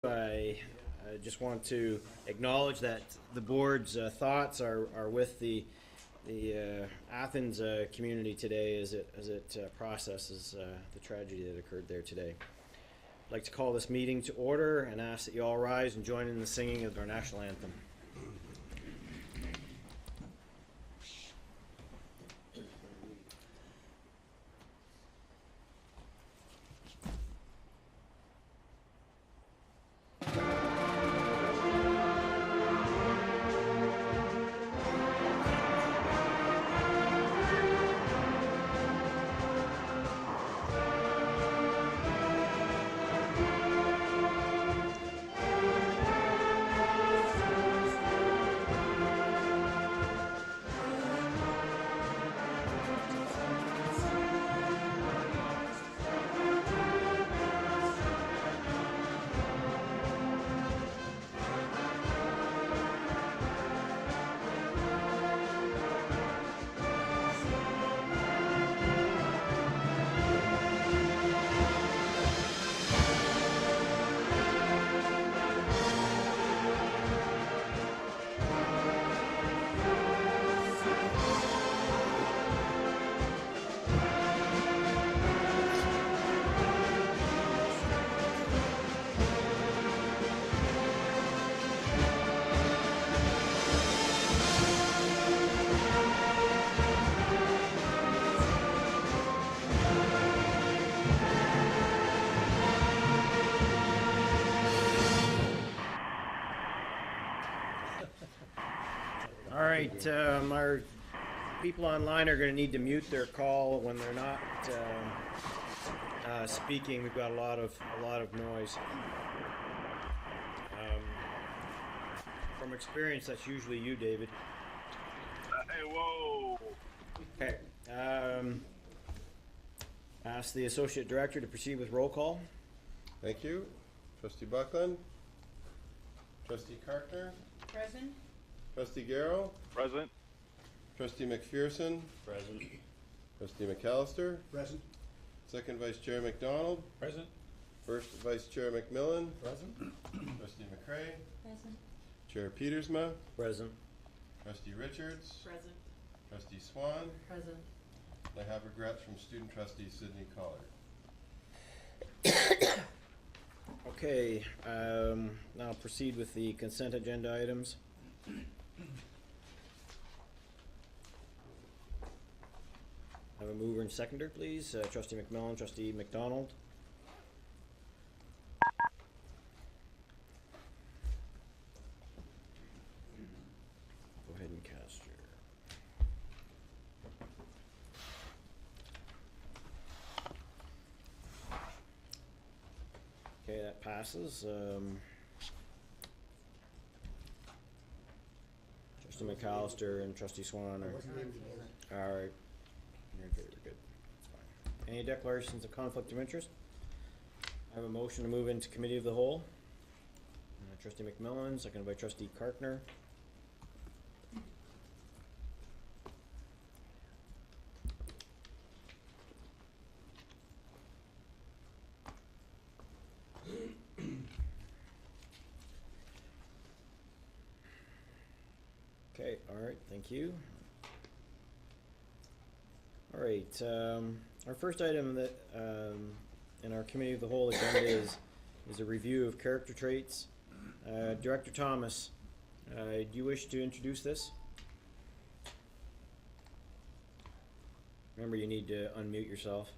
I just want to acknowledge that the board's thoughts are with the Athens community today as it processes the tragedy that occurred there today. I'd like to call this meeting to order and ask that you all rise and join in the singing of our national anthem. All right, our people online are going to need to mute their call when they're not speaking. We've got a lot of noise. From experience, that's usually you, David. Hey, whoa. Okay. Ask the associate director to proceed with roll call. Thank you. Trustee Buckland. Trustee Karkner. Present. Trustee Garrow. Present. Trustee McPherson. Present. Trustee McAllister. Present. Second Vice Chair McDonald. Present. First Vice Chair McMillan. Present. Trustee McCray. Present. Chair Petersma. Present. Trustee Richards. Present. Trustee Swan. Present. I have regrets from student trustee Sydney Collard. Okay, now proceed with the consent agenda items. Have a mover and seconder, please. Trustee McMillan, Trustee McDonald. Go ahead and cast your. Okay, that passes. Trustee McAllister and Trustee Swan are. All right. You're good, we're good. That's fine. Any declarations of conflict of interest? I have a motion to move into committee of the whole. Trustee McMillan, seconded by Trustee Karkner. Okay, all right, thank you. All right, our first item that in our committee of the whole agenda is a review of character traits. Director Thomas, do you wish to introduce this? Remember, you need to unmute yourself.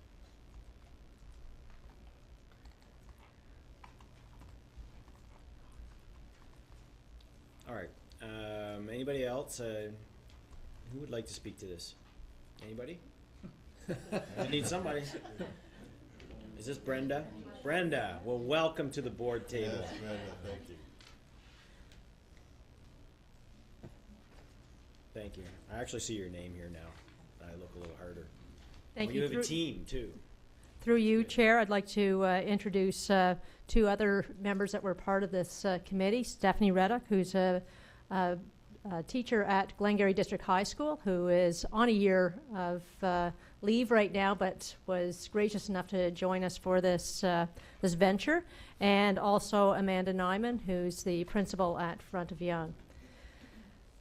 All right. Anybody else who would like to speak to this? Anybody? I need somebody. Is this Brenda? Brenda, well, welcome to the board table. Yes, Brenda, thank you. Thank you. I actually see your name here now. I look a little harder. Thank Oh, you. you have a team, too. Through you, Chair, I'd like to introduce two other members that were part of this committee. Stephanie Reddick, who's a teacher at Glengarry District High School who is on a year of leave right now, but was gracious enough to join us for this this venture, and also Amanda Nyman, who's the principal at Front of Young.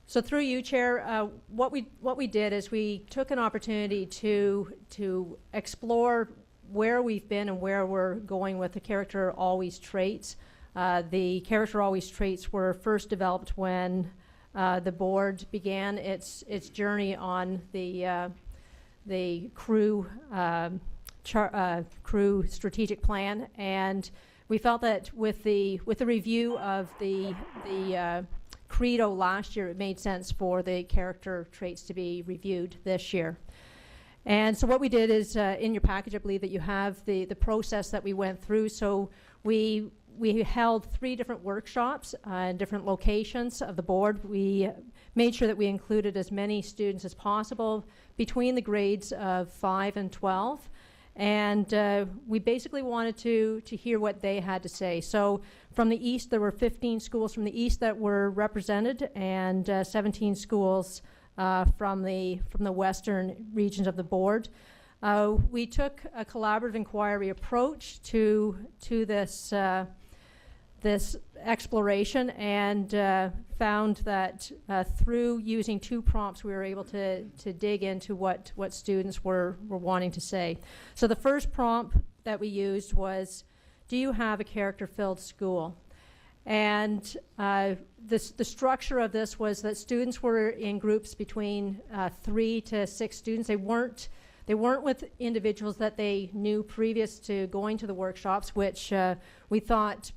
So through you, Chair, what we did is we took an opportunity to explore where we've been and where we're going with the Character Always traits. The Character Always traits were first developed when the board began its journey on the crew strategic plan, and we felt that with the review of the Credo last year, it made sense for the character traits to be reviewed this year. And so what we did is, in your package, I believe that you have the process that we went through. So we held 3 different workshops in different locations of the board. We made sure that we included as many students as possible between the grades of 5 and 12. And we basically wanted to hear what they had to say. So from the east, there were 15 schools from the east that were represented, and 17 schools from the western regions of the board. We took a collaborative inquiry approach to this this exploration, and found that through using 2 prompts, we were able to dig into what students were wanting to say. So the first prompt that we used was, do you have a character-filled school? And the structure of this was that students were in groups between 3 to 6 students. They weren't with individuals that they knew previous to going to the workshops, which we thought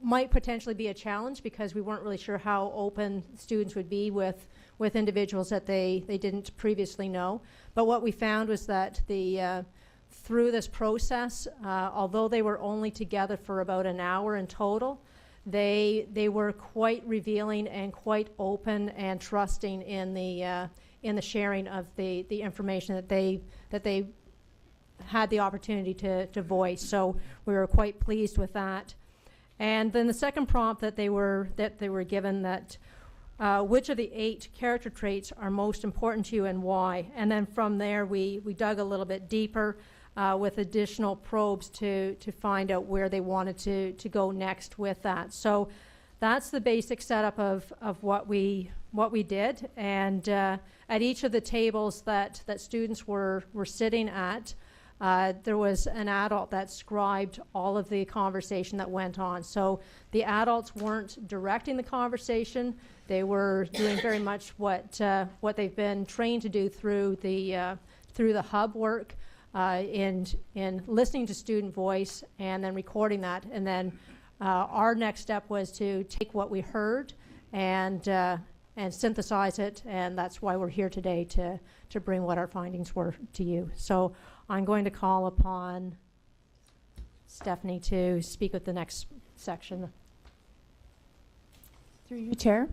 might potentially be a challenge because we weren't really sure how open students would be with individuals that they didn't previously know. But what we found was that through this process, although they were only together for about an hour in total, they were quite revealing and quite open and trusting in the sharing of the information that they had the opportunity to voice. So we were quite pleased with that. And then the second prompt that they were given, that which of the 8 character traits are most important to you and why? And then from there we dug a little bit deeper with additional probes to find out where they wanted to go next with that. So that's the basic setup of what we did. And at each of the tables that students were sitting at, there was an adult that scribed all of the conversation that went on. So the adults weren't directing the conversation. They were doing very much what they've been trained to do through the hub work, in listening to student voice and then recording that. And then our next step was to take what we heard and synthesize it, and that's why we're here today, to bring what our findings were to you. So I'm going to call upon Stephanie to speak with the next section. Through you, Chair.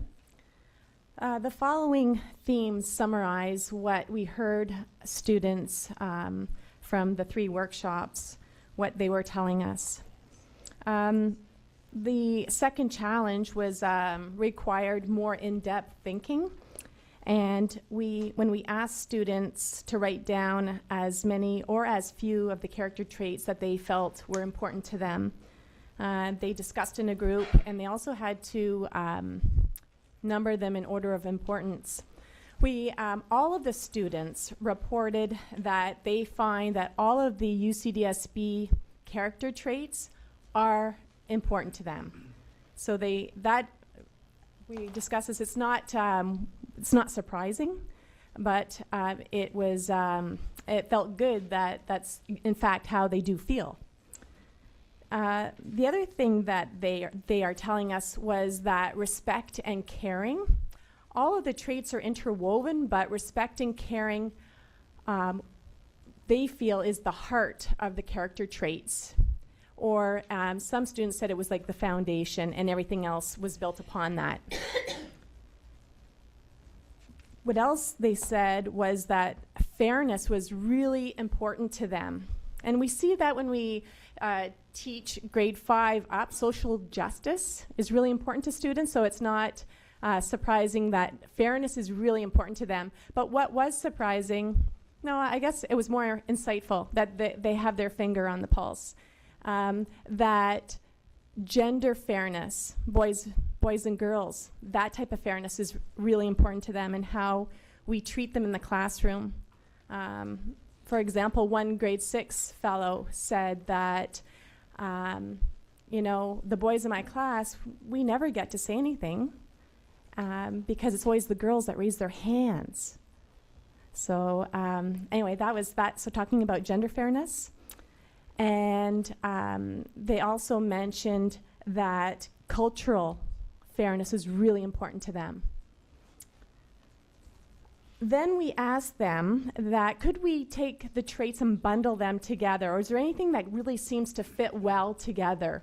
The following themes summarize what we heard students from the 3 workshops, what they were telling us. The second challenge was required more in-depth thinking. And when we asked students to write down as many or as few of the character traits that they felt were important to them, they discussed in a group, and they also had to number them in order of importance. All of the students reported that they find that all of the UCDSB character traits are important to them. So we discussed this. It's not surprising, but it felt good that that's in fact how they do feel. The other thing that they are telling us was that respect and caring, all of the traits are interwoven, but respect and caring, they feel is the heart of the character traits. Or some students said it was like the foundation and everything else was built upon that. What else they said was that fairness was really important to them. And we see that when we teach grade 5 up, social justice is really important to students. So it's not surprising that fairness is really important to them. But what was surprising, no, I guess it was more insightful that they have their finger on the pulse. That gender fairness, boys and girls, that type of fairness is really important to them, and how we treat them in the classroom. For example, one grade 6 fellow said that, you know, the boys in my class, we never get to say anything because it's always the girls that raise their hands. So anyway, that was that. So talking about gender fairness. And they also mentioned that cultural fairness is really important to them. Then we asked them that could we take the traits and bundle them together, or is there anything that really seems to fit well together?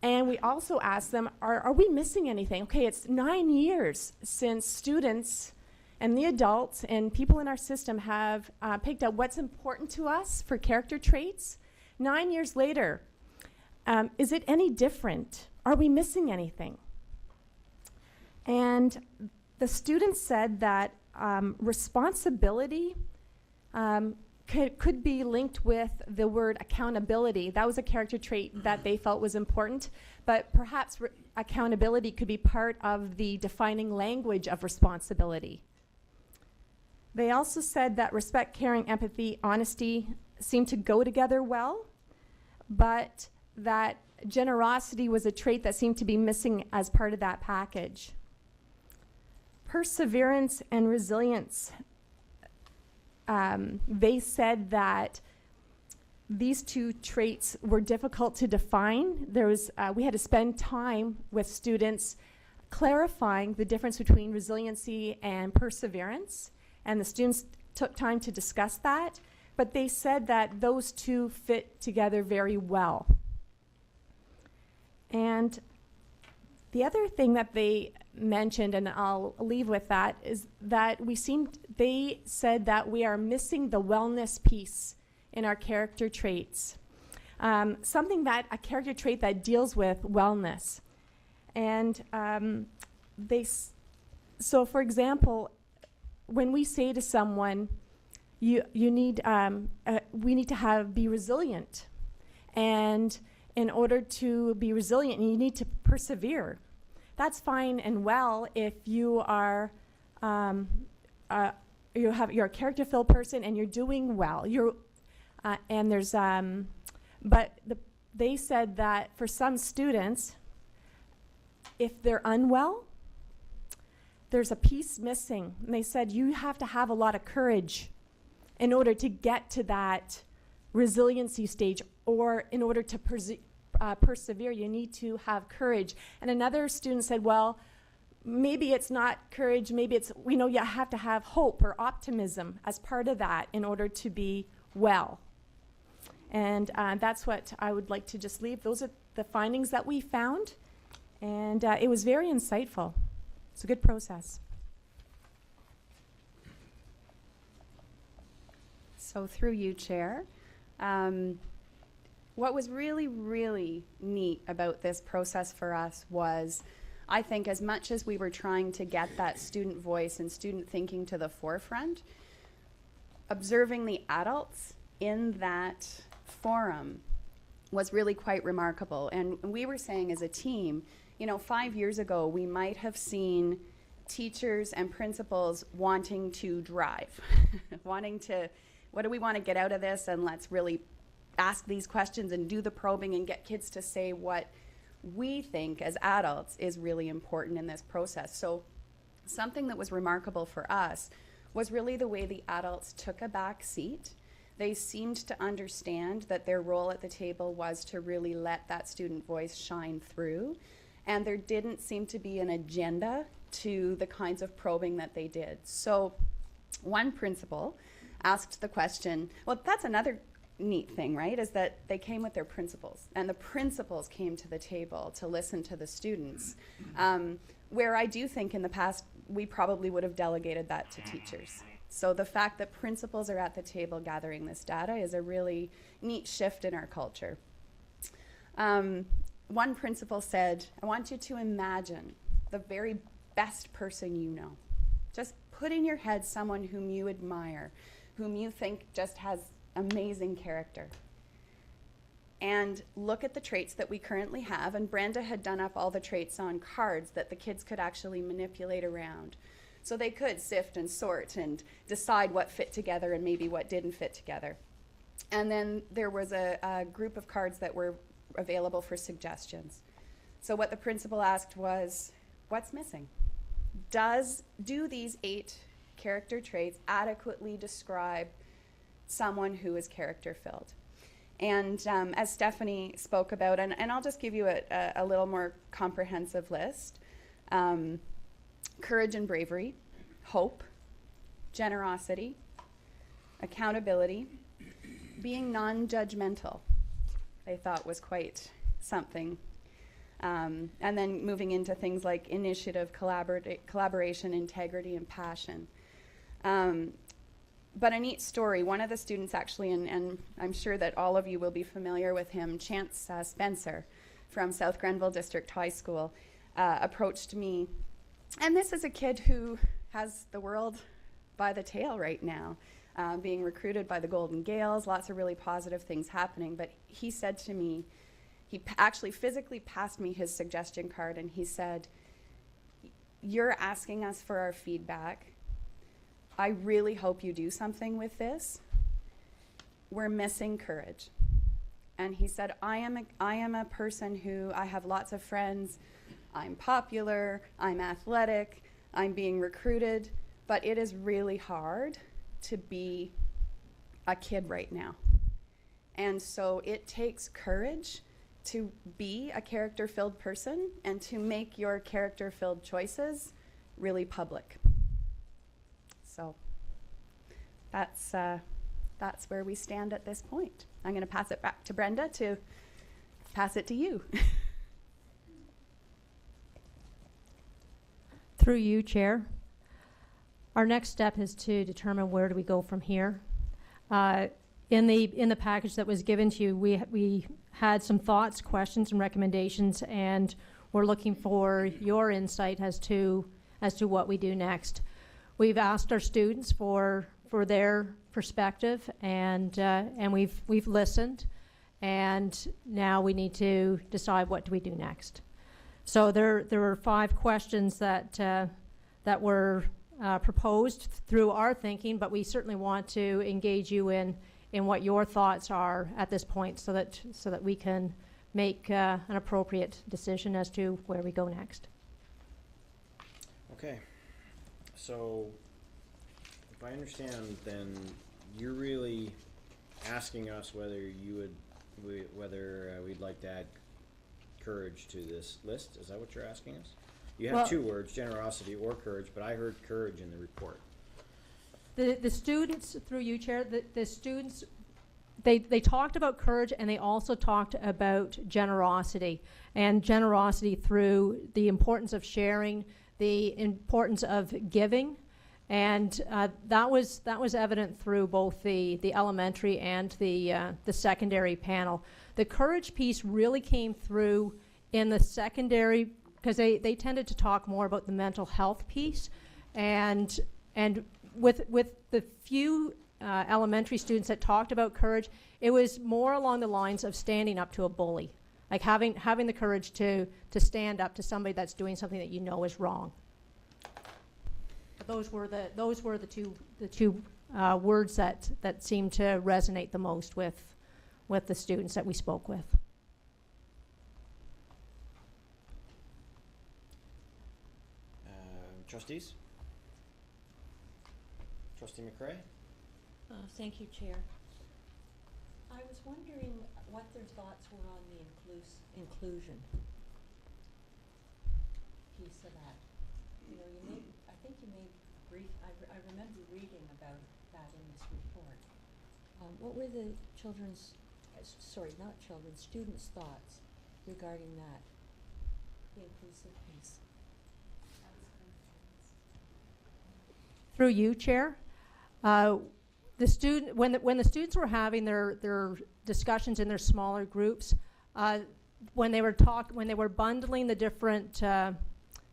And we also asked them, are we missing anything? Okay, it's 9 years since students and the adults and people in our system have picked out what's important to us for character traits. 9 years later, is it any different? Are we missing anything? And the students said that responsibility could be linked with the word accountability. That was a character trait that they felt was important, but perhaps accountability could be part of the defining language of responsibility. They also said that respect, caring, empathy, honesty seemed to go together well, but that generosity was a trait that seemed to be missing as part of that package. Perseverance and resilience, they said that these two traits were difficult to define. We had to spend time with students clarifying the difference between resiliency and perseverance, and the students took time to discuss that, but they said that those two fit together very well. And the other thing that they mentioned, and I'll leave with that, is that they said that we are missing the wellness piece in our character traits. A character trait that deals with wellness. And so for example, when we say to someone, we need to be resilient. And in order to be resilient, you need to persevere. That's fine and well if you're a character-filled person and you're doing well. They said that for some students, if they're unwell, there's a piece missing. And they said you have to have a lot of courage in order to get to that resiliency stage, or in order to persevere, you need to have courage. And another student said, well, maybe it's not courage, maybe it's, you have to have hope or optimism as part of that in order to be well. And that's what I would like to just leave. Those are the findings that we found, and it was very insightful. It's a good process. So through you, Chair, what was really, really neat about this process for us was, I think as much as we were trying to get that student voice and student thinking to the forefront, observing the adults in that forum was really quite remarkable. And we were saying as a team, 5 years ago, we might have seen teachers and principals wanting to drive, wanting to, what do we want to get out of this, and let's really ask these questions and do the probing and get kids to say what we think as adults is really important in this process. So something that was remarkable for us was really the way the adults took a back seat. They seemed to understand that their role at the table was to really let that student voice shine through, and there didn't seem to be an agenda to the kinds of probing that they did. So one principal asked the question, well, that's another neat thing, right, is that they came with their principals, and the principals came to the table to listen to the students, where I do think in the past we probably would have delegated that to teachers. So the fact that principals are at the table gathering this data is a really neat shift in our culture. One principal said, I want you to imagine the very best person you know. Just put in your head someone whom you admire, whom you think just has amazing character. And look at the traits that we currently have. And Brenda had done up all the traits on cards that the kids could actually manipulate around. So they could sift and sort and decide what fit together and maybe what didn't fit together. And then there was a group of cards that were available for suggestions. So what the principal asked was, what's missing? Do these 8 character traits adequately describe someone who is character-filled? And as Stephanie spoke about, and I'll just give you a little more comprehensive list. Courage and bravery, hope, generosity, accountability, being non-judgmental, they thought was quite something. And then moving into things like initiative, collaboration, integrity, and passion. But a neat story, one of the students actually, and I'm sure that all of you will be familiar with him, Chance Spencer from South Grenville District High School, approached me. And this is a kid who has the world by the tail right now, being recruited by the Golden Gales, lots of really positive things happening. But he said to me, he actually physically passed me his suggestion card, and he said, "You're asking us for our feedback. I really hope you do something with this. We're missing courage." And he said, I am a person who, I have lots of friends, I'm popular, I'm athletic, I'm being recruited, but it is really hard to be a kid right now. And so it takes courage to be a character-filled person and to make your character-filled choices really public. So that's where we stand at this point. I'm going to pass it back to Brenda to pass it to you. Through you, Chair. Our next step is to determine where do we go from here. In the package that was given to you, we had some thoughts, questions, and recommendations, and we're looking for your insight as to what we do next. We've asked our students for their perspective, and we've listened, and now we need to decide what do we do next. So there were 5 questions that were proposed through our thinking, but we certainly want to engage you in what your thoughts are at this point, so that we can make an appropriate decision as to where we go next. Okay. So, if I understand, then you're really asking us whether we'd like to add courage to this list. Is that what you're asking us? You have 2 words, generosity or courage, but I heard courage in the report. The students, through you, Chair, the students, they talked about courage, and they also talked about generosity, and generosity through the importance of sharing, the importance of giving, and that was evident through both the elementary and the secondary panel. The courage piece really came through in the secondary, because they tended to talk more about the mental health piece, and with the few elementary students that talked about courage, it was more along the lines of standing up to a bully, like having the courage to stand up to somebody that's doing something that you know is wrong. Those were the two words that seemed to resonate the most with the students that we spoke with. Trustees? Trustee McCrae? Thank you, Chair. I was wondering what their thoughts were on the inclusion piece of that. You know, I think you made brief, I remember reading about that in this report. What were the students' thoughts regarding that, the inclusive piece? Through you, Chair, when the students were having their discussions in their smaller groups, when they were bundling the different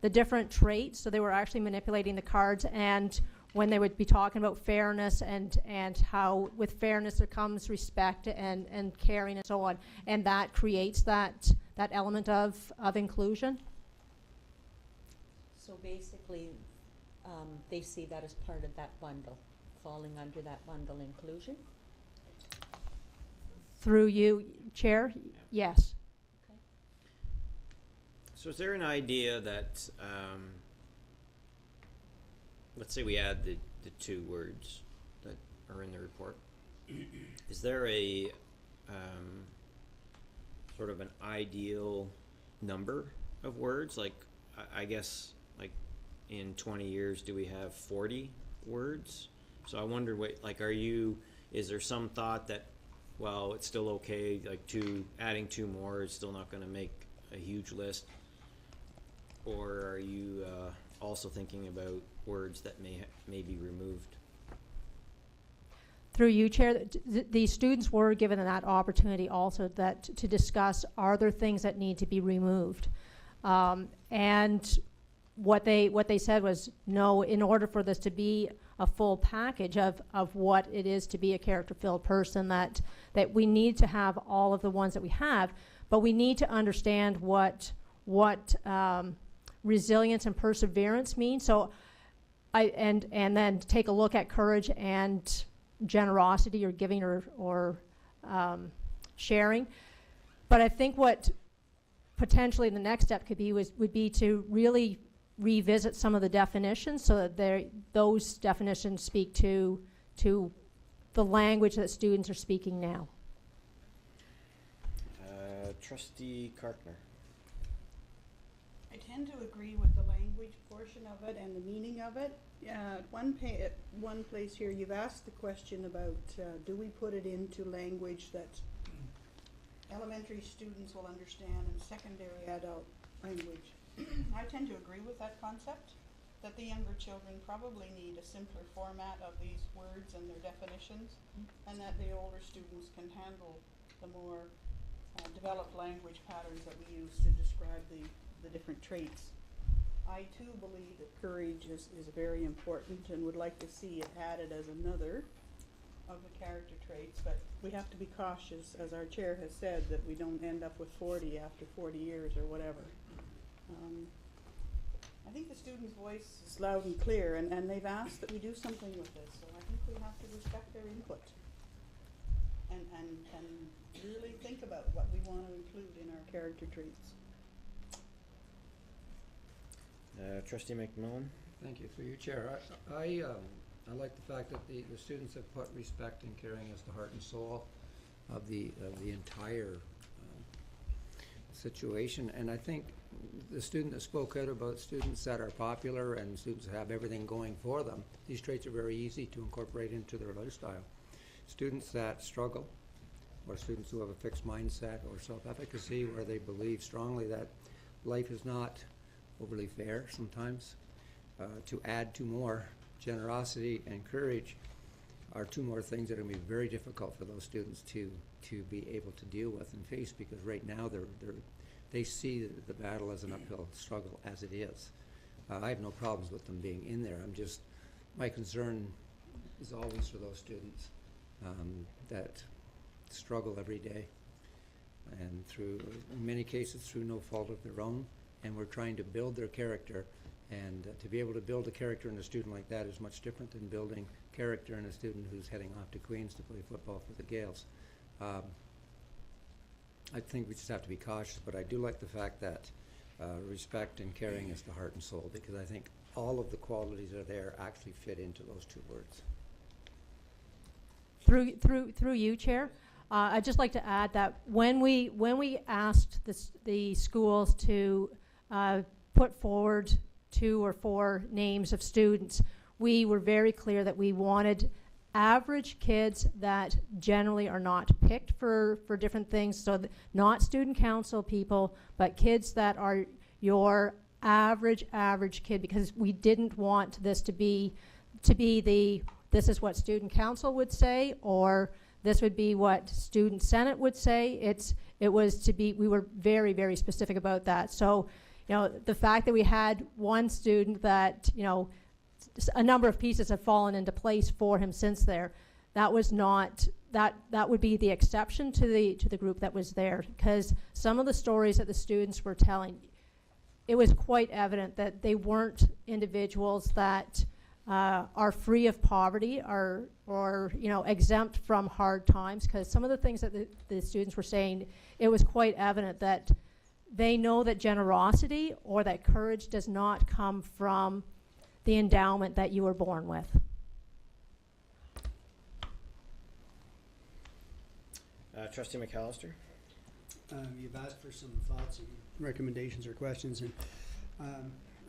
different traits. So they were actually manipulating the cards, and when they would be talking about fairness and how with fairness there comes respect and caring and so on, and that creates that element of inclusion. So basically, they see that as part of that bundle, falling under that bundle inclusion? Through you, Chair, yes. Okay. So is there an idea that, let's say we add the 2 words that are in the report. Is there a sort of an ideal number of words? Like, I guess, like in 20 years, do we have 40 words? So I wonder, is there some thought that, well, it's still okay, like adding 2 more is still not going to make a huge list? Or are you also thinking about words that may be removed? Through you, Chair, the students were given that opportunity also to discuss, are there things that need to be removed? And what they said was, no, in order for this to be a full package of what it is to be a character-filled person, that we need to have all of the ones that we have, but we need to understand what resilience and perseverance mean. So and then take a look at courage and generosity, or giving, or sharing. But I think what potentially the next step could be would be to really revisit some of the definitions, so that those definitions speak to the language that students are speaking now. Trustee Karkner. I tend to agree with the language portion of it and the meaning of it. At one place here, you've asked the question about do we put it into language that elementary students will understand and secondary adult language. I tend to agree with that concept, that the younger children probably need a simpler format of these words and their definitions, and that the older students can handle the more developed language patterns that we use to describe the different traits. I too believe that courage is very important and would like to see it added as another of the character traits, but we have to be cautious, as our chair has said, that we don't end up with 40 after 40 years or whatever. I think the student's voice is loud and clear, and they've asked that we do something with this, so I think we have to respect their input and really think about what we want to include in our character traits. Trustee McMillan. Thank you. Through you, Chair. I like the fact that the students have put respect and caring as the heart and soul of the entire situation. And I think the student that spoke out about students that are popular and students that have everything going for them, these traits are very easy to incorporate into their lifestyle. Students that struggle, or students who have a fixed mindset or self-efficacy, where they believe strongly that life is not overly fair sometimes, to add 2 more, generosity and courage, are 2 more things that are going to be very difficult for those students to be able to deal with and face, because right now they see the battle as an uphill struggle as it is. I have no problems with them being in there. My concern is always for those students that struggle every day, and in many cases through no fault of their own, and we're trying to build their character, and to be able to build a character in a student like that is much different than building character in a student who's heading off to Queens to play football for the Gales. I think we just have to be cautious, but I do like the fact that respect and caring is the heart and soul, because I think all of the qualities are there actually fit into those 2 words. Through you, Chair, I'd just like to add that when we asked the schools to put forward 2 or 4 names of students, we were very clear that we wanted average kids that generally are not picked for different things, so not student council people, but kids that are your average kid, because we didn't want this to be this is what student council would say, or this would be what student senate would say. We were very, very specific about that. So you know, the fact that we had one student that, you know, a number of pieces have fallen into place for him since there, that was not, that would be the exception to the group that was there, because some of the stories that the students were telling, it was quite evident that they weren't individuals that are free of poverty or you know, exempt from hard times, because some of the things that the students were saying, it was quite evident that they know that generosity or that courage does not come from the endowment that you were born with. Trustee McAllister? You've asked for some thoughts and recommendations or questions, and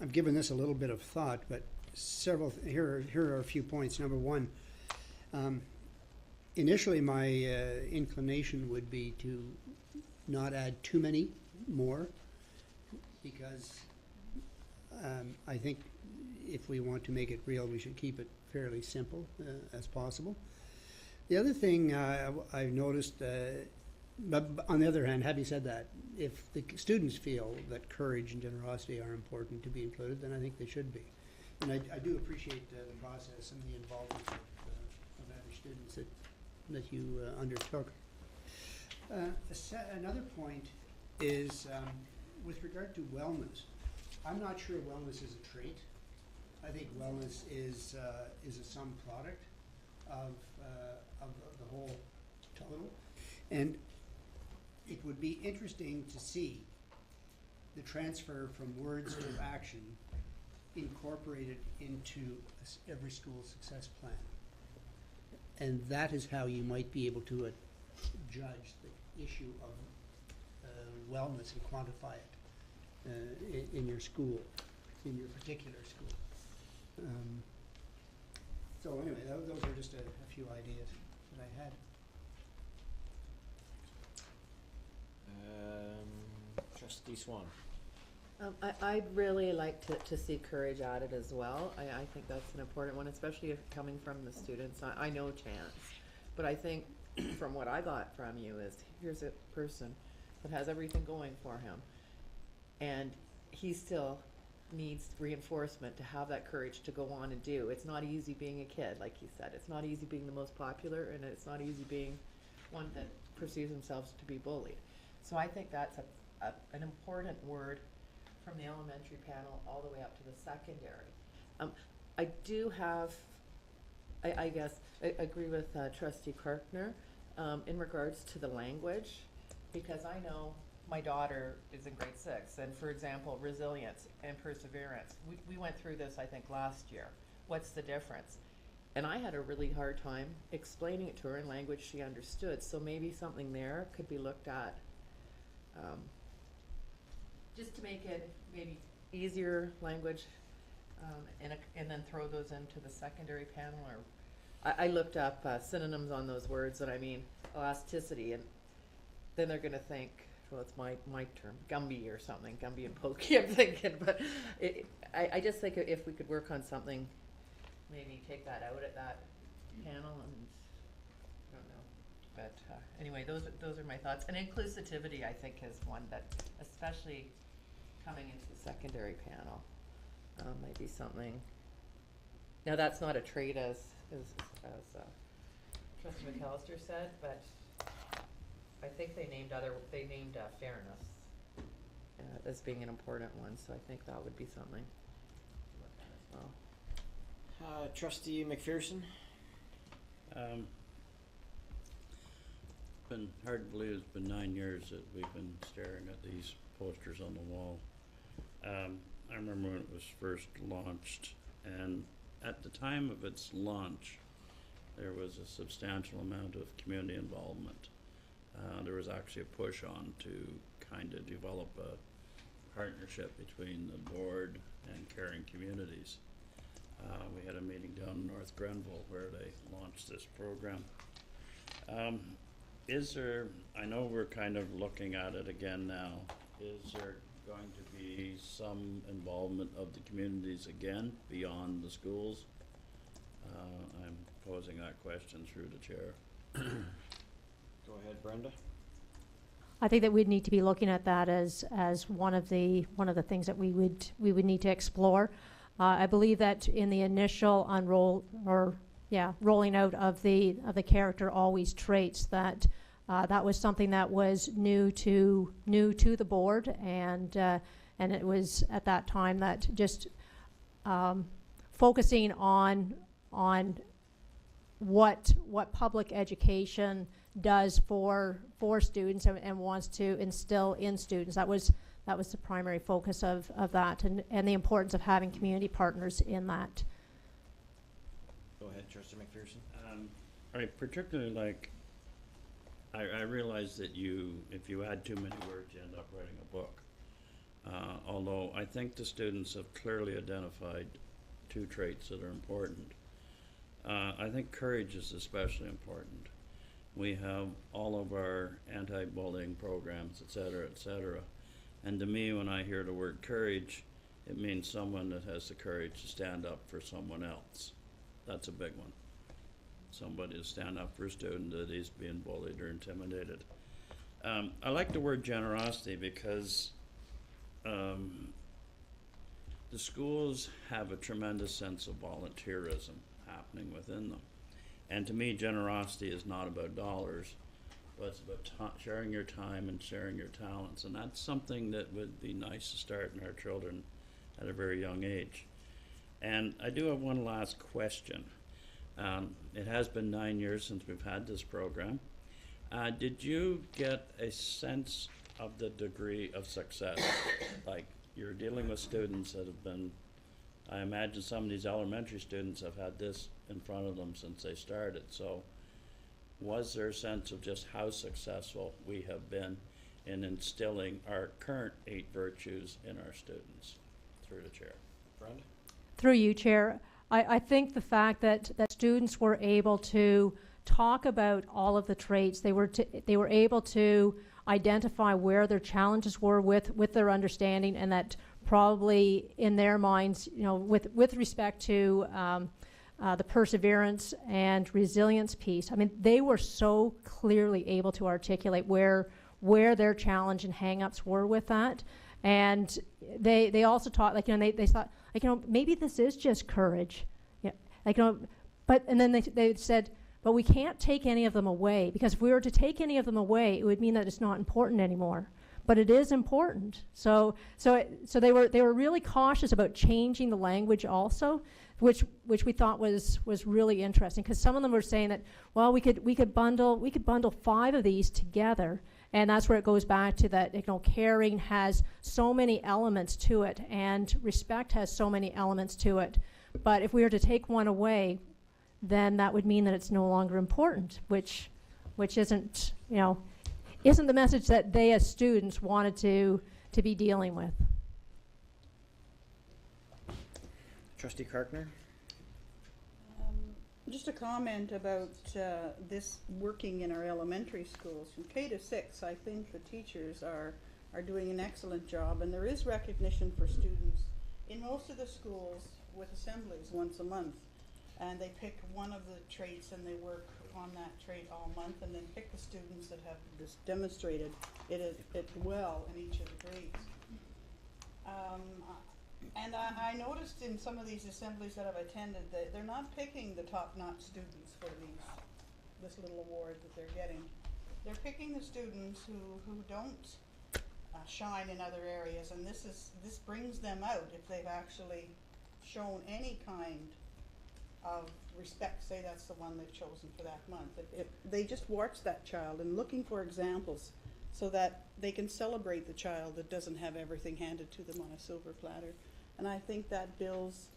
I've given this a little bit of thought, but here are a few points. Number one, initially my inclination would be to not add too many more, because I think if we want to make it real, we should keep it fairly simple as possible. The other thing I've noticed, but on the other hand, having said that, if the students feel that courage and generosity are important to be included, then I think they should be. And I do appreciate the process and the involvement of other students that you undertook. Another point is with regard to wellness. I'm not sure wellness is a trait. I think wellness is a sum product of the whole total, and it would be interesting to see the transfer from words to action incorporated into every school success plan, and that is how you might be able to judge the issue of wellness and quantify it in your school, in your particular school. So anyway, those are just a few ideas that I had. Trustee Swan? I'd really like to see courage added as well. I think that's an important one, especially if coming from the students. I know Chance, but I think from what I got from you is, here's a person that has everything going for him, and he still needs reinforcement to have that courage to go on and do. It's not easy being a kid, like he said. It's not easy being the most popular, and it's not easy being one that perceives themselves to be bullied. So I think that's an important word from the elementary panel all the way up to the secondary. I do have, I guess, I agree with Trustee Karkner in regards to the language, because I know my daughter is in grade 6, and for example, resilience and perseverance. We went through this, I think, last year. What's the difference? And I had a really hard time explaining it to her in language she understood, so maybe something there could be looked at just to make it maybe easier language, and then throw those into the secondary panel. Or I looked up synonyms on those words, and I mean elasticity, and then they're going to think, well, it's my term, Gumby or something, Gumby and Pokey, I'm thinking. But I just think if we could work on something, maybe take that out at that panel, and I don't know. But anyway, those are my thoughts. And inclusivity, I think, is one that, especially coming into the secondary panel, might be something. Now, that's not a trait, as Trustee McAllister said, but I think they named fairness as being an important one, so I think that would be something to look at as well. Trustee McPherson? Been hard to believe it's been 9 years that we've been staring at these posters on the wall. I remember when it was first launched, and at the time of its launch, there was a substantial amount of community involvement. There was actually a push on to kind of develop a partnership between the board and caring communities. We had a meeting down in North Grenville where they launched this program. Is there, I know we're kind of looking at it again now, is there going to be some involvement of the communities again beyond the schools? I'm posing that question through the chair. Go ahead, Brenda. I think that we'd need to be looking at that as one of the things that we would need to explore. I believe that in the initial rolling out of the character always traits, that that was something that was new to the board, and it was at that time that just focusing on what public education does for students and wants to instill in students. That was the primary focus of that, and the importance of having community partners in that. Go ahead, Trustee McPherson. I particularly like, I realize that if you add too many words, you end up writing a book. Although I think the students have clearly identified 2 traits that are important. I think courage is especially important. We have all of our anti-bullying programs, et cetera, and to me, when I hear the word courage, it means someone that has the courage to stand up for someone else. That's a big one. Somebody to stand up for a student that is being bullied or intimidated. I like the word generosity because the schools have a tremendous sense of volunteerism happening within them. And to me, generosity is not about dollars, but it's about sharing your time and sharing your talents. And that's something that would be nice to start in our children at a very young age. And I do have one last question. It has been 9 years since we've had this program. Did you get a sense of the degree of success? Like, you're dealing with students that have been, I imagine some of these elementary students have had this in front of them since they started. So was there a sense of just how successful we have been in instilling our current 8 virtues in our students? Through the chair. Brenda? Through you, Chair. I think the fact that students were able to talk about all of the traits, they were able to identify where their challenges were with their understanding, and that probably in their minds, with respect to the perseverance and resilience piece, I mean, they were so clearly able to articulate where their challenge and hang-ups were with that. And they also taught, they thought, maybe this is just courage. Yeah, and then they said, but we can't take any of them away, because if we were to take any of them away, it would mean that it's not important anymore. But it is important. So they were really cautious about changing the language also, which we thought was really interesting, because some of them were saying that, well, we could bundle 5 of these together. And that's where it goes back to that, caring has so many elements to it, and respect has so many elements to it. But if we were to take one away, then that would mean that it's no longer important, which isn't the message that they as students wanted to be dealing with. Trustee Karkner? Just a comment about this working in our elementary schools. From K to 6, I think the teachers are doing an excellent job, and there is recognition for students in most of the schools with assemblies once a month. And they pick one of the traits and they work on that trait all month, and then pick the students that have just demonstrated it well in each of the grades. And I noticed in some of these assemblies that I've attended that they're not picking the top-notch students for this little award that they're getting. They're picking the students who don't shine in other areas, and this brings them out if they've actually shown any kind of respect. Say that's the one they've chosen for that month. If they just watch that child and looking for examples so that they can celebrate the child that doesn't have everything handed to them on a silver platter. And I think that builds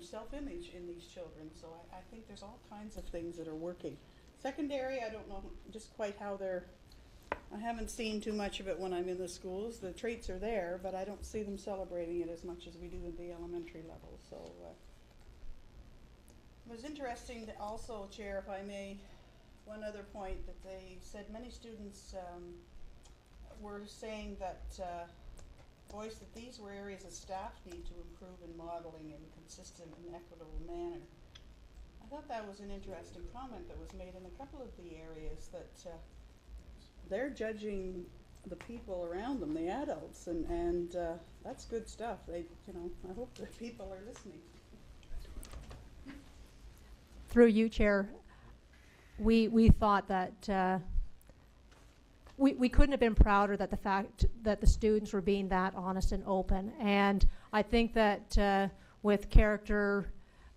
self-image in these children. So I think there's all kinds of things that are working. Secondary, I don't know just quite how I haven't seen too much of it when I'm in the schools. The traits are there, but I don't see them celebrating it as much as we do in the elementary level. So it was interesting to also, Chair, if I may, one other point that they said many students were saying that voiced that these were areas that staff need to improve in modeling in a consistent and equitable manner. I thought that was an interesting comment that was made in a couple of the areas that they're judging the people around them, the adults, and that's good stuff. They, you know, I hope that people are listening. Through you, Chair, we thought that we couldn't have been prouder that the fact that the students were being that honest and open. And I think that with character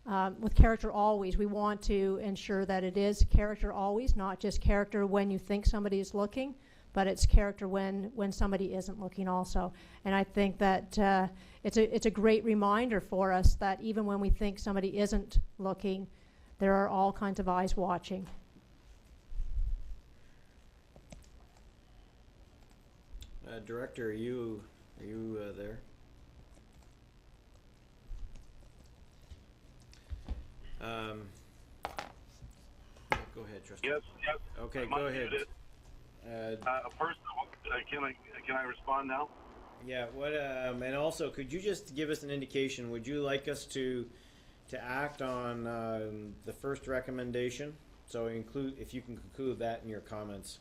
always, we want to ensure that it is character always, not just character when you think somebody is looking, but it's character when somebody isn't looking also. And I think that it's a great reminder for us that even when we think somebody isn't looking, there are all kinds of eyes watching. Director, are you there? Go ahead, Trustee. Yes. Okay, I'm go ahead. unmuted. First of all, can I respond now? Yeah. What? And also, could you just give us an indication? Would you like us to act on the first recommendation? So if you can conclude that in your comments.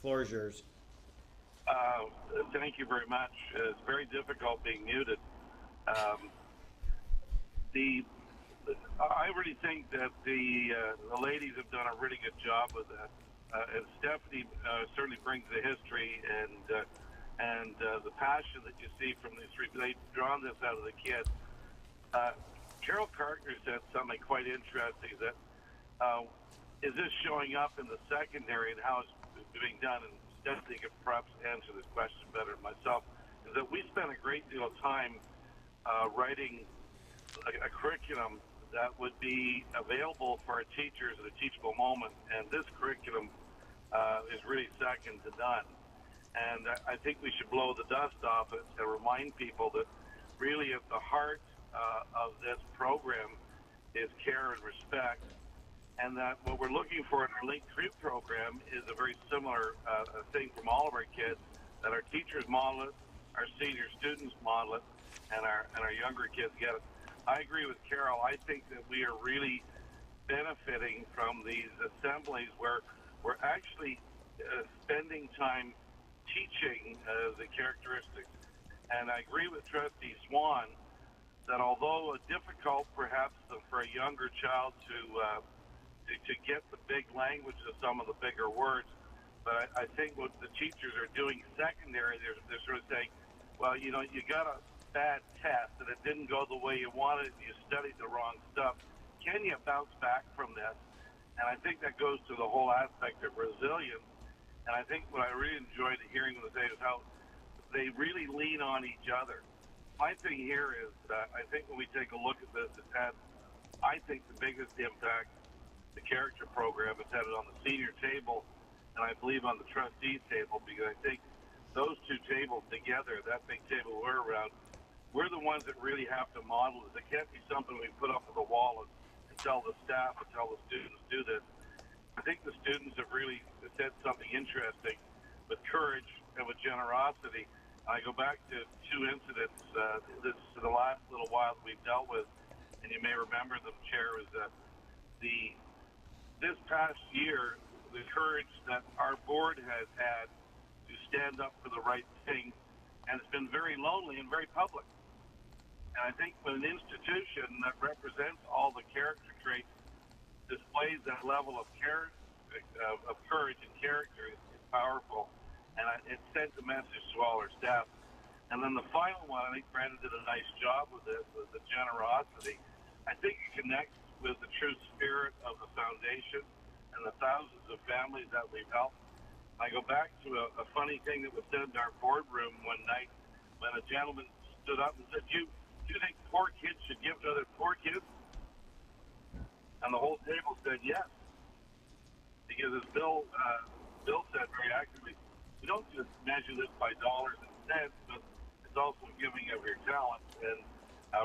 Floor is yours. Thank you very much. It's very difficult being muted. I really think that the ladies have done a really good job with that. And Stephanie certainly brings the history and the passion that you see from these three. They've drawn this out of the kids. Carol Cartner said something quite interesting, that is this showing up in the secondary and how it's being done? And Stephanie could perhaps answer this question better than myself, is that we spent a great deal of time writing a curriculum that would be available for our teachers at a teachable moment, and this curriculum is really second to none. And I think we should blow the dust off it and remind people that really at the heart of this program is care and respect, and that what we're looking for in our Linked Career program is a very similar thing from all of our kids, that our teachers model it, our senior students model it, and our younger kids get it. I agree with Carol. I think that we are really benefiting from these assemblies where we're actually spending time teaching the characteristics. And I agree with Trustee Swan that although difficult perhaps for a younger child to get the big language of some of the bigger words, but I think what the teachers are doing secondary, they're sort of saying, well, you know, you got a bad test and it didn't go the way you wanted, you studied the wrong stuff. Can you bounce back from this? And I think that goes to the whole aspect of resilience. And I think what I really enjoyed hearing them say is how they really lean on each other. My thing here is I think when we take a look at this, I think the biggest impact the character program has had it on the senior table, and I believe on the trustees table, because I think those two tables together, that big table we're around, we're the ones that really have to model this. It can't be something we put up on the wall and tell the staff or tell the students do this. I think the students have really said something interesting with courage and with generosity. I go back to two incidents this the last little while that we've dealt with, and you may remember them, Chair, is that this past year, the courage that our board has had to stand up for the right thing, and it's been very lonely and very public. And I think when an institution that represents all the character traits displays that level of courage and character, it's powerful. And it sent a message to all our staff. And then the final one, I think Brandon did a nice job with this, was the generosity. I think it connects with the true spirit of the foundation and the thousands of families that we've helped. I go back to a funny thing that was said in our boardroom one night when a gentleman stood up and said, do you think poor kids should give to other poor kids? And the whole table said yes. Because as Bill said very accurately, we don't just measure this by dollars and cents, but it's also giving of your talent. And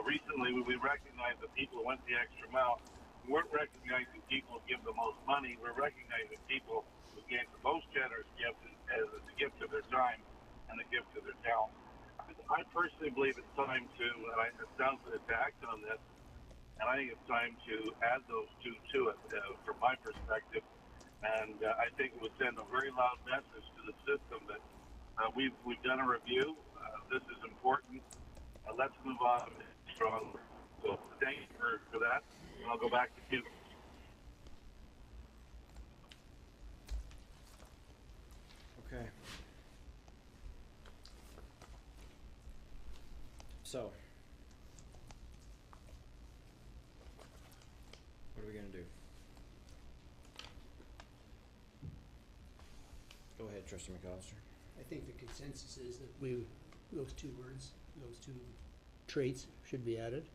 recently we recognized the people who went the extra mile. We weren't recognizing people who give the most money. We're recognizing people who gave the most generous gift as the gift of their time and the gift of their talent. I personally believe it's time to, and it sounds like to act on this, and I think it's time to add those two to it from my perspective. And I think it would send a very loud message to the system that we've done a review. This is important. Let's move on strong. So thank you for that. And I'll go back to you. Okay. So, what are we gonna do? Go ahead, Trustee McAllister. I think the consensus is that those two words, those two traits should be added.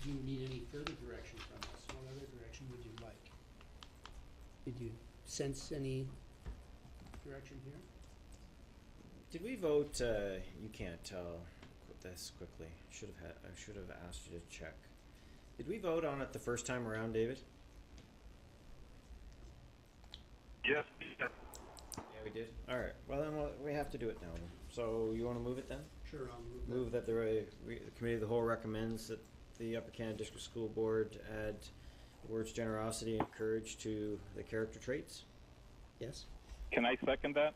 Do you need any further direction from us? What other direction would you like? Did you sense any direction here? Did we vote, you can't tell this quickly. I should have asked you to check. Did we vote on it the first time around, David? Yes. Yeah, we did. All right. Well, then we have to do it now. Then. So you want to move it then? Sure, I'll move that. Move that the committee of the whole recommends that the Upper Canada District School Board add the words generosity and courage to the character traits. Yes. Can I second that?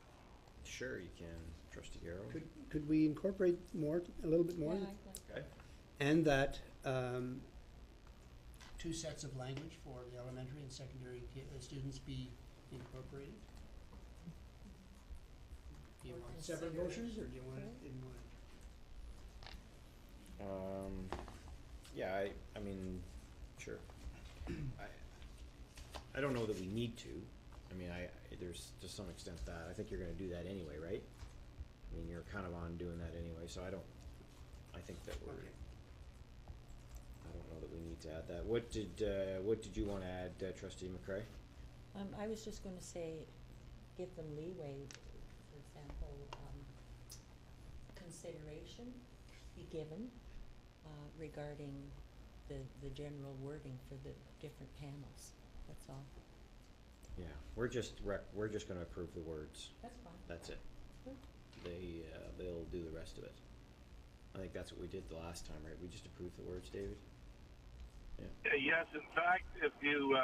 Sure, you can, Trustee Garrow. Could we incorporate more, a little bit more? Yeah, I'd like- Okay. And that two sets of language for the elementary and secondary students be incorporated? Do you Or want separate consideration. motions, or do you want it in one? Yeah, I mean, sure. I don't know that we need to. I mean, there's to some extent that. I think you're gonna do that anyway, right? I mean, you're kind of on doing that anyway, so I think that we're, Okay. I don't know that we need to add that. What did you wanna add, Trustee McCray? I was just gonna say, give them leeway, for example, consideration be given, regarding the general wording for the different panels, that's all. Yeah, we're just gonna approve the words. That's fine. That's it. Good. They'll do the rest of it. I think that's what we did the last time, right? We just approved the words, David? Yeah. Yes, in fact, if you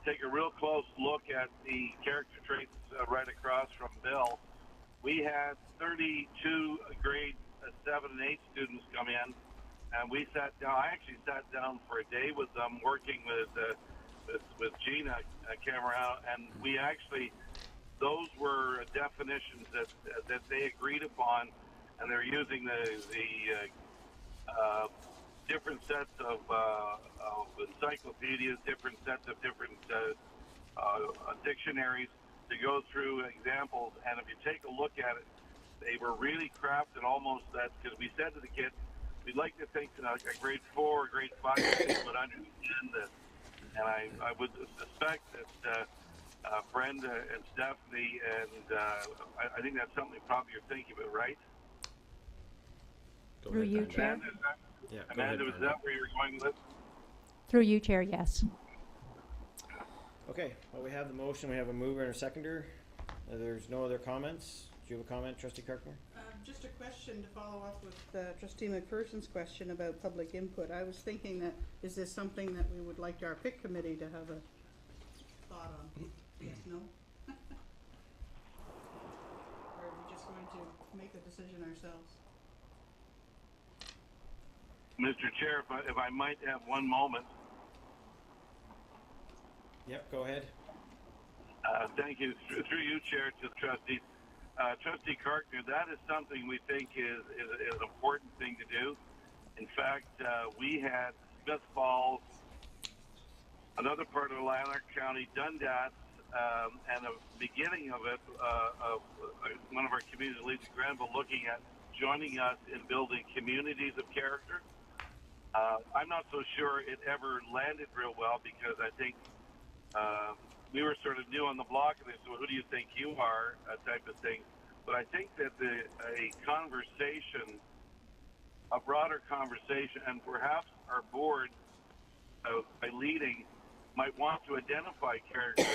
take a real close look at the character traits right across from Bill, we had 32 grade 7 and 8 students come in, and we sat down. I actually sat down for a day with them, working with Gina Cameron, and we actually, those were definitions that they agreed upon, and they're using the different sets of encyclopedias, different sets of different dictionaries to go through examples. And if you take a look at it, they were really crafted almost that, because we said to the kids, we'd like to think that a grade 4 or grade 5 kid would understand this. And I would suspect that Brenda and Stephanie and I think that's something probably you're thinking about, right? Go Through ahead, you, Brenda. Chair. Amanda, is that, Yeah, go Amanda, ahead, was Brenda. that where you're going with? Through you, Chair, yes. Okay, well, we have the motion, we have a mover and a seconder. There's no other comments. Do you have a comment, Trustee Kirkner? Just a question to follow up with Trustee McPherson's question about public input. I was thinking that, is this something that we would like our PIC committee to have a thought on? Yes, no? Or are we just going to make the decision ourselves? Mr. Chair, if I might have one moment. Yep, go ahead. Thank you. Through you, Chair, to the trustees. Trustee Karkner, that is something we think is an important thing to do. In fact, we had Smith Falls, another part of Lanark County, Dundas, and the beginning of it, one of our community leaders, Granville, looking at joining us in building communities of character. I'm not so sure it ever landed real well, because I think we were sort of new on the block, and they said, well, who do you think you are, type of thing. But I think that a conversation, a broader conversation, and perhaps our board, by leading, might want to identify characters.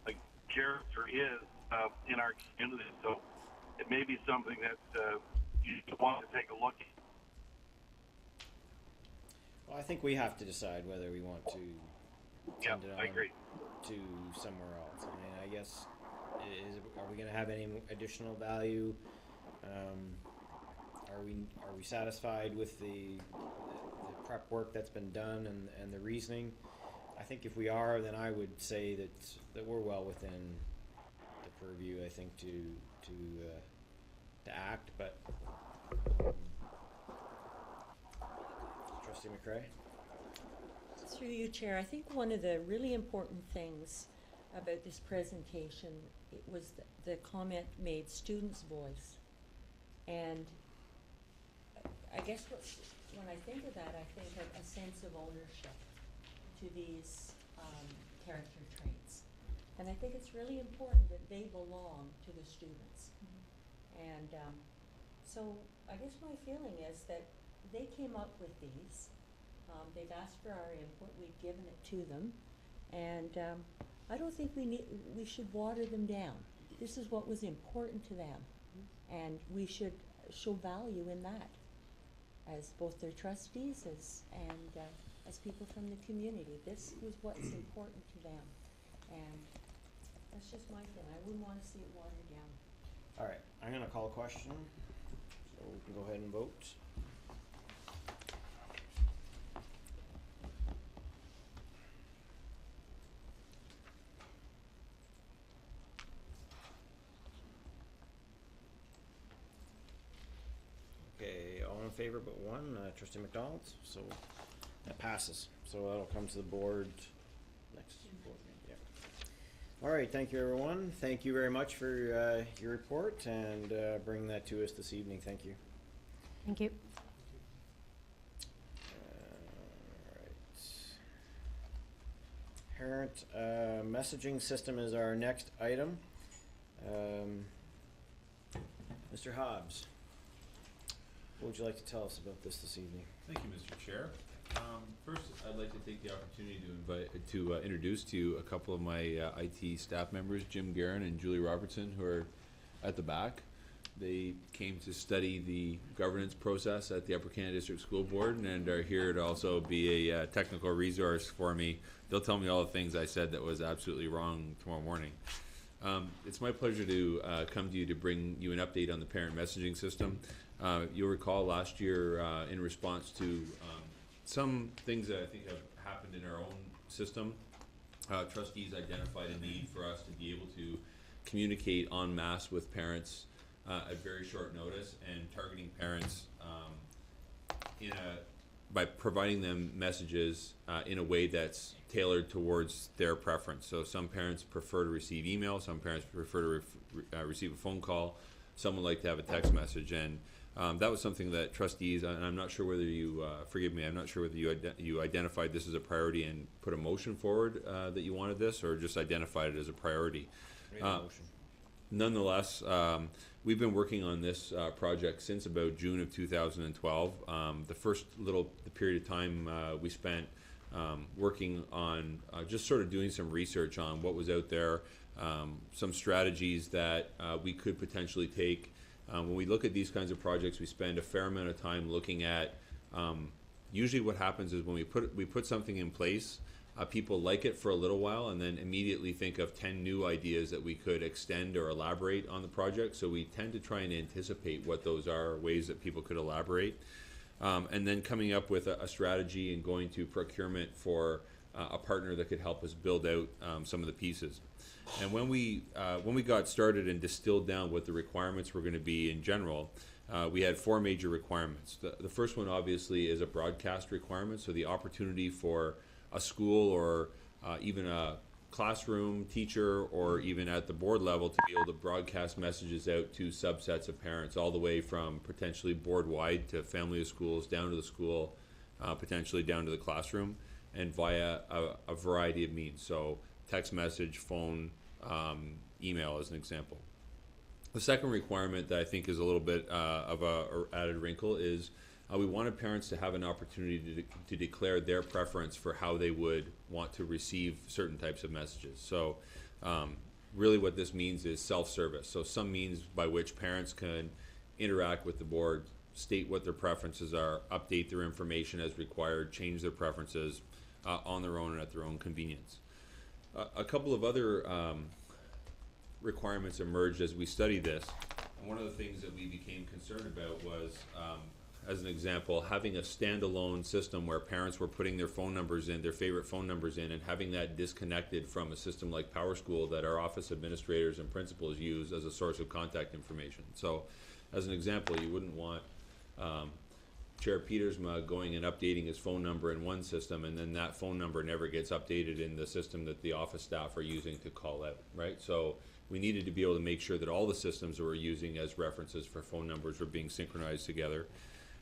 A character is in our community. So it may be something that you want to take a look at. Well, I think we have to decide whether we want to Yeah, send it I on agree. to somewhere else. I mean, I guess, are we gonna have any additional value? Are we satisfied with the prep work that's been done and the reasoning? I think if we are, then I would say that we're well within the purview, I think, to act, but, Trustee McCray? Through you, Chair, I think one of the really important things about this presentation, it was the comment made, students' voice. And I guess when I think of that, I think of a sense of ownership to these character traits. And I think it's really important that they belong to the students. And so I guess my feeling is that they came up with these. They've asked for our input. We've given it to them. And I don't think we should water them down. This is what was important to them. And we should show value in that as both their trustees as people from the community. This was what's important to them. And that's just my feeling. I wouldn't want to see it watered down. All right, I'm gonna call a question, so we can go ahead and vote. Okay, all in favor but one, Trustee McDonald, so that passes. So that'll come to the board next board meeting, yeah. All right, thank you, everyone. Thank you very much for your report and bringing that to us this evening. Thank you. Thank you. All right. Parent messaging system is our next item. Mr. Hobbs, what would you like to tell us about this evening? Thank you, Mr. Chair. First, I'd like to take the opportunity to introduce to you a couple of my IT staff members, Jim Guerin and Julie Robertson, who are at the back. They came to study the governance process at the Upper Canada District School Board and are here to also be a technical resource for me. They'll tell me all the things I said that was absolutely wrong tomorrow morning. It's my pleasure to come to you to bring you an update on the parent messaging system. You'll recall last year in response to some things that I think have happened in our own system, trustees identified a need for us to be able to communicate en masse with parents at very short notice and targeting parents by providing them messages in a way that's tailored towards their preference. So some parents prefer to receive email, some parents prefer to receive a phone call, some would like to have a text message. And that was something that trustees, and I'm not sure whether you, forgive me, I'm not sure whether you identified this as a priority and put a motion forward that you wanted this, or just identified it as a priority. Nonetheless, we've been working on this project since about June of 2012. The first the period of time we spent working on just sort of doing some research on what was out there, some strategies that we could potentially take. When we look at these kinds of projects, we spend a fair amount of time looking at, usually what happens is when we put something in place, people like it for a little while and then immediately think of 10 new ideas that we could extend or elaborate on the project. So we tend to try and anticipate what those are, ways that people could elaborate. And then coming up with a strategy and going to procurement for a partner that could help us build out some of the pieces. And when we got started and distilled down what the requirements were going to be in general, we had 4 major requirements. The first one obviously is a broadcast requirement, so the opportunity for a school or even a classroom teacher or even at the board level to be able to broadcast messages out to subsets of parents, all the way from potentially board-wide to family of schools, down to the school, potentially down to the classroom, and via a variety of means. So text message, phone, email as an example. The second requirement that I think is a little bit of a added wrinkle is we wanted parents to have an opportunity to declare their preference for how they would want to receive certain types of messages. So really what this means is self-service. So some means by which parents can interact with the board, state what their preferences are, update their information as required, change their preferences on their own and at their own convenience. A couple of other requirements emerged as we studied this. And one of the things that we became concerned about was, as an example, having a standalone system where parents were putting their phone numbers in, their favorite phone numbers in, and having that disconnected from a system like PowerSchool that our office administrators and principals use as a source of contact information. So, as an example, you wouldn't want Chair Petersma going and updating his phone number in one system, and then that phone number never gets updated in the system that the office staff are using to call out, right? So we needed to be able to make sure that all the systems that we're using as references for phone numbers were being synchronized together.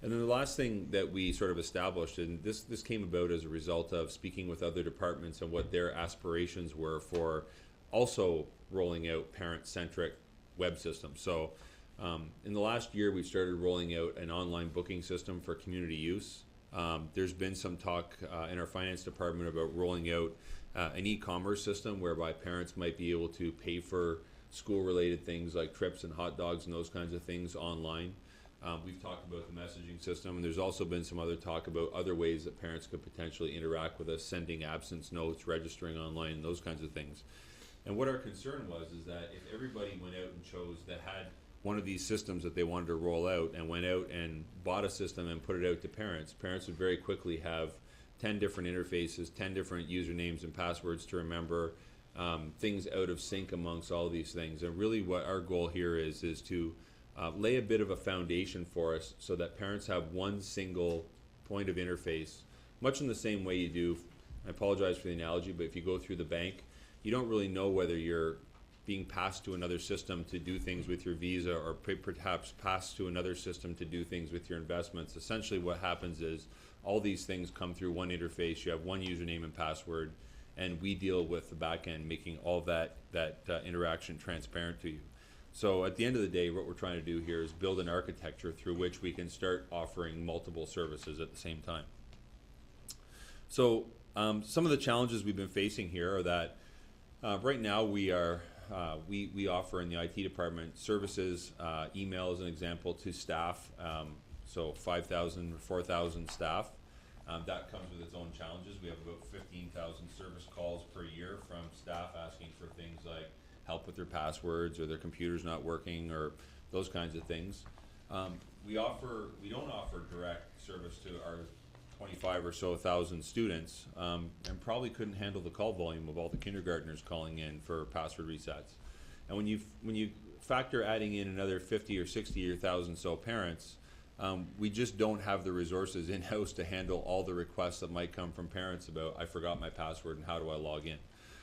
And then the last thing that we sort of established, and this came about as a result of speaking with other departments and what their aspirations were for also rolling out parent-centric web systems. So in the last year, we've started rolling out an online booking system for community use. There's been some talk in our finance department about rolling out an e-commerce system whereby parents might be able to pay for school-related things like trips and hot dogs and those kinds of things online. We've talked about the messaging system, and there's also been some other talk about other ways that parents could potentially interact with us, sending absence notes, registering online, those kinds of things. And what our concern was is that if everybody went out and chose that had one of these systems that they wanted to roll out and went out and bought a system and put it out to parents, parents would very quickly have 10 different interfaces, 10 different usernames and passwords to remember, things out of sync amongst all of these things. And really what our goal here is to lay a bit of a foundation for us so that parents have one single point of interface, much in the same way you do, I apologize for the analogy, but if you go through the bank, you don't really know whether you're being passed to another system to do things with your Visa or perhaps passed to another system to do things with your investments. Essentially what happens is all these things come through one interface, you have one username and password, and we deal with the back end, making all that interaction transparent to you. So at the end of the day, what we're trying to do here is build an architecture through which we can start offering multiple services at the same time. So some of the challenges we've been facing here are that right now we offer in the IT department services, email as an example, to staff, so 5,000 or 4,000 staff. That comes with its own challenges. We have about 15,000 service calls per year from staff asking for things like help with their passwords or their computer's not working or those kinds of things. We don't offer direct service to our 25 or so thousand students, and probably couldn't handle the call volume of all the kindergartners calling in for password resets. And when you factor adding in another 50 or 60 or thousand so parents, we just don't have the resources in-house to handle all the requests that might come from parents about, I forgot my password and how do I log in?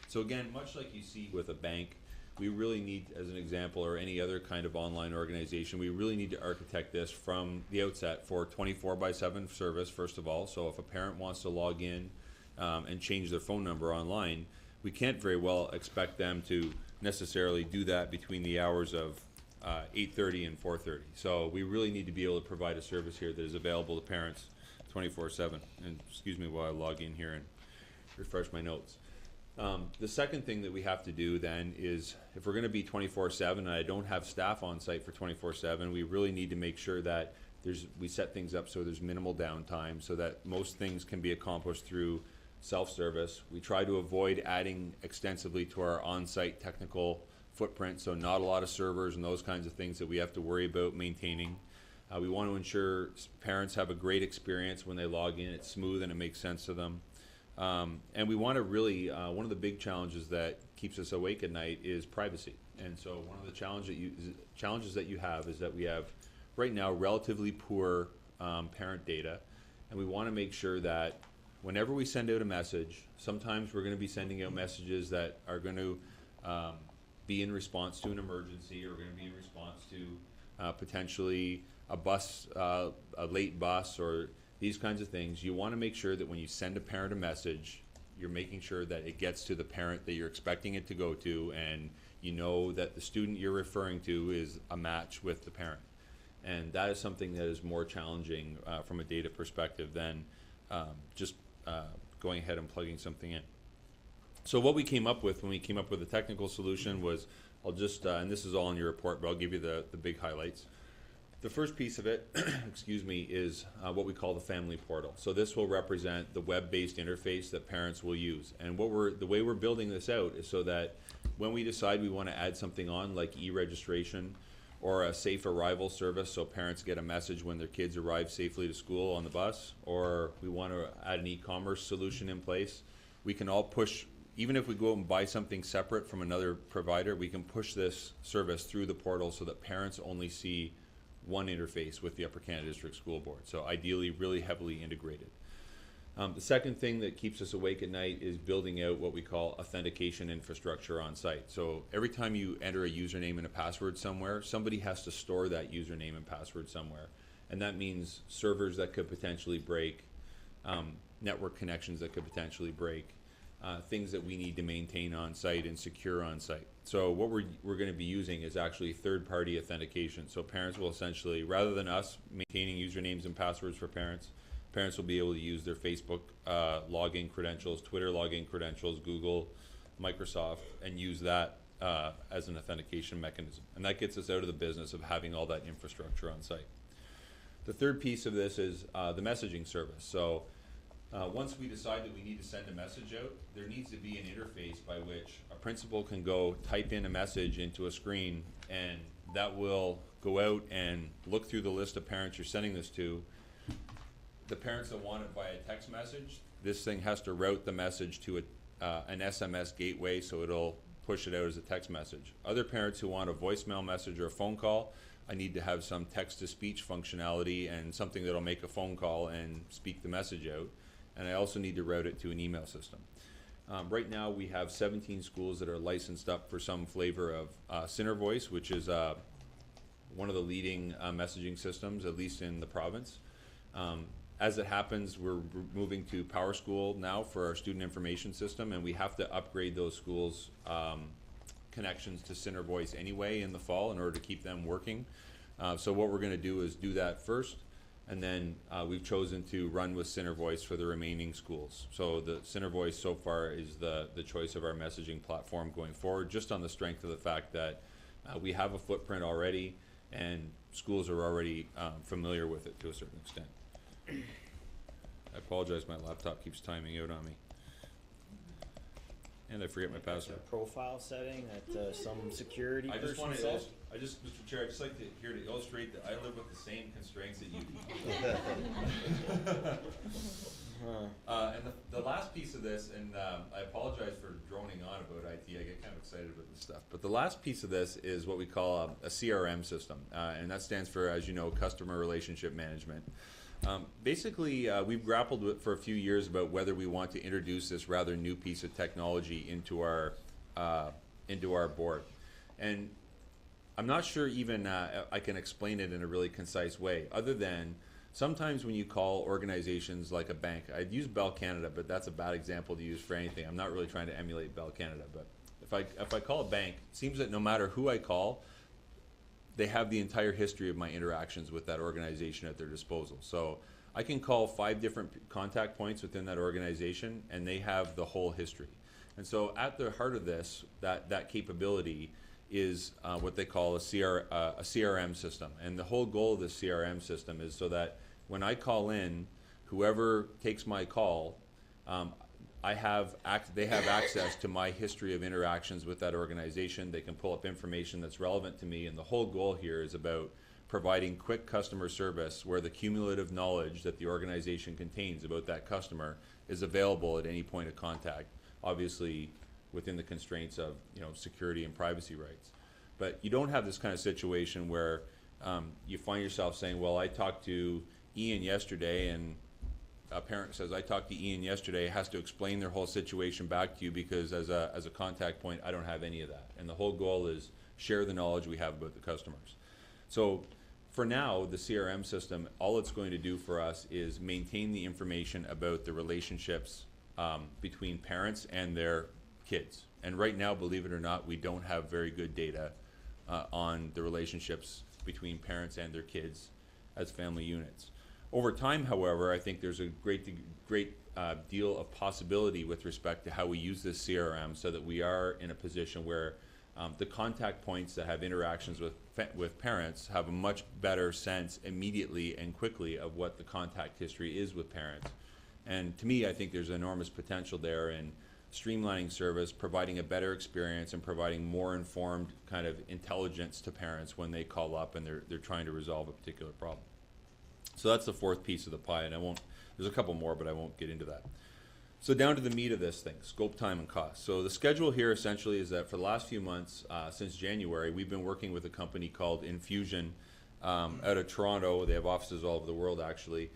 So again, much like you see with a bank, we really need, as an example, or any other kind of online organization, we really need to architect this from the outset for 24/7 service, first of all. So if a parent wants to log in and change their phone number online, we can't very well expect them to necessarily do that between the hours of 8:30 and 4:30. So we really need to be able to provide a service here that is available to parents 24/7. And excuse me while I log in here and refresh my notes. The second thing that we have to do then is, if we're going to be 24/7 and I don't have staff on site for 24/7, we really need to make sure that we set things up so there's minimal downtime, so that most things can be accomplished through self-service. We try to avoid adding extensively to our on-site technical footprint, so not a lot of servers and those kinds of things that we have to worry about maintaining. We want to ensure parents have a great experience when they log in, it's smooth and it makes sense to them. And we want to really, one of the big challenges that keeps us awake at night is privacy. And so one of the challenges that you have is that we have right now relatively poor parent data, and we want to make sure that whenever we send out a message, sometimes we're going to be sending out messages that are going to be in response to an emergency, or going to be in response to potentially a late bus, or these kinds of things. You want to make sure that when you send a parent a message, you're making sure that it gets to the parent that you're expecting it to go to, and you know that the student you're referring to is a match with the parent. And that is something that is more challenging from a data perspective than just going ahead and plugging something in. So what we came up with when we came up with the technical solution was, I'll just, and this is all in your report, but I'll give you the big highlights. The first piece of it, excuse me, is what we call the family portal. So this will represent the web-based interface that parents will use. And the way we're building this out is so that when we decide we want to add something on, like e-registration or a safe arrival service, so parents get a message when their kids arrive safely to school on the bus, or we want to add an e-commerce solution in place, we can all push, even if we go out and buy something separate from another provider, we can push this service through the portal so that parents only see one interface with the Upper Canada District School Board. So ideally, really heavily integrated. The second thing that keeps us awake at night is building out what we call authentication infrastructure on site. So every time you enter a username and a password somewhere, somebody has to store that username and password somewhere. And that means servers that could potentially break, network connections that could potentially break, things that we need to maintain on site and secure on site. So what we're going to be using is actually third-party authentication. So parents will essentially, rather than us maintaining usernames and passwords for parents will be able to use their Facebook login credentials, Twitter login credentials, Google, Microsoft, and use that as an authentication mechanism. And that gets us out of the business of having all that infrastructure on site. The third piece of this is the messaging service. So once we decide that we need to send a message out, there needs to be an interface by which a principal can go type in a message into a screen, and that will go out and look through the list of parents you're sending this to. The parents that want it via text message, this thing has to route the message to an SMS gateway, so it'll push it out as a text message. Other parents who want a voicemail message or a phone call, I need to have some text-to-speech functionality and something that'll make a phone call and speak the message out. And I also need to route it to an email system. Right now we have 17 schools that are licensed up for some flavor of Voice, which is one of the leading messaging systems, at least in the province. As it happens, we're moving to PowerSchool now for our student information system, and we have to upgrade those schools' connections to Voice anyway in the fall in order to keep them working. So what we're going to do is do that first. And then we've chosen to run with Voice for the remaining schools. So the Voice so far is the choice of our messaging platform going forward, just on the strength of the fact that we have a footprint already and schools are already familiar with it to a certain extent. I apologize, my laptop keeps timing out on me. And I forget my password. A profile setting that some security I just person want to set? Mr. Chair, I'd just like to here to illustrate that I live with the same constraints that you do. And the last piece of this, and I apologize for droning on about IT, I get kind of excited about this stuff, but the last piece of this is what we call a CRM system, and that stands for, as you know, Customer Relationship Management. Basically, we've grappled with for a few years about whether we want to introduce this rather new piece of technology into our board, and I'm not sure even I can explain it in a really concise way, other than sometimes when you call organizations like a bank, I'd use Bell Canada, but that's a bad example to use for anything. I'm not really trying to emulate Bell Canada, but if I call a bank, it seems that no matter who I call, they have the entire history of my interactions with that organization at their disposal. So I can call 5 different contact points within that organization, and they have the whole history. And so at the heart of this, that capability is what they call a CRM system. And the whole goal of the CRM system is so that when I call in, whoever takes my call, they have access to my history of interactions with that organization. They can pull up information that's relevant to me, and the whole goal here is about providing quick customer service where the cumulative knowledge that the organization contains about that customer is available at any point of contact, obviously within the constraints of security and privacy rights. But you don't have this kind of situation where you find yourself saying, well, I talked to Ian yesterday, and a parent says, I talked to Ian yesterday, has to explain their whole situation back to you because as a contact point, I don't have any of that. And the whole goal is share the knowledge we have about the customers. So for now, the CRM system, all it's going to do for us is maintain the information about the relationships between parents and their kids. And right now, believe it or not, we don't have very good data on the relationships between parents and their kids as family units. Over time, however, I think there's a great deal of possibility with respect to how we use this CRM, so that we are in a position where the contact points that have interactions with parents have a much better sense immediately and quickly of what the contact history is with parents. And to me, I think there's enormous potential there in streamlining service, providing a better experience, and providing more informed kind of intelligence to parents when they call up and they're trying to resolve a particular problem. So that's the fourth piece of the pie, and there's a couple more, but I won't get into that. So down to the meat of this thing, scope, time, and cost. So the schedule here essentially is that for the last few months, since January, we've been working with a company called Infusion out of Toronto. They have offices all over the world, actually,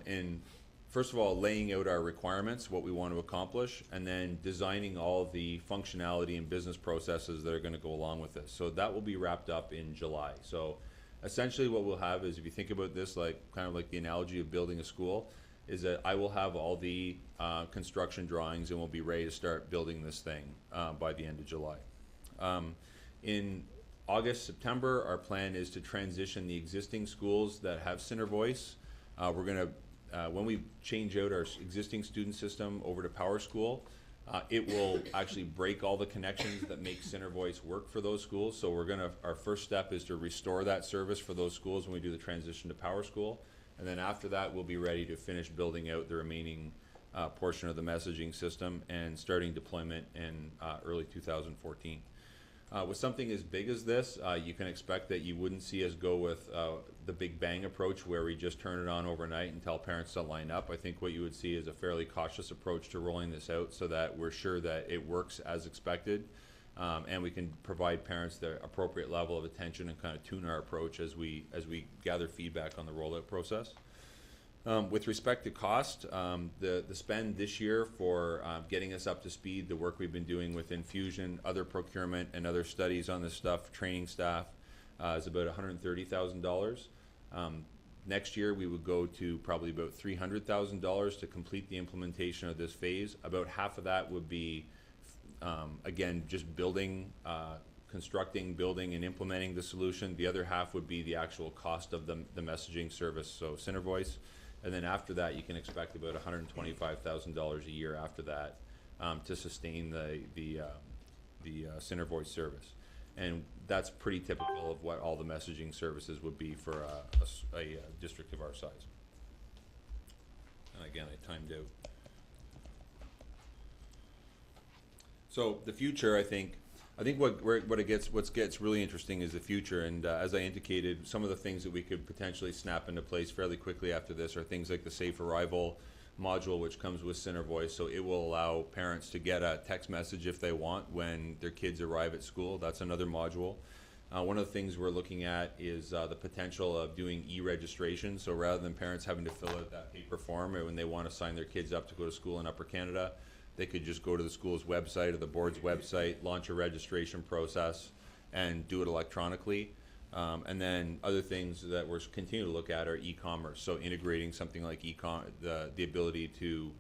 in first of all, laying out our requirements, what we want to accomplish, and then designing all the functionality and business processes that are going to go along with this. So that will be wrapped up in July. So essentially what we'll have is, if you think about this like kind of like the analogy of building a school, is that I will have all the construction drawings and we'll be ready to start building this thing by the end of July. In August, September, our plan is to transition the existing schools that have Center Voice. We're going to when we change out our existing student system over to Power School, it will actually break all the connections that make Center Voice work for those schools. So our first step is to restore that service for those schools when we do the transition to Power School. And then after that, we'll be ready to finish building out the remaining portion of the messaging system and starting deployment in early 2014. With something as big as this, you can expect that you wouldn't see us go with the big bang approach where we just turn it on overnight and tell parents to line up. I think what you would see is a fairly cautious approach to rolling this out, so that we're sure that it works as expected, and we can provide parents the appropriate level of attention and kind of tune our approach as we gather feedback on the rollout process. With respect to cost, the spend this year for getting us up to speed, the work we've been doing with Infusion, other procurement, and other studies on this stuff, training staff, is about $130,000. Next year, we would go to probably about $300,000 to complete the implementation of this phase. About half of that would be, again, just building, constructing, building, and implementing the solution. The other half would be the actual cost of the messaging service, so Center Voice. And then after that, you can expect about $125,000 a year after that to sustain the Center Voice service. And that's pretty typical of what all the messaging services would be for a district of our size. And again, I timed out. So the future, I think what gets really interesting is the future, and as I indicated, some of the things that we could potentially snap into place fairly quickly after this are things like the Safe Arrival module, which comes with Center Voice. So it will allow parents to get a text message if they want when their kids arrive at school. That's another module. One of the things we're looking at is the potential of doing e-registration. So rather than parents having to fill out that paper form when they want to sign their kids up to go to school in Upper Canada, they could just go to the school's website or the board's website, launch a registration process, and do it electronically. And then other things that we're continuing to look at are e-commerce. So integrating something like the ability to,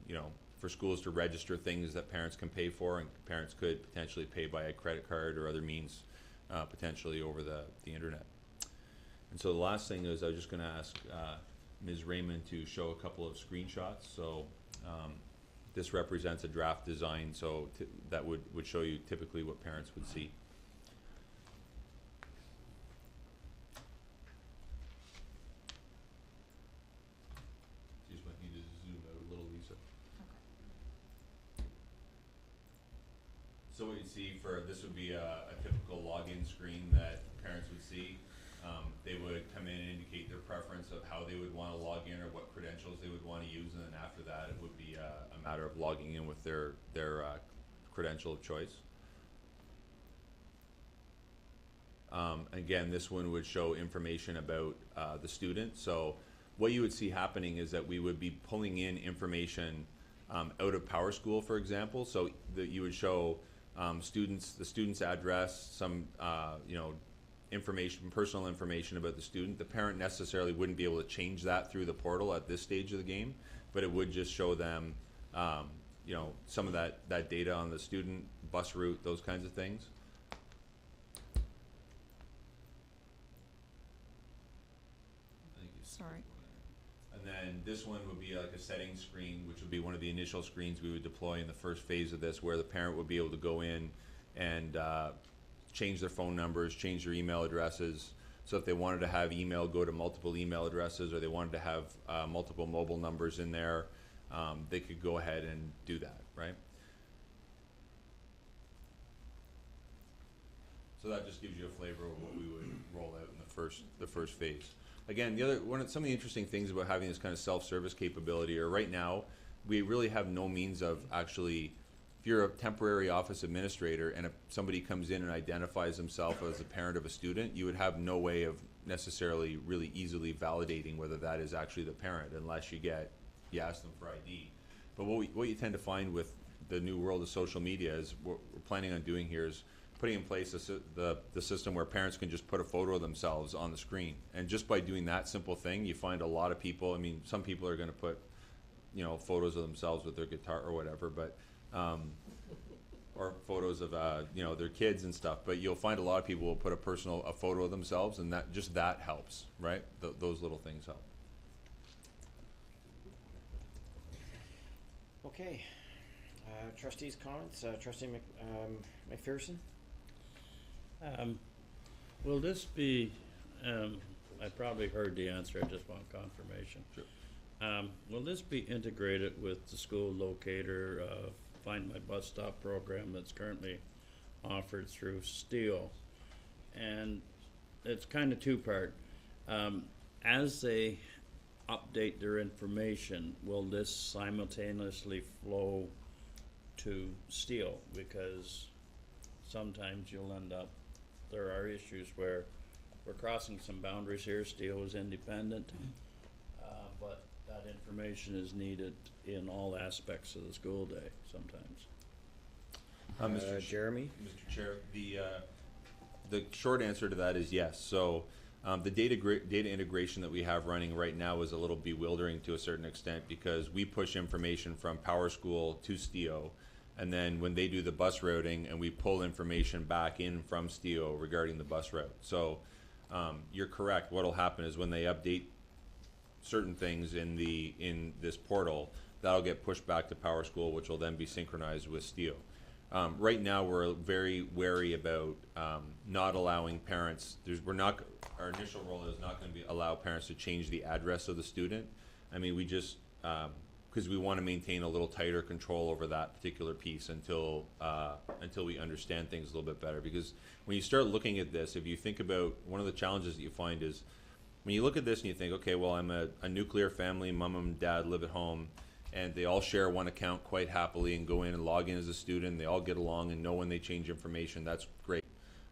for schools to register things that parents can pay for, and parents could potentially pay by a credit card or other means, potentially over the internet. And so the last thing is I was just going to ask Ms. Raymond to show a couple of screenshots. So this represents a draft design, so that would show you typically what parents would see. You just might need to zoom out a little, Lisa. Okay. So what you see this would be a typical login screen that parents would see. They would come in and indicate their preference of how they would want to log in or what credentials they would want to use, and then after that it would be a matter of logging in with their credential of choice. Again, this one would show information about the student. So what you would see happening is that we would be pulling in information out of Power School, for example. So that you would show the student's address, some personal information about the student. The parent necessarily wouldn't be able to change that through the portal at this stage of the game, but it would just show them, some of that data on the student, bus route, those kinds of things. Sorry. I And then this one would be like a settings screen, which would be one of the initial screens we would deploy in the first phase of this, where the parent would be able to go in and change their phone numbers, change their email addresses. So if they wanted to have email go to multiple email addresses, or they wanted to have multiple mobile numbers in there, they could go ahead and do that, right? So that just gives you a flavor of what we would roll out in the first phase. Again, some of the interesting things about having this kind of self-service capability are right now, we really have no means of actually, if you're a temporary office administrator and if somebody comes in and identifies themselves as a parent of a student, you would have no way of necessarily really easily validating whether that is actually the parent unless you ask them for ID. But what you tend to find with the new world of social media is what we're planning on doing here is putting in place the system where parents can just put a photo of themselves on the screen. And just by doing that simple thing, you find a lot of people, I mean, some people are going to put, photos of themselves with their guitar or whatever, but, or photos of, their kids and stuff. But you'll find a lot of people will put a photo of themselves, and that helps, right? Those little things help. Okay. Trustees' comments. Trustee McPherson? Will this be, I probably heard the answer, I just want confirmation. Sure. Will this be integrated with the school locator, Find My Bus Stop program that's currently offered through Steel? And it's kind of two-part. As they update their information, will this simultaneously flow to Steel? Because sometimes you'll end up, there are issues where we're crossing some boundaries here. Steel is independent, but that information is needed in all aspects of the school day sometimes. Mr. Jeremy? Mr. Chair, the short answer to that is yes. So the data integration that we have running right now is a little bewildering to a certain extent because we push information from PowerSchool to Steo, and then when they do the bus routing, and we pull information back in from Steo regarding the bus route. So you're correct. What will happen is when they update certain things in this portal, that'll get pushed back to PowerSchool, which will then be synchronized with Steo. Right now, we're very wary about not allowing parents. Our initial role is not going to allow parents to change the address of the student. I mean, we just because we want to maintain a little tighter control over that particular piece until we understand things a little bit better. Because when you start looking at this, if you think about one of the challenges that you find is when you look at this and you think, okay, well, I'm a nuclear family, mom and dad live at home, and they all share one account quite happily and go in and log in as a student. They all get along and know when they change information. That's great.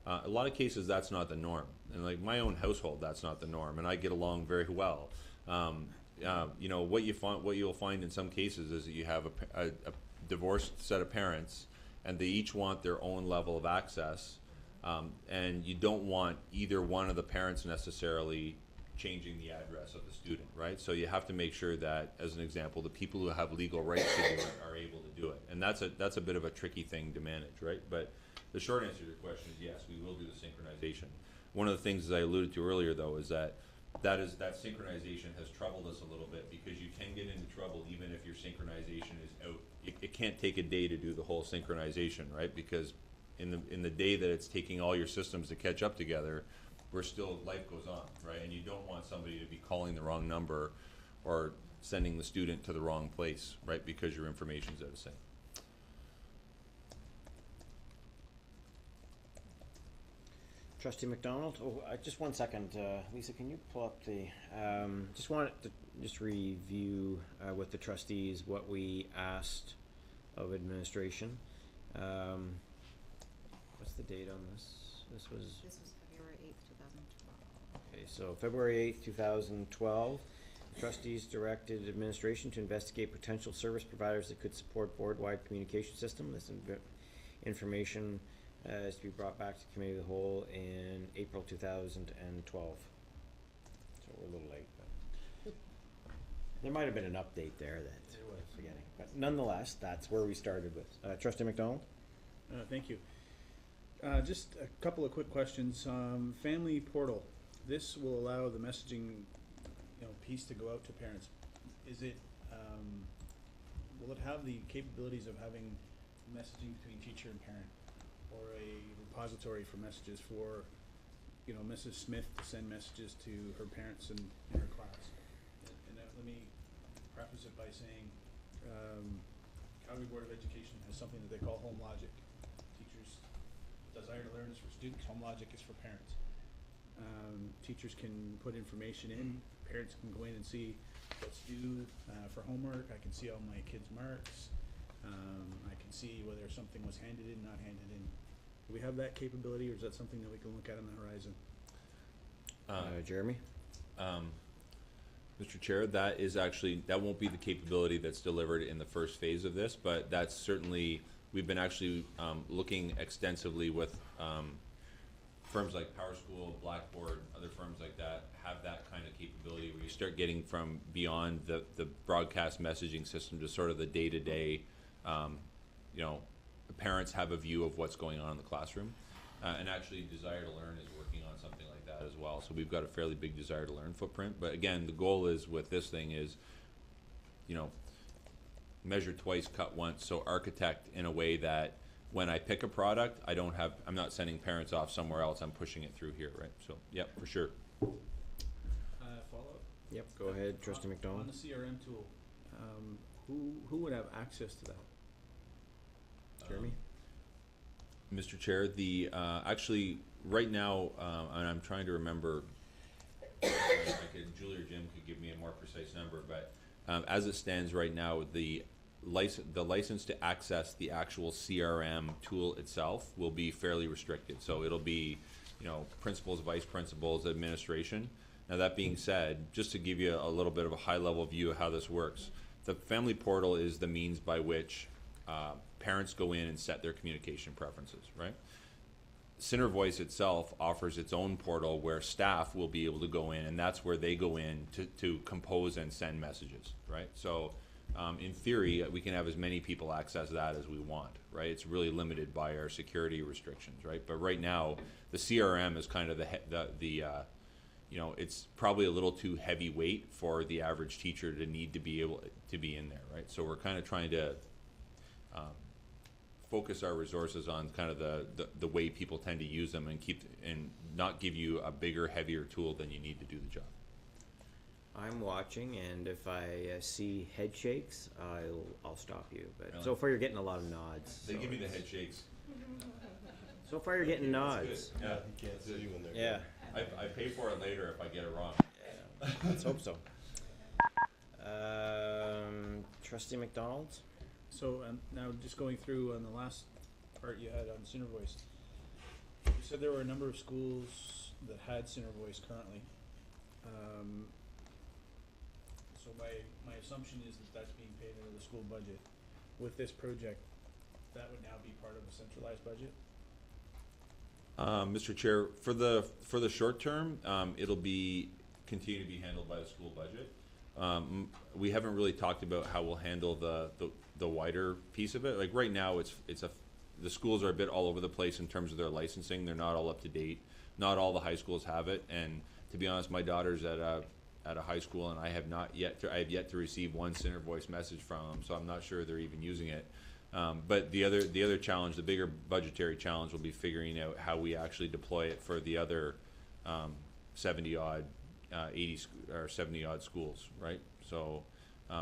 A lot of cases, that's not the norm. And like my own household, that's not the norm. And I get along very well. What you'll find in some cases is that you have a divorced set of parents, and they each want their own level of access, and you don't want either one of the parents necessarily changing the address of the student, right? So you have to make sure that, as an example, the people who have legal rights to do it are able to do it, and that's a bit of a tricky thing to manage, right? But the short answer to your question is yes, we will do the synchronization. One of the things, as I alluded to earlier, though, is that synchronization has troubled us a little bit because you can get into trouble even if your synchronization is out. It can't take a day to do the whole synchronization, right? Because in the day that it's taking all your systems to catch up together, life goes on, right? And you don't want somebody to be calling the wrong number or sending the student to the wrong place, right? Because your information's out of sync. Trustee McDonald? Oh, just 1 second. Lisa, can you pull up the, just wanted to review with the trustees what we asked of administration. What's the date on this? This was February 8th, 2012. Okay, so February 8th, 2012. Trustees directed administration to investigate potential service providers that could support board-wide communication system. This information is to be brought back to committee of the whole in April 2012. So we're a little late, but there might have been an update there that we're forgetting. But nonetheless, that's where we started with. Trustee McDonald? Thank you. Just a couple of quick questions. Family portal. This will allow the messaging, piece to go out to parents is it, will it have the capabilities of having messaging between teacher and parent, or a repository for messages for, you know, Mrs. Smith to send messages to her parents in her class? And let me preface it by saying, Calgary Board of Education has something that they call home logic. Teachers' desire to learn is for students, home logic is for parents. Teachers can put information in, parents can go in and see what's due for homework. I can see all my kids' marks. I can see whether something was handed in, not handed in. Do we have that capability, or is that something that we can look at on the horizon? Jeremy? Mr. Chair, that is actually, that won't be the capability that's delivered in the first phase of this, but that's certainly, we've been actually looking extensively with firms like PowerSchool, Blackboard, other firms like that have that kind of capability where you start getting from beyond the broadcast messaging system to sort of the day-to-day, you know, the parents have a view of what's going on in the classroom. And actually Desire to Learn is working on something like that as well. So we've got a fairly big Desire to Learn footprint. But again, the goal is with this thing is, you know, measure twice, cut once. So architect in a way that when I pick a product, I'm not sending parents off somewhere else. I'm pushing it through here, right? So, yep, for sure. Follow-up? Yep, go ahead, Trustee On McDonald. the CRM tool, who would have access to that? Jeremy? Mr. Chair, the actually right now, and I'm trying to remember, Julie or Jim could give me a more precise number, but as it stands right now, the license to access the actual CRM tool itself will be fairly restricted. So it'll be, you know, principals, vice principals, administration. Now that being said, just to give you a little bit of a high-level view of how this works, the family portal is the means by which parents go in and set their communication preferences, right? Center Voice itself offers its own portal where staff will be able to go in, and that's where they go in to compose and send messages, right? So in theory, we can have as many people access that as we want, right? It's really limited by our security restrictions, right? But right now, the CRM is kind of you know, it's probably a little too heavyweight for the average teacher to need to be able to be in there, right? So we're kind of trying to focus our resources on kind of the way people tend to use them and not give you a bigger, heavier tool than you need to do the job. I'm watching, and if I see head shakes, I'll stop you. But Really? so far, you're getting a lot of nods. They so give me the it's- head shakes. So far, you're getting nods. Yeah, You can't see when they're. Yeah. I pay for it later if I get it wrong. Let's hope so. Trustee McDonald? So now just going through on the last part you had on Center Voice, you said there were a number of schools that had Center Voice currently. So my assumption is that that's being paid out of the school budget. With this project, that would now be part of a centralized budget? Mr. Chair, for the short term, it'll continue to be handled by the school budget. We haven't really talked about how we'll handle the wider piece of it. Like right now, the schools are a bit all over the place in terms of their licensing. They're not all up to date. Not all the high schools have it. And to be honest, my daughter's at a high school, and I have yet to receive one Center Voice message from them. So I'm not sure they're even using it. But the other challenge, the bigger budgetary challenge, will be figuring out how we actually deploy it for the other 70-odd, 80 or 70-odd schools, right? So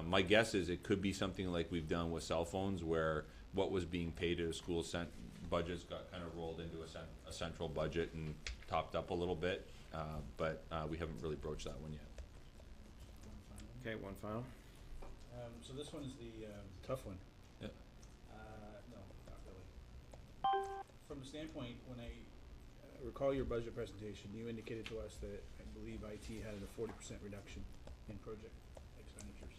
my guess is it could be something like we've done with cell phones, where what was being paid at a school budgets got kind of rolled into a central budget and topped up a little bit, but we haven't really broached that one yet. Okay, one final. So this one is the tough one. Yeah. No, not really. From the standpoint, when I recall your budget presentation, you indicated to us that I believe IT had a 40% reduction in project expenditures.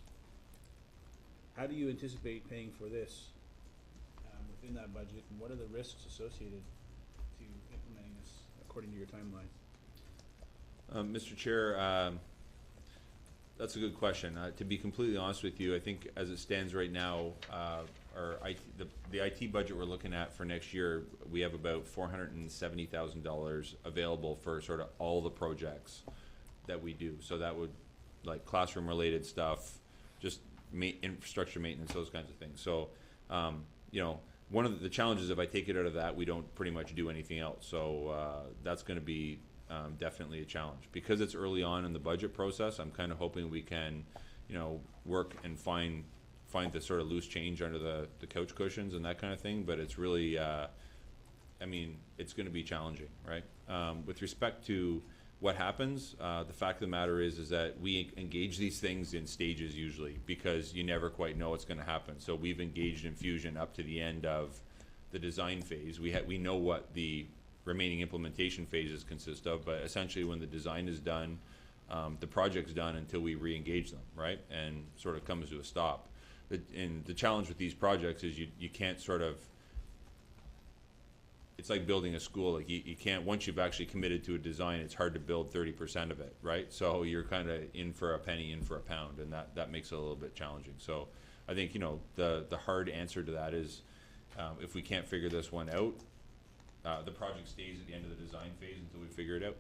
How do you anticipate paying for this within that budget, and what are the risks associated to implementing this according to your timeline? Mr. Chair, that's a good question. To be completely honest with you, I think as it stands right now, the IT budget we're looking at for next year, we have about $470,000 available for sort of all the projects that we do. So that would, like classroom-related stuff, just infrastructure maintenance, those kinds of things. So, you know, one of the challenges, if I take it out of that, we don't pretty much do anything else. So that's going to be definitely a challenge. Because it's early on in the budget process, I'm kind of hoping we can, you know, work and find the sort of loose change under the couch cushions and that kind of thing. But it's really, I mean, it's going to be challenging, right? With respect to what happens, the fact of the matter is that we engage these things in stages usually, because you never quite know what's going to happen. So we've engaged in Fusion up to the end of the design phase. We know what the remaining implementation phases consist of, but essentially when the design is done, the project's done until we re-engage them, right? And sort of comes to a stop. And the challenge with these projects is you can't sort of, it's like building a school. Like you can't, once you've actually committed to a design, it's hard to build 30% of it, right? So you're kind of in for a penny, in for a pound, and that makes it a little bit challenging. So I think, you know, the hard answer to that is, if we can't figure this one out, the project stays at the end of the design phase until we figure it out.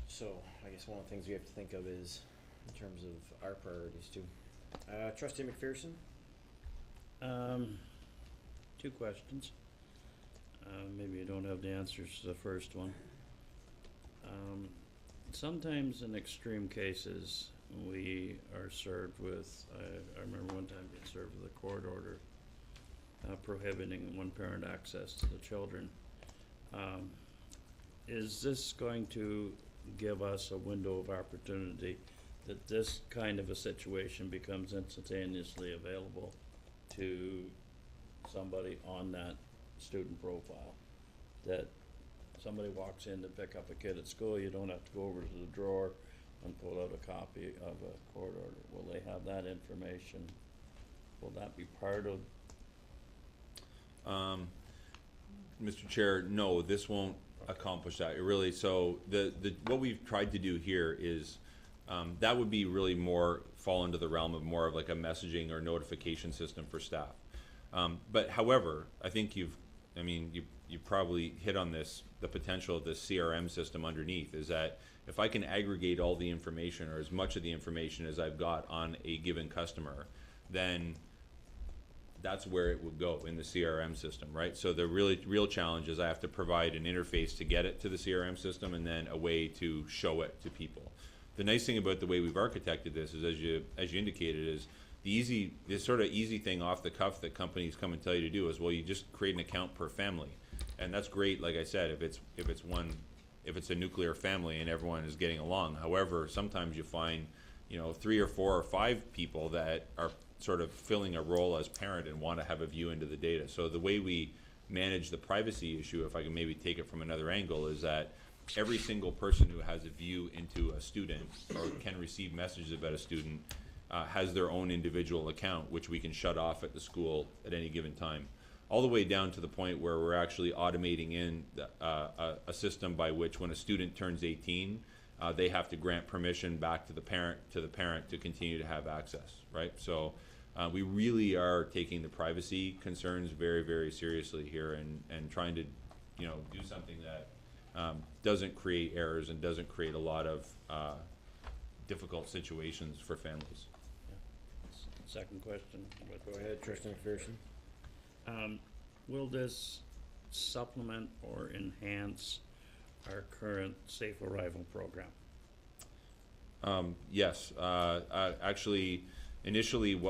So I guess one of the things we have to think of is in terms of our priorities too. Trustee McPherson? Two questions. Maybe I don't have the answers to the first one. Sometimes in extreme cases, we are served with, I remember one time being served with a court order prohibiting one-parent access to the children. Is this going to give us a window of opportunity that this kind of a situation becomes instantaneously available to somebody on that student profile? That somebody walks in to pick up a kid at school, you don't have to go over to the drawer and pull out a copy of a court order. Will they have that information? Will that be part of? Mr. Chair, no, this won't accomplish that. It really, so what we've tried to do here is, that would be really more fall into the realm of more of like a messaging or notification system for staff. But however, I think you probably hit on this, the potential of this CRM system underneath is that if I can aggregate all the information or as much of the information as I've got on a given customer, then that's where it would go in the CRM system, right? So the real challenge is I have to provide an interface to get it to the CRM system and then a way to show it to people. The nice thing about the way we've architected this is, as you indicated, is this sort of easy thing off the cuff that companies come and tell you to do is, well, you just create an account per family, and that's great. Like I said, if it's a nuclear family and everyone is getting along. However, sometimes you find, 3 or 4 or 5 people that are sort of filling a role as parent and want to have a view into the data. So the way we manage the privacy issue, if I can maybe take it from another angle, is that every single person who has a view into a student or can receive messages about a student has their own individual account, which we can shut off at the school at any given time. All the way down to the point where we're actually automating in a system by which when a student turns 18, they have to grant permission back to the parent to continue to have access, right? So we really are taking the privacy concerns very, very seriously here and trying to, do something that doesn't create errors and doesn't create a lot of difficult situations for families. Second question. Go ahead, Trustee McPherson. Will this supplement or enhance our current safe arrival program? Yes. Actually, initially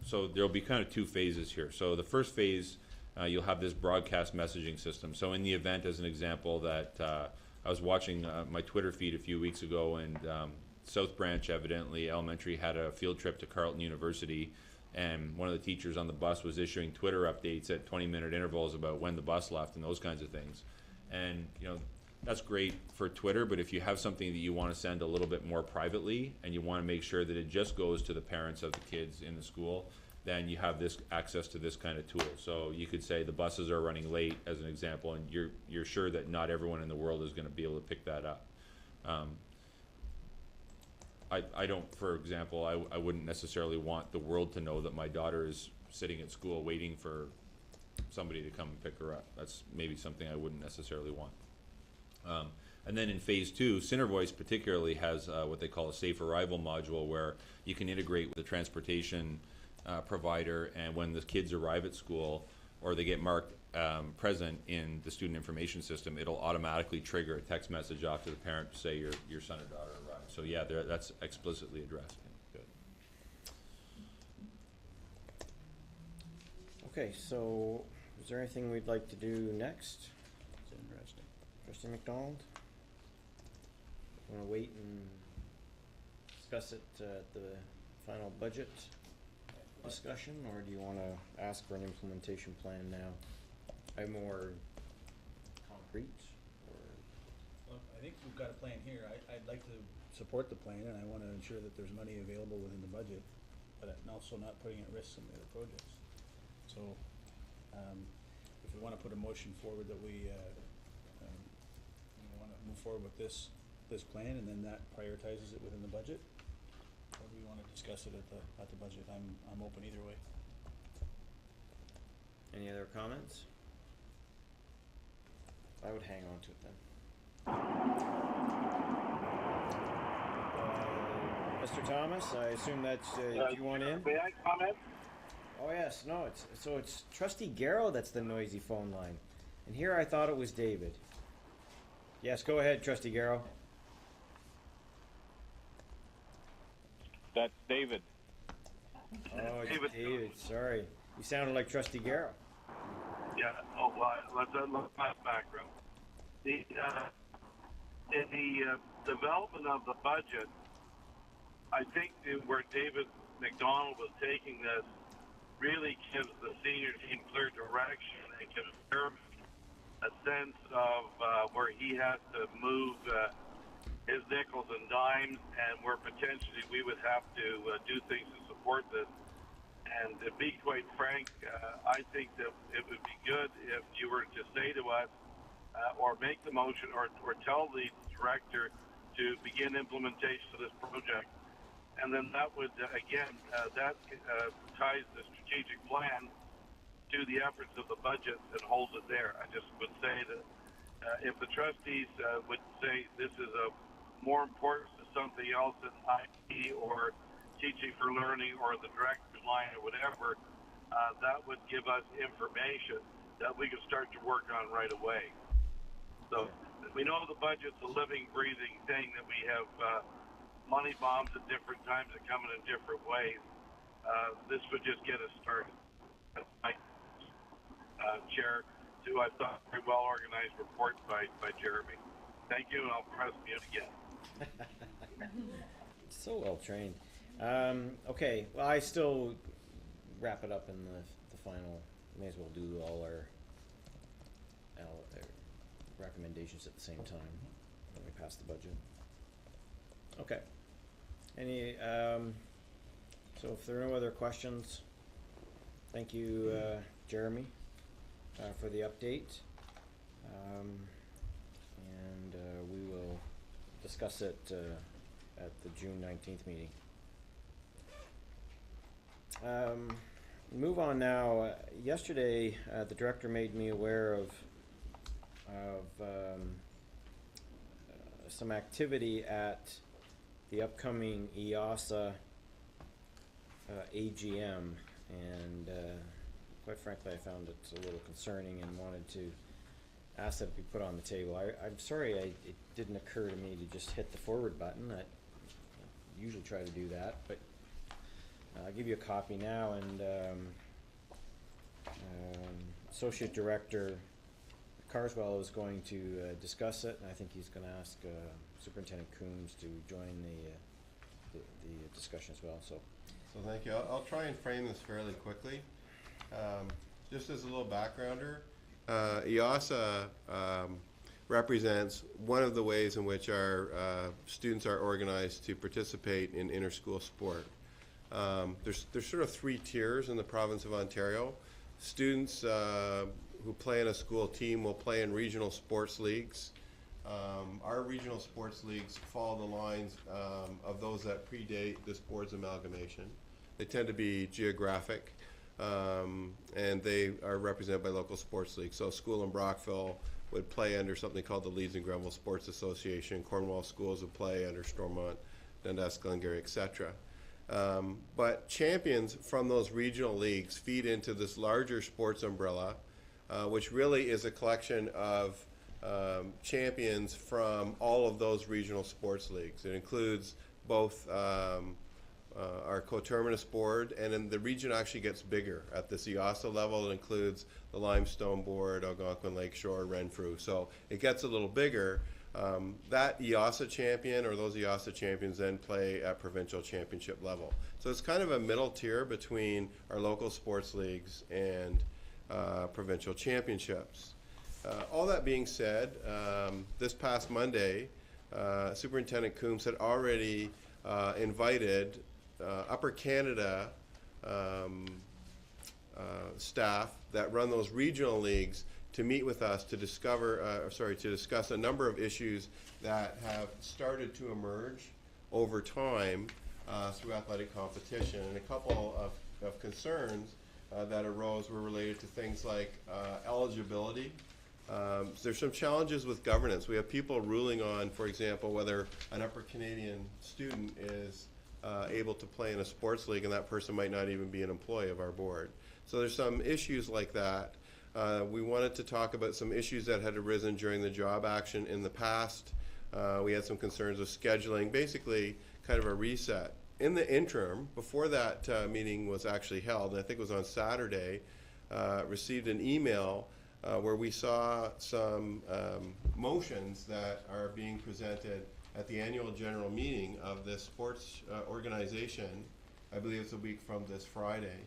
so there'll be kind of 2 phases here. So the first phase, you'll have this broadcast messaging system. So in the event, as an example, that I was watching my Twitter feed a few weeks ago, and South Branch, evidently, elementary, had a field trip to Carleton University, and one of the teachers on the bus was issuing Twitter updates at 20-minute intervals about when the bus left and those kinds of things. And, that's great for Twitter, but if you have something that you want to send a little bit more privately and you want to make sure that it just goes to the parents of the kids in the school, then you have this access to this kind of tool. So you could say the buses are running late, as an example, and you're sure that not everyone in the world is going to be able to pick that up. I don't, for example, I wouldn't necessarily want the world to know that my daughter is sitting at school waiting for somebody to come and pick her up. That's maybe something I wouldn't necessarily want. And then in phase 2, Voice particularly has what they call a safe arrival module, where you can integrate with a transportation provider, and when the kids arrive at school or they get marked present in the student information system, it'll automatically trigger a text message off to the parent to say your son or daughter arrived. So yeah, that's explicitly addressed. Good. Okay, so is there anything we'd like to do next? It's interesting. Trustee McDonald? Want to wait and discuss it at the final budget discussion, or do you want to ask for an implementation plan now? I'm more concrete, or? Well, I think we've got a plan here. I'd like to support the plan, and I want to ensure that there's money available within the budget, but I'm also not putting at risk some of the other projects. So, if we want to put a motion forward that we want to move forward with this plan, and then that prioritizes it within the budget, or do we want to discuss it at the budget? I'm open either way. Any other comments? I would hang on to it then. Mr. Thomas, I assume that's, do you want in? May I comment? Oh yes, no, it's Trustee Garrow that's the noisy phone line. And here I thought it was David. Yes, go ahead, Trustee Garrow. That's David. Oh, it's David, sorry. You sounded like Trustee Garrow. Yeah. Oh, well, let's look at background. In the development of the budget, I think where David McDonald was taking this really gives the senior team clear direction and gives Jeremy a sense of where he has to move his nickels and dimes, and where potentially we would have to do things to support this. And to be quite frank, I think that it would be good if you were to say to us, or make the motion, or tell the director to begin implementation of this project. And then that would, again, that ties the strategic plan to the efforts of the budget and holds it there. I just would say that if the trustees would say this is a more important to something else than IT or teaching for learning or the director's line or whatever, that would give us information that we could start to work on right away. So we know the budget's a living, breathing thing, that we have money bombs at different times that come in different ways. This would just get us started. My chair, to I thought very well organized report by Jeremy. Thank you, and I'll press mute again. So well trained. Okay, well, I still wrap it up in the final. May as well do all our recommendations at the same time when we pass the budget. Okay. Any, so if there are no other questions, thank you, Jeremy, for the update. And we will discuss it at the June 19th meeting. Move on now. Yesterday, the director made me aware of some activity at the upcoming EASA AGM, and quite frankly, I found it a little concerning and wanted to ask that it be put on the table. I'm sorry it didn't occur to me to just hit the forward button. I usually try to do that, but I'll give you a copy now, and Associate Director Carswell is going to discuss it, and I think he's going to ask Superintendent Coombs to join the discussion as well. So thank you. I'll try and frame this fairly quickly. Just as a little backgrounder, EASA represents one of the ways in which our students are organized to participate in inter-school sport. There's sort of 3 tiers in the province of Ontario. Students who play in a school team will play in regional sports leagues. Our regional sports leagues follow the lines of those that predate this board's amalgamation. They tend to be geographic, and they are represented by local sports leagues. So school in Brockville would play under something called the Leeds and Grenville Sports Association. Cornwall schools would play under Stormont, Dundas, Glengarry, etc. But champions from those regional leagues feed into this larger sports umbrella, which really is a collection of champions from all of those regional sports leagues. It includes both our coterminous board, and then the region actually gets bigger. At this IASA level, it includes the Limestone Board, Algonquin Lakeshore, Renfrew. So it gets a little bigger. That IASA champion or those IASA champions then play at provincial championship level. So it's kind of a middle tier between our local sports leagues and provincial championships. All that being said, this past Monday, Superintendent Coombs had already invited Upper Canada staff that run those regional leagues to meet with us to discuss a number of issues that have started to emerge over time through athletic competition. And a couple of concerns that arose were related to things like eligibility. There's some challenges with governance. We have people ruling on, for example, whether an Upper Canadian student is able to play in a sports league, and that person might not even be an employee of our board. So there's some issues like that. We wanted to talk about some issues that had arisen during the job action in the past. We had some concerns with scheduling, basically kind of a reset. In the interim, before that meeting was actually held, and I think it was on Saturday, received an email where we saw some motions that are being presented at the annual general meeting of this sports organization. I believe it's a week from this Friday.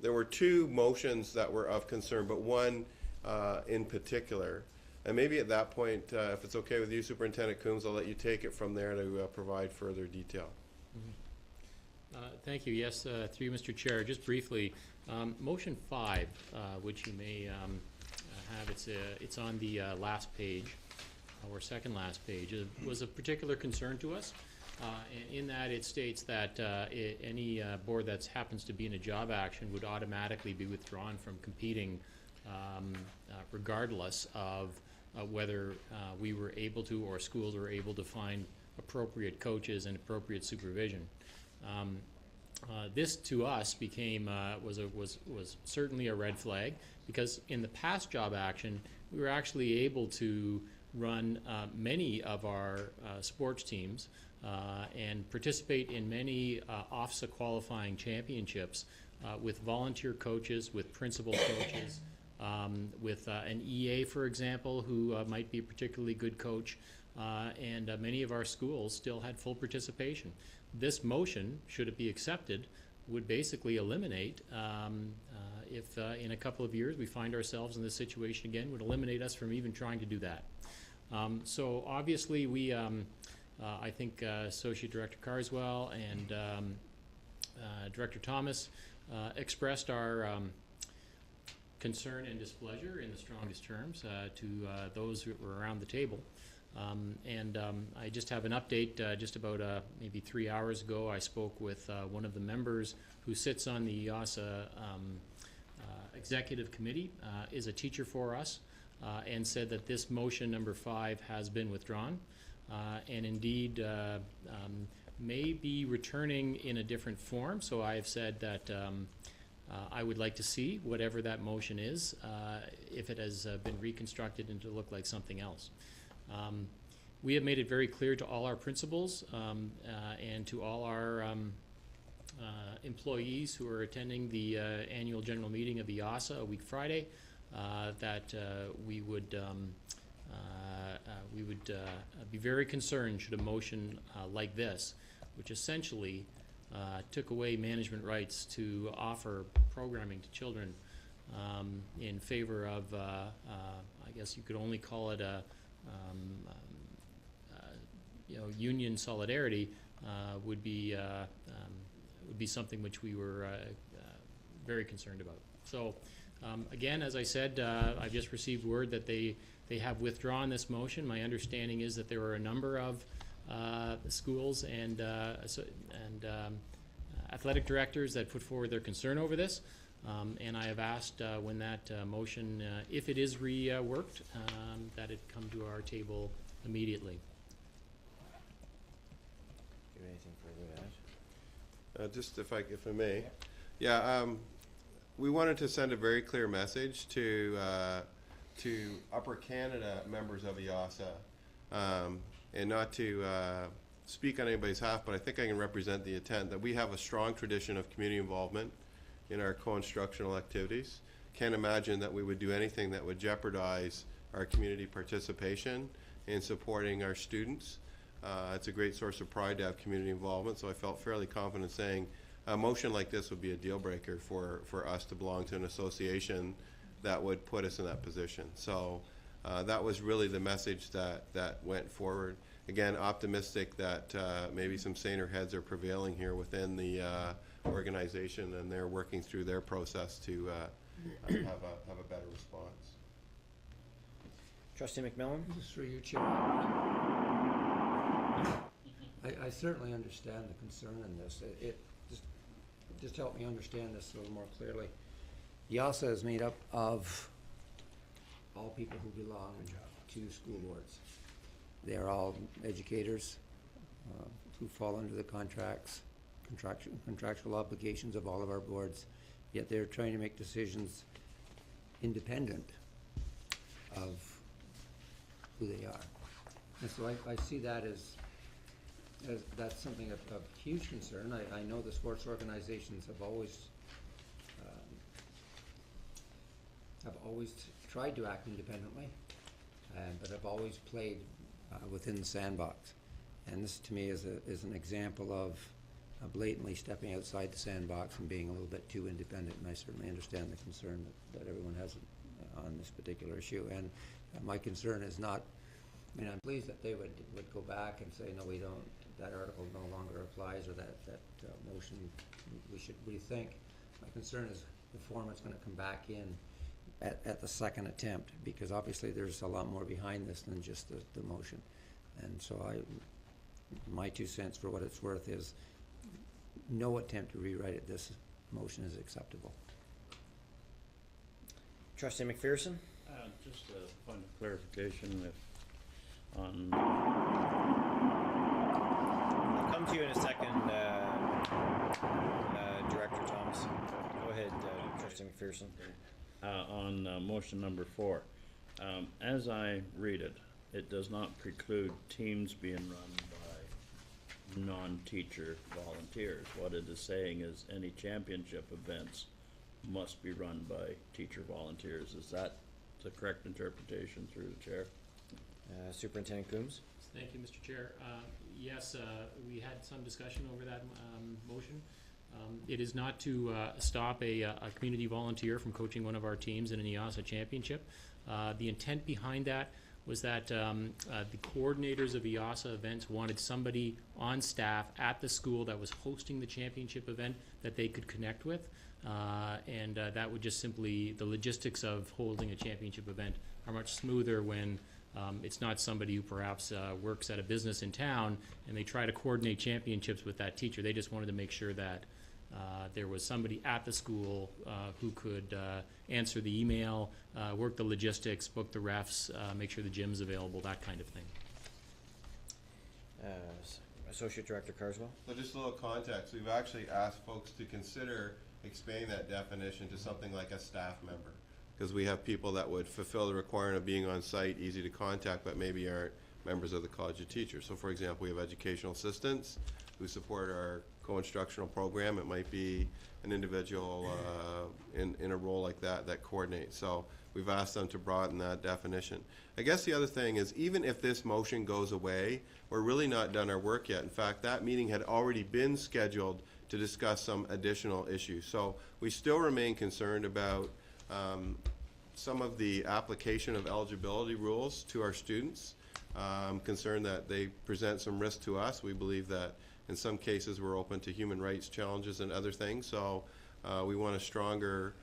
There were two motions that were of concern, but one in particular. And maybe at that point, if it's okay with you, Superintendent Coombs, I'll let you take it from there to provide further detail. Thank you. Yes, through you, Mr. Chair. Just briefly, motion 5, which you may have, it's on the last page, or second last page, was a particular concern to us. In that it states that any board that happens to be in a job action would automatically be withdrawn from competing regardless of whether we were able to or schools were able to find appropriate coaches and appropriate supervision. This to us became was certainly a red flag, because in the past job action we were actually able to run many of our sports teams and participate in many OFSA qualifying championships with volunteer coaches, with principal coaches, with an EA, for example, who might be a particularly good coach, and many of our schools still had full participation. This motion, should it be accepted, would basically eliminate, if in a couple of years we find ourselves in this situation again, would eliminate us from even trying to do that. So obviously we, I think Associate Director Carswell and Director Thomas expressed our concern and displeasure in the strongest terms to those who were around the table. I just have an update. Just about maybe 3 hours ago, I spoke with one of the members who sits on the IASA executive committee, is a teacher for us, and said that this motion number 5 has been withdrawn, and indeed may be returning in a different form. So I have said that I would like to see whatever that motion is, if it has been reconstructed and to look like something else. We have made it very clear to all our principals and to all our employees who are attending the annual general meeting of the IASA a week Friday that we would be very concerned should a motion like this, which essentially took away management rights to offer programming to children in favor of, I guess you could only call it a union solidarity, would be something which we were very concerned about. So again, as I said, I've just received word that they have withdrawn this motion. My understanding is that there were a number of schools and athletic directors that put forward their concern over this. And I have asked when that motion, if it is reworked, that it come to our table immediately. Do you have anything further to add? Just if I may. Yeah, we wanted to send a very clear message to Upper Canada members of IASA, and not to speak on anybody's behalf, but I think I can represent the intent that we have a strong tradition of community involvement in our co-instructional activities. Can't imagine that we would do anything that would jeopardize our community participation in supporting our students. It's a great source of pride to have community involvement, so I felt fairly confident saying a motion like this would be a deal breaker for us to belong to an association that would put us in that position. So that was really the message that went forward. Again, optimistic that maybe some saner heads are prevailing here within the organization, and they're working through their process to have a better response. Trustee McMillan? This is through you, Chair. I certainly understand the concern in this. It just help me understand this a little more clearly. IASA is made up of all people who belong to school boards. They are all educators who fall under the contractual obligations of all of our boards, yet they're trying to make decisions independent of who they are. And so I see that as that's something of huge concern. I know the sports organizations have always tried to act independently, but have always played within the sandbox. And this, to me, is an example of blatantly stepping outside the sandbox and being a little bit too independent. And I certainly understand the concern that everyone has on this particular issue. And my concern is not, I mean, I'm pleased that they would go back and say, no, we don't, that article no longer applies, or that motion we should rethink. My concern is the format's going to come back in at the second attempt, because obviously there's a lot more behind this than just the motion. And so my 2 cents for what it's worth is no attempt to rewrite it. This motion is acceptable. Trustee McPherson? Just a point of clarification on... I'll come to you in a second, Director Thomas. Go ahead, Trustee McPherson. On motion number 4, as I read it, it does not preclude teams being run by non-teacher volunteers. What it is saying is any championship events must be run by teacher volunteers. Is that the correct interpretation through the chair? Superintendent Coombs? Thank you, Mr. Chair. Yes, we had some discussion over that motion. It is not to stop a community volunteer from coaching one of our teams in an IASA championship. The intent behind that was that the coordinators of IASA events wanted somebody on staff at the school that was hosting the championship event that they could connect with. And that would just simply, the logistics of holding a championship event are much smoother when it's not somebody who perhaps works at a business in town and they try to coordinate championships with that teacher. They just wanted to make sure that there was somebody at the school who could answer the email, work the logistics, book the refs, make sure the gym's available, that kind of thing. Associate Director Carswell? So just a little context. We've actually asked folks to consider expanding that definition to something like a staff member, because we have people that would fulfill the requirement of being on site, easy to contact, but maybe aren't members of the College of Teachers. So for example, we have educational assistants who support our co-instructional program. It might be an individual in a role like that coordinates. So we've asked them to broaden that definition. I guess the other thing is, even if this motion goes away, we're really not done our work yet. In fact, that meeting had already been scheduled to discuss some additional issues. So we still remain concerned about some of the application of eligibility rules to our students. I'm concerned that they present some risk to us. We believe that in some cases we're open to human rights challenges and other things. So we want a stronger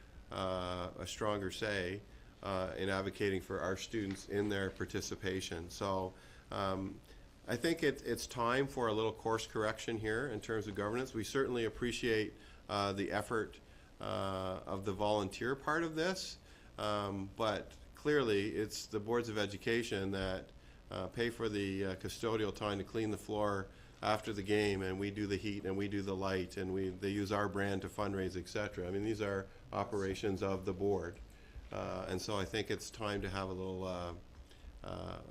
say in advocating for our students in their participation. So I think it's time for a little course correction here in terms of governance. We certainly appreciate the effort of the volunteer part of this, but clearly it's the boards of education that pay for the custodial time to clean the floor after the game, and we do the heat and we do the light, and they use our brand to fundraise, etc. I mean, these are operations of the board, and so I think it's time to have a little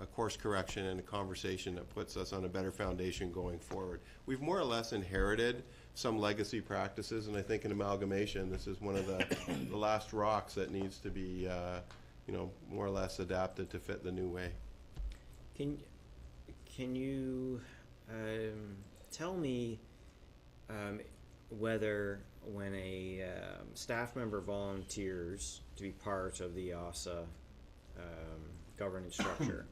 a course correction and a conversation that puts us on a better foundation going forward. We've more or less inherited some legacy practices, and I think an amalgamation, this is one of the last rocks that needs to be more or less adapted to fit the new way. Can you tell me whether when a staff member volunteers to be part of the ASA governance structure,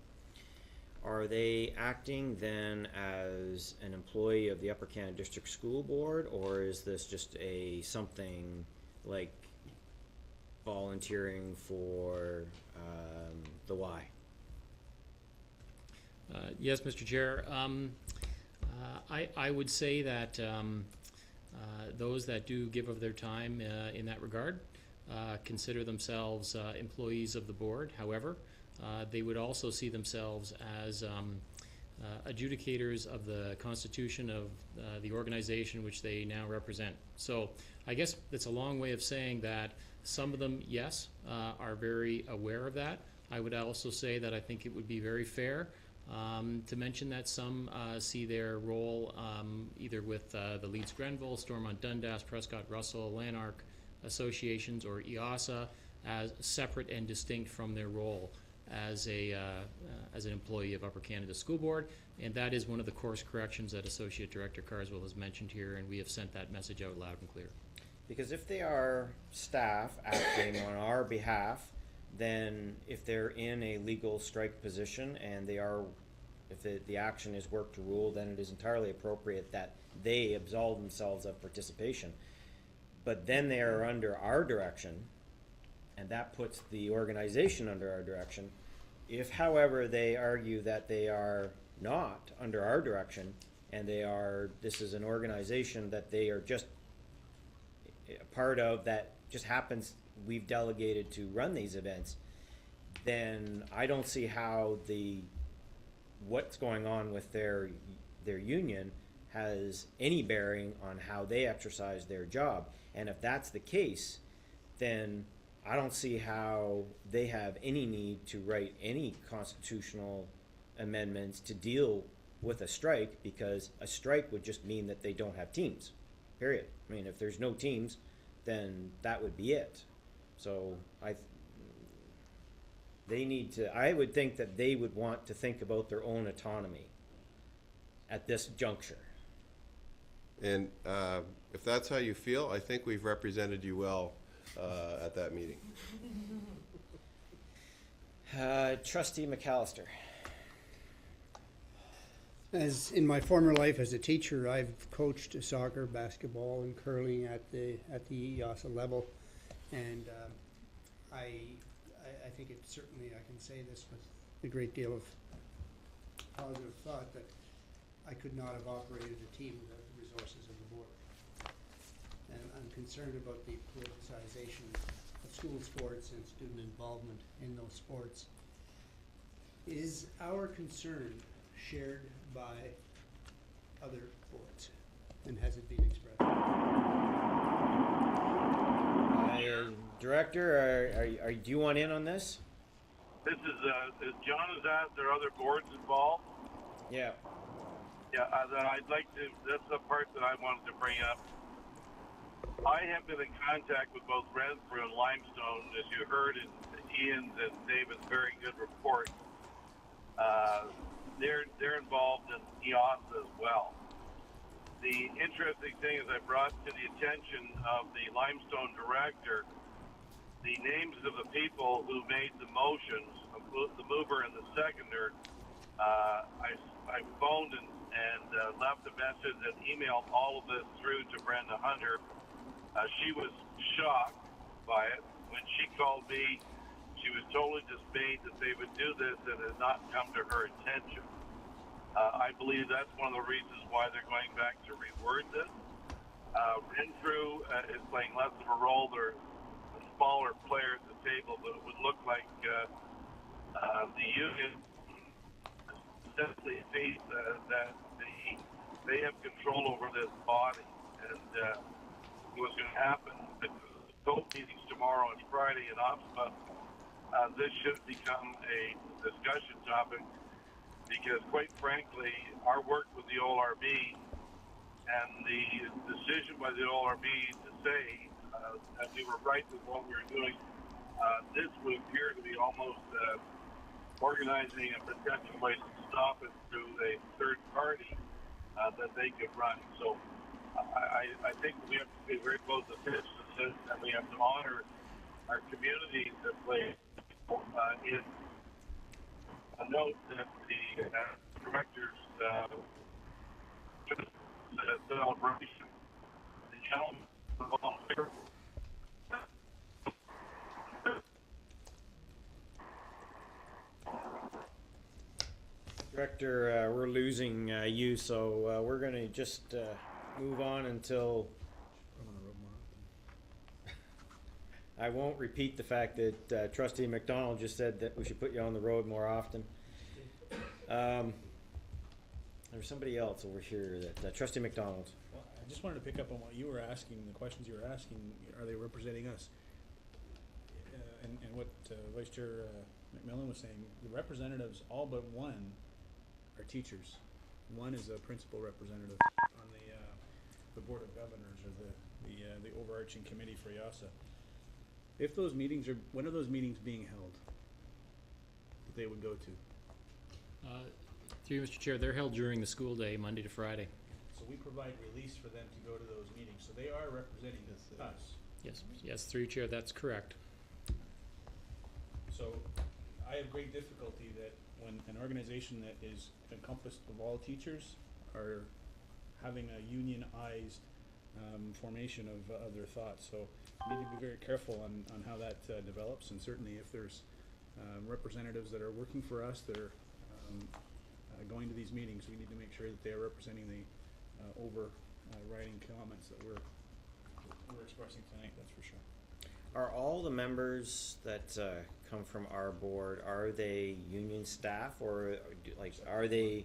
are they acting then as an employee of the Upper Canada District School Board, or is this just something like volunteering for the Y? Yes, Mr. Chair. I would say that those that do give of their time in that regard consider themselves employees of the board. However, they would also see themselves as adjudicators of the constitution of the organization which they now represent. So I guess that's a long way of saying that some of them, yes, are very aware of that. I would also say that I think it would be very fair to mention that some see their role either with the Leeds Grenville, Stormont Dundas, Prescott Russell, Lanark associations, or EASA as separate and distinct from their role as an employee of Upper Canada School Board, and that is one of the course corrections that Associate Director Carswell has mentioned here, and we have sent that message out loud and clear. Because if they are staff acting on our behalf, then if they're in a legal strike position and if the action is work to rule, then it is entirely appropriate that they absolve themselves of participation. But then they are under our direction, and that puts the organization under our direction. If, however, they argue that they are not under our direction, and this is an organization that they are just a part of that just happens, we've delegated to run these events, then I don't see how what's going on with their union has any bearing on how they exercise their job. And if that's the case, then I don't see how they have any need to write any constitutional amendments to deal with a strike, because a strike would just mean that they don't have teams, period. I mean, if there's no teams, then that would be it. So I would think that they would want to think about their own autonomy at this juncture. And if that's how you feel, I think we've represented you well at that meeting. Trustee McAllister. As in my former life as a teacher, I've coached soccer, basketball, and curling at the EASA level, and I think it certainly, I can say this with a great deal of positive thought, that I could not have operated a team without the resources of the board. And I'm concerned about the politicization of school sports and student involvement in those sports. Is our concern shared by other boards, and has it been expressed? Director, do you want in on this? This is, as John has asked, there are other boards involved. Yeah. Yeah, I'd like to, that's the part that I wanted to bring up. I have been in contact with both Renfrew and Limestone, as you heard in Ian's and David's very good report. They're involved in EASA as well. The interesting thing is I brought to the attention of the Limestone director the names of the people who made the motions, the mover and the seconder. I phoned and left a message and emailed all of this through to Brenda Hunter. She was shocked by it. When she called me, she was totally dismayed that they would do this and it had not come to her attention. I believe that's one of the reasons why they're going back to reword this. Renfrew is playing less of a role. They're a smaller player at the table, but it would look like the Union essentially sees that they have control over this body, and what's going to happen. Both meetings tomorrow and Friday in Oxford, this should become a discussion topic because, quite frankly, our work with the OLRB and the decision by the OLRB to say that we were right with what we were doing, this would appear to be almost organizing a potential way to stop it through a third party that they could run. So I think we have to pay very close attention to this, and we have to honor our community that play in a note that the director's celebration, the gentleman, the volunteer. Director, we're losing you, so we're going to just move on until I won't repeat the fact that Trustee McDonald just said that we should put you on the road more often. There's somebody else over here that Trustee McDonald. Well, I just wanted to pick up on what you were asking, the questions you were asking. Are they representing us? And what Vice Chair McMillan was saying, the representatives, all but one, are teachers. One is a principal representative on the Board of Governors, or the overarching committee for IASA. If those meetings are, when are those meetings being held that they would go to? Through you, Mr. Chair, they're held during the school day, Monday to Friday. So we provide release for them to go to those meetings, so they are representing us. Yes, through you, Chair, that's correct. So I have great difficulty that when an organization that is encompassed of all teachers are having a unionized formation of their thoughts. So we need to be very careful on how that develops, and certainly if there's representatives that are working for us that are going to these meetings, we need to make sure that they are representing the overriding comments that we're expressing tonight, that's for sure. Are all the members that come from our board, are they union staff, or are they,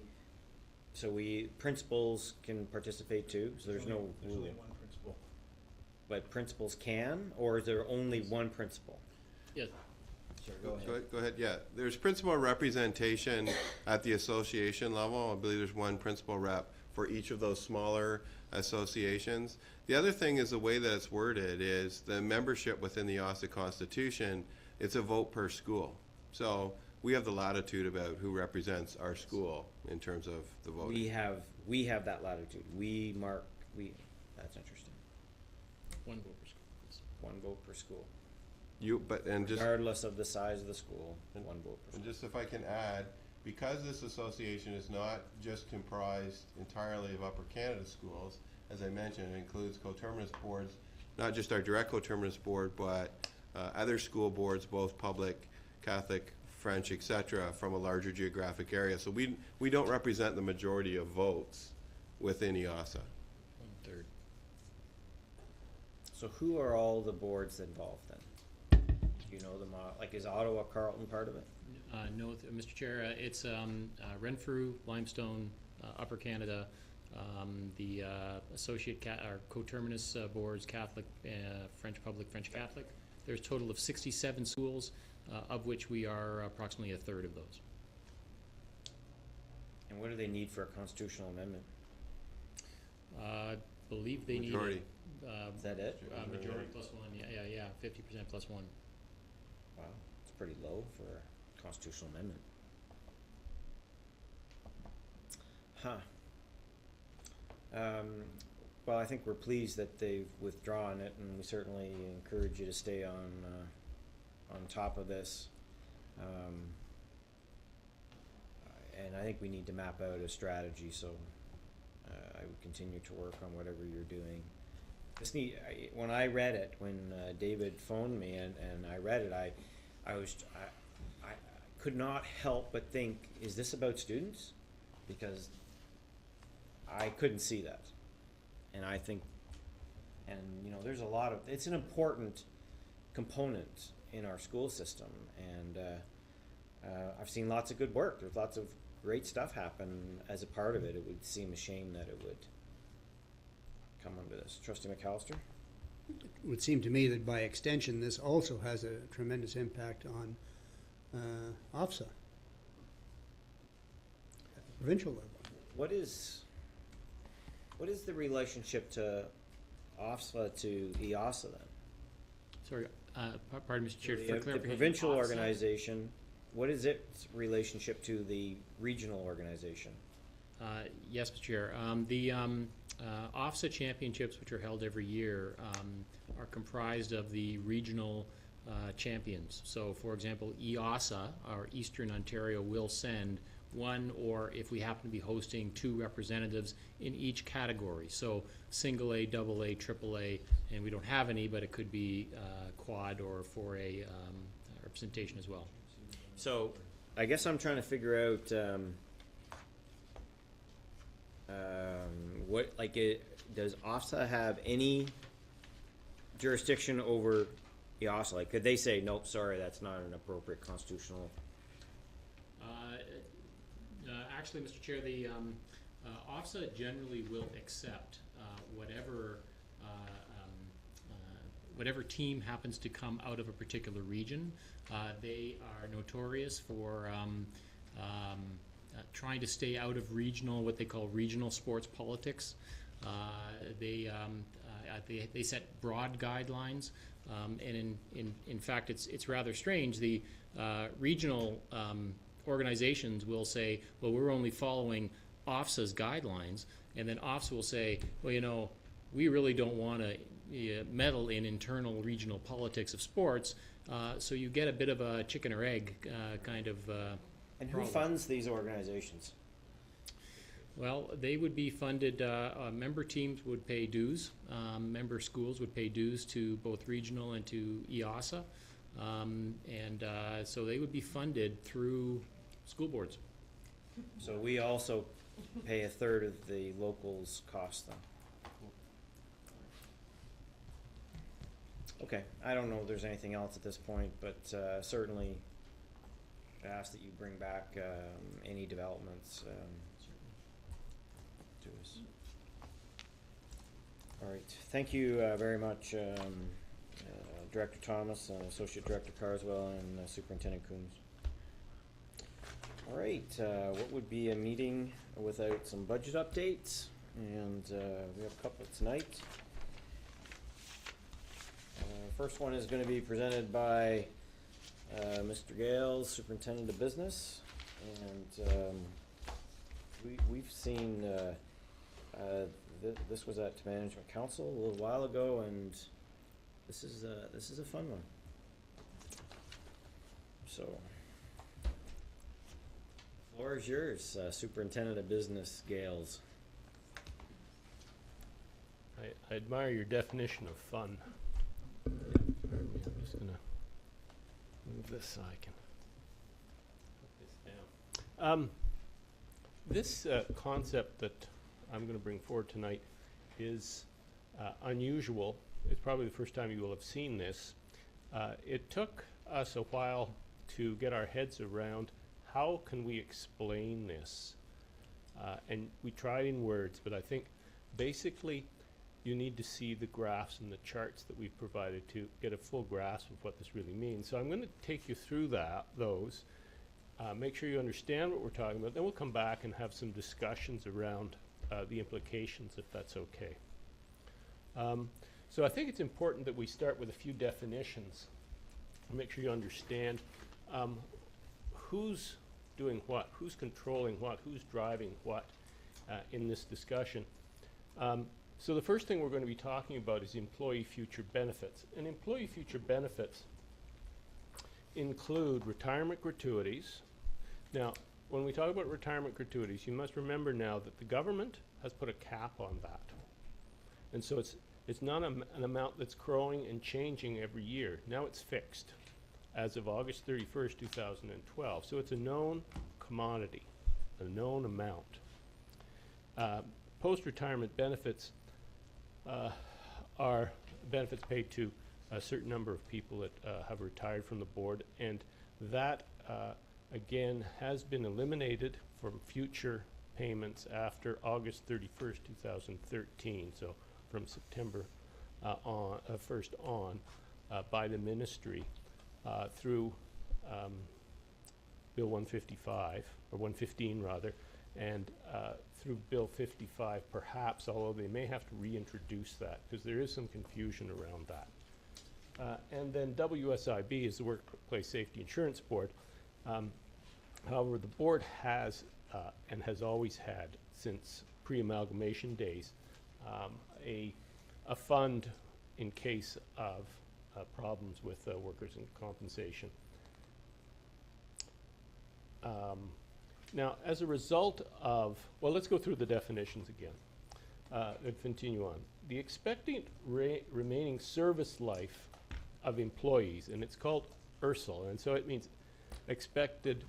so principals can participate too, so there's no rule? There's only one principal. But principals can, or is there only one principal? Yes. Sure, go ahead. Go ahead, yeah. There's principal representation at the association level. I believe there's one principal rep for each of those smaller associations. The other thing is the way that it's worded is the membership within the IASA Constitution, it's a vote per school. So we have the latitude about who represents our school in terms of the voting. We have that latitude. That's interesting. One vote per school. One vote per school. Regardless of the size of the school, one vote per school. And just if I can add, because this association is not just comprised entirely of Upper Canada schools, as I mentioned, it includes coterminous boards, not just our direct coterminous board, but other school boards, both public, Catholic, French, etc., from a larger geographic area. So we don't represent the majority of votes within IASA. 1/3. So who are all the boards involved then? Do you know them all? Like, is Ottawa Carleton part of it? No, Mr. Chair, it's Renfrew, Limestone, Upper Canada, the associate or coterminous boards, Catholic, French Public, French Catholic. There's a total of 67 schools, of which we are approximately 1/3 of those. And what do they need for a constitutional amendment? I believe they Majority. need Is that it? majority plus one. Yeah, 50% plus one. Wow, it's pretty low for a constitutional amendment. Huh. Well, I think we're pleased that they've withdrawn it, and we certainly encourage you to stay on top of this. And I think we need to map out a strategy, so I would continue to work on whatever you're doing. When I read it, when David phoned me and I read it, I could not help but think, is this about students? Because I couldn't see that. And I think And, you know, there's a lot of, it's an important component in our school system, and I've seen lots of good work. There's lots of great stuff happen as a part of it. It would seem a shame that it would come under this. Trustee McAllister? It would seem to me that by extension, this also has a tremendous impact on OFSA at the provincial level. What is the relationship to OFSA to EASA then? Sorry, pardon, Mr. Chair, for The clarification. provincial OFSA? organization, what is its relationship to the regional organization? Yes, Mr. Chair. The OFSA championships, which are held every year, are comprised of the regional champions. So, for example, EASA, or Eastern Ontario, will send one, or if we happen to be hosting, 2 representatives in each category. So single A, double A, triple A, and we don't have any, but it could be quad or 4A representation as well. So, I guess I'm trying to figure out what, like, does OFSA have any jurisdiction over EASA? Like, could they say, nope, sorry, that's not an appropriate constitutional? Actually, Mr. Chair, the OFSA generally will accept whatever whatever team happens to come out of a particular region. They are notorious for trying to stay out of regional, what they call regional sports politics. They set broad guidelines, and in fact, it's rather strange. The regional organizations will say, well, we're only following OFSA's guidelines, and then OFSA will say, well, you know, we really don't want to meddle in internal regional politics of sports, so you get a bit of a chicken or egg kind of And who problem. funds these organizations? Well, they would be funded, member teams would pay dues, member schools would pay dues to both regional and to EASA, so they would be funded through school boards. So we also pay a third of the locals' cost then? Okay, I don't know if there's anything else at this point, but certainly ask that you bring back any developments to us. All right, thank you very much, Director Thomas, Associate Director Carswell, and Superintendent Coombs. All right, what would be a meeting without some budget updates? And we have a couple tonight. First one is going to be presented by Mr. Gales, Superintendent of Business, and we've seen this was at Management Council a little while ago, and this is a fun one. So, floor is yours, Superintendent of Business Gales. I admire your definition of fun. I'm just gonna move this so I can put this down. This concept that I'm going to bring forward tonight is unusual. It's probably the first time you will have seen this. It took us a while to get our heads around how can we explain this. And we tried in words, but I think basically you need to see the graphs and the charts that we've provided to get a full grasp of what this really means. So I'm going to take you through those, make sure you understand what we're talking about, then we'll come back and have some discussions around the implications, if that's okay. So I think it's important that we start with a few definitions and make sure you understand who's doing what, who's controlling what, who's driving what in this discussion. So the first thing we're going to be talking about is employee future benefits. And employee future benefits include retirement gratuities. Now, when we talk about retirement gratuities, you must remember now that the government has put a cap on that. And so it's not an amount that's growing and changing every year. Now it's fixed as of August 31st, 2012. So it's a known commodity, a known amount. Post-retirement benefits are benefits paid to a certain number of people that have retired from the board, and that again has been eliminated from future payments after August 31st, 2013. So from September on 1st on by the ministry through Bill 155 or 115 rather, and through Bill 55 perhaps, although they may have to reintroduce that because there is some confusion around that. And then WSIB is the Workplace Safety Insurance Board. However, the board has and has always had since pre-amalgamation days a fund in case of problems with workers' and compensation. Now, as a result of, well, let's go through the definitions again and continue on. The expected remaining service life of employees, and it's called ERSL, and so it means expected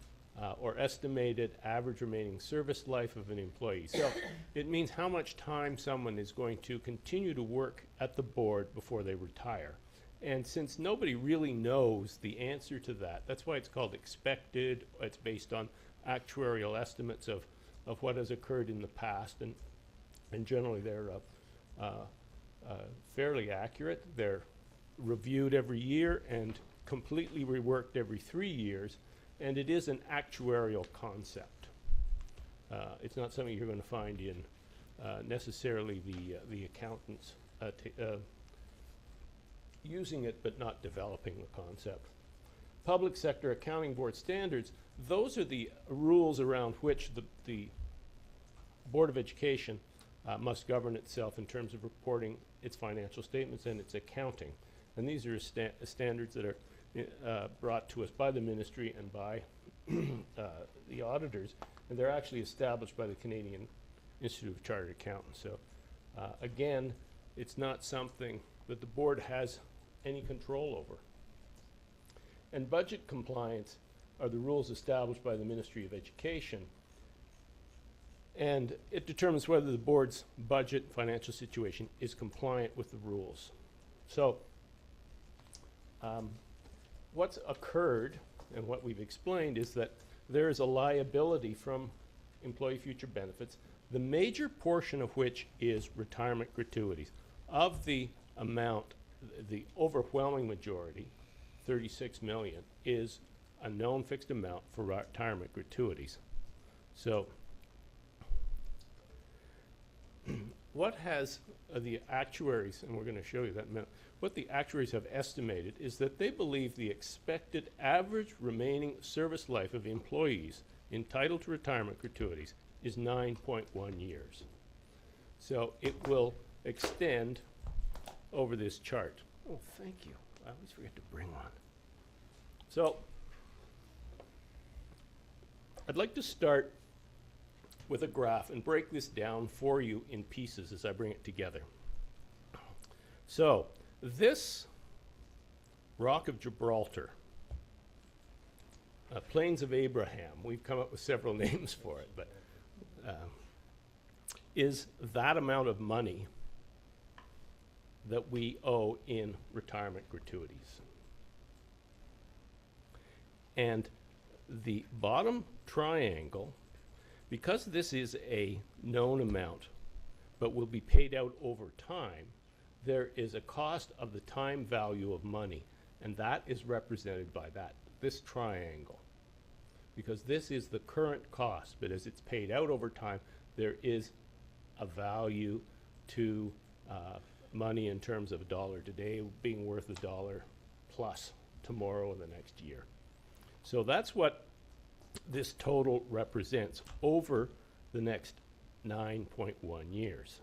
or estimated average remaining service life of an employee. So it means how much time someone is going to continue to work at the board before they retire. And since nobody really knows the answer to that, that's why it's called expected. It's based on actuarial estimates of what has occurred in the past, and generally they're fairly accurate. They're reviewed every year and completely reworked every 3 years, and it is an actuarial concept. It's not something you're going to find in necessarily the accountants using it but not developing the concept. Public sector accounting board standards, those are the rules around which the Board of Education must govern itself in terms of reporting its financial statements and its accounting. And these are standards that are brought to us by the ministry and by the auditors, and they're actually established by the Canadian Institute of Chartered Accountants. So again, it's not something that the board has any control over. And budget compliance are the rules established by the Ministry of Education, and it determines whether the board's budget financial situation is compliant with the rules. So what's occurred and what we've explained is that there is a liability from employee future benefits, the major portion of which is retirement gratuities. Of the amount, the overwhelming majority, 36 million, is a known fixed amount for retirement gratuities. So what has the actuaries, and we're going to show you that in a minute, what the actuaries have estimated is that they believe the expected average remaining service life of employees entitled to retirement gratuities is 9.1 years. So it will extend over this chart. Oh, thank you. I always forget to bring one. So I'd like to start with a graph and break this down for you in pieces as I bring it together. So this Rock of Gibraltar, Plains of Abraham, we've come up with several names for it, but is that amount of money that we owe in retirement gratuities. And the bottom triangle, because this is a known amount but will be paid out over time, there is a cost of the time value of money, and that is represented by this triangle. Because this is the current cost, but as it's paid out over time, there is a value to money in terms of a dollar today being worth $1 plus tomorrow or the next year. So that's what this total represents over the next 9.1 years.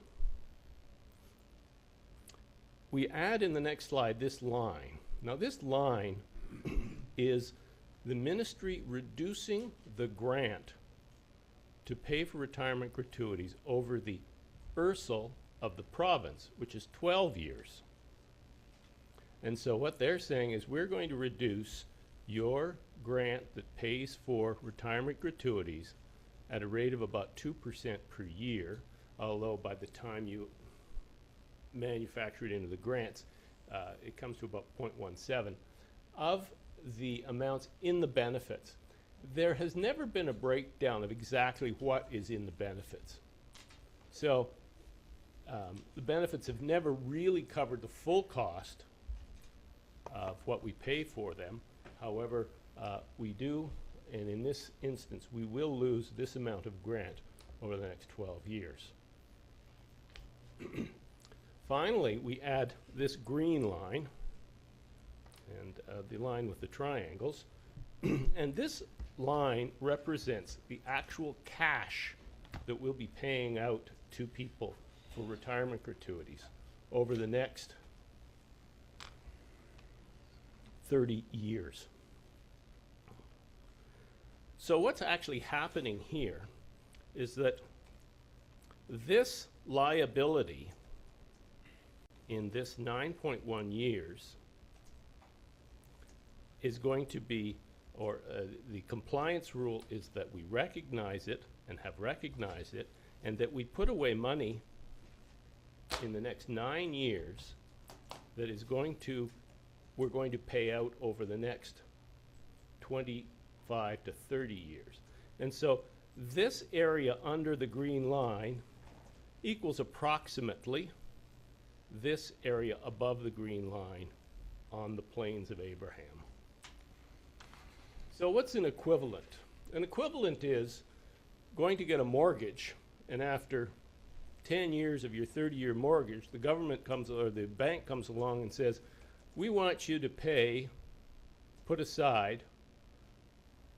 We add in the next slide this line. Now this line is the ministry reducing the grant to pay for retirement gratuities over the ERSL of the province, which is 12 years. And so what they're saying is we're going to reduce your grant that pays for retirement gratuities at a rate of about 2% per year, although by the time you manufactured into the grants, it comes to about 0.17 of the amounts in the benefits. There has never been a breakdown of exactly what is in the benefits. So the benefits have never really covered the full cost of what we pay for them. However, we do, and in this instance, we will lose this amount of grant over the next 12 years. Finally, we add this green line and the line with the triangles. And this line represents the actual cash that we'll be paying out to people for retirement gratuities over the next 30 years. So what's actually happening here is that this liability in this 9.1 years is going to be, or the compliance rule is that we recognize it and have recognized it, and that we put away money in the next 9 years that is going to, we're going to pay out over the next 25 to 30 years. And so this area under the green line equals approximately this area above the green line on the plains of Abraham. So what's an equivalent? An equivalent is going to get a mortgage, and after 10 years of your 30-year mortgage, the government comes, or the bank comes along and says, we want you to pay, put aside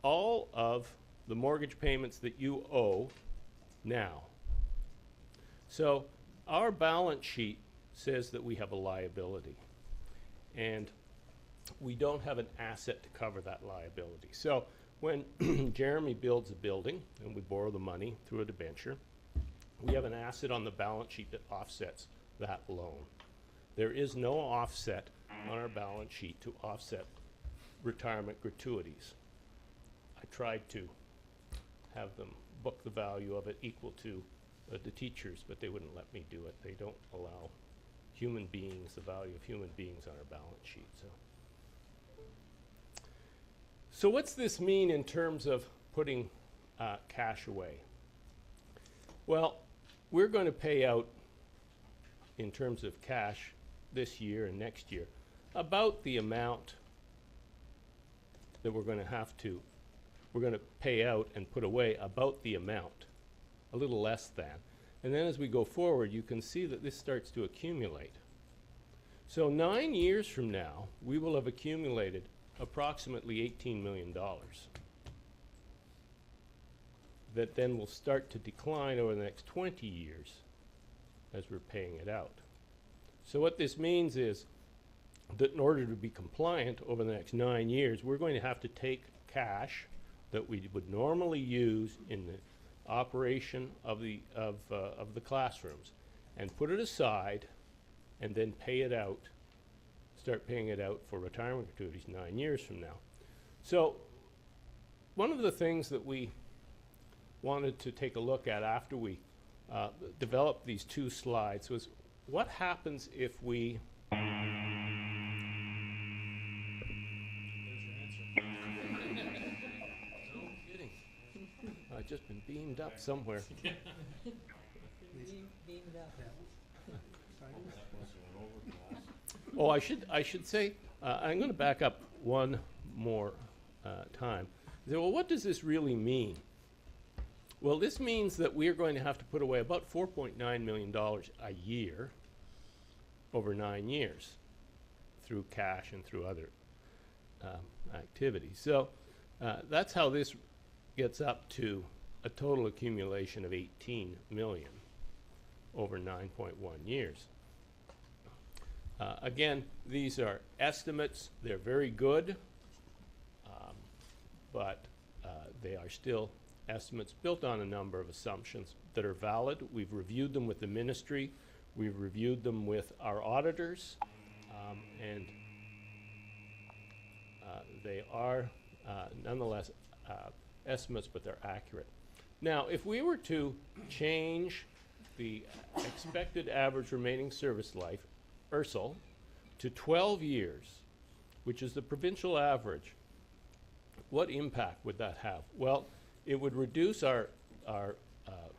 all of the mortgage payments that you owe now. So our balance sheet says that we have a liability, and we don't have an asset to cover that liability. So when Jeremy builds a building and we borrow the money through a debenture, we have an asset on the balance sheet that offsets that loan. There is no offset on our balance sheet to offset retirement gratuities. I tried to have them book the value of it equal to the teachers, but they wouldn't let me do it. They don't allow human beings, the value of human beings on our balance sheet. So what's this mean in terms of putting cash away? Well, we're going to pay out, in terms of cash this year and next year, about the amount that we're going to pay out and put away, about the amount, a little less than. And then as we go forward, you can see that this starts to accumulate. So 9 years from now, we will have accumulated approximately $18 million that then will start to decline over the next 20 years as we're paying it out. So what this means is that in order to be compliant over the next 9 years, we're going to have to take cash that we would normally use in the operation of the classrooms and put it aside and then pay it out, start paying it out for retirement gratuities 9 years from now. So one of the things that we wanted to take a look at after we developed these two slides was what happens if we I've just been beamed up somewhere. Beamed up. Oh, I should say, I'm going to back up one more time. So, well, what does this really mean? Well, this means that we're going to have to put away about $4.9 million a year over 9 years through cash and through other activities. So that's how this gets up to a total accumulation of 18 million over 9.1 years. Again, these are estimates. They're very good, but they are still estimates built on a number of assumptions that are valid. We've reviewed them with the ministry. We've reviewed them with our auditors, and they are nonetheless estimates, but they're accurate. Now, if we were to change the expected average remaining service life, ERSL, to 12 years, which is the provincial average, what impact would that have? Well, it would reduce our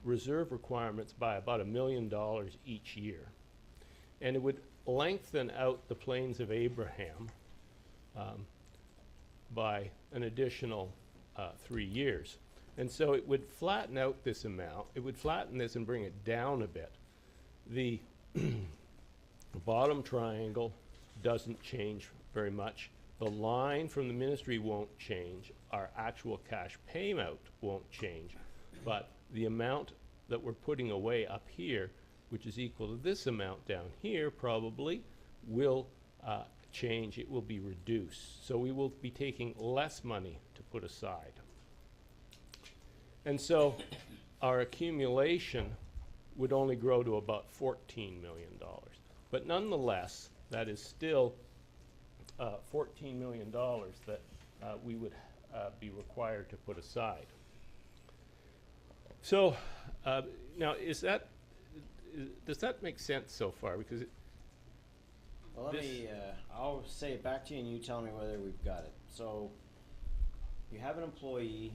reserve requirements by about $1 million each year. And it would lengthen out the Plains of Abraham by an additional 3 years. And so it would flatten out this amount. It would flatten this and bring it down a bit. The bottom triangle doesn't change very much. The line from the ministry won't change. Our actual cash payout won't change. But the amount that we're putting away up here, which is equal to this amount down here, probably will change. It will be reduced. So we will be taking less money to put aside. And so our accumulation would only grow to about $14 million. But nonetheless, that is still $14 million that we would be required to put aside. So now, does that make sense so far? Because Well, I'll say it back to you and you tell me whether we've got it. So, you have an employee,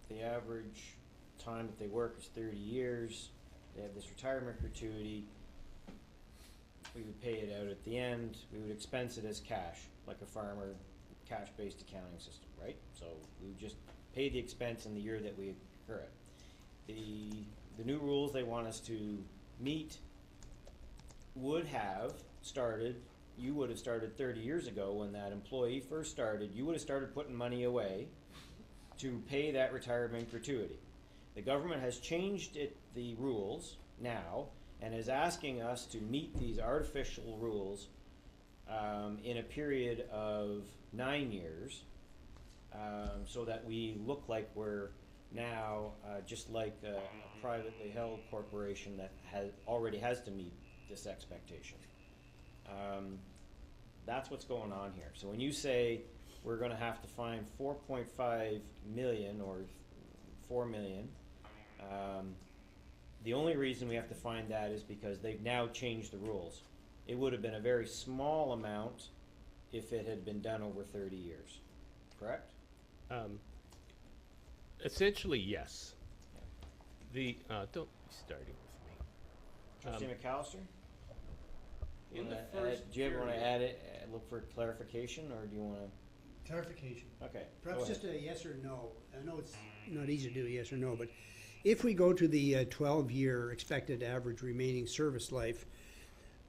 the average time that they work is 30 years, they have this retirement gratuity, we would pay it out at the end, we would expense it as cash, like a farmer, cash-based accounting system, right? So, we would just pay the expense in the year that we incur it. The new rules they want us to meet would have started, you would have started 30 years ago when that employee first started, you would have started putting money away to pay that retirement gratuity. The government has changed the rules now and is asking us to meet these artificial rules in a period of 9 years so that we look like we're now just like a privately held corporation that already has to meet this expectation. That's what's going on here. So when you say we're going to have to find 4.5 million or 4 million, the only reason we have to find that is because they've now changed the rules. It would have been a very small amount if it had been done over 30 years, correct? Essentially, yes. Don't be starting with me. Trustee McAllister? In the Do first you ever want to period- add it, look for clarification, or do you want to? Clarification. Okay. Perhaps go ahead. just a yes or no. I know it's not easy to do a yes or no, but if we go to the 12-year expected average remaining service life,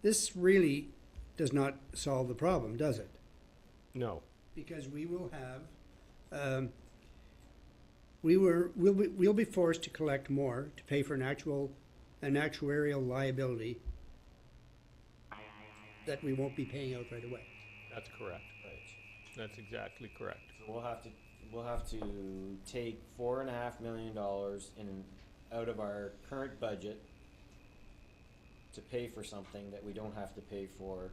this really does not solve the problem, does it? No. Because we will have, we'll be forced to collect more to pay for an actuarial liability that we won't be paying out right away. That's correct. Right. That's exactly correct. So we'll have to take $4.5 million out of our current budget to pay for something that we don't have to pay for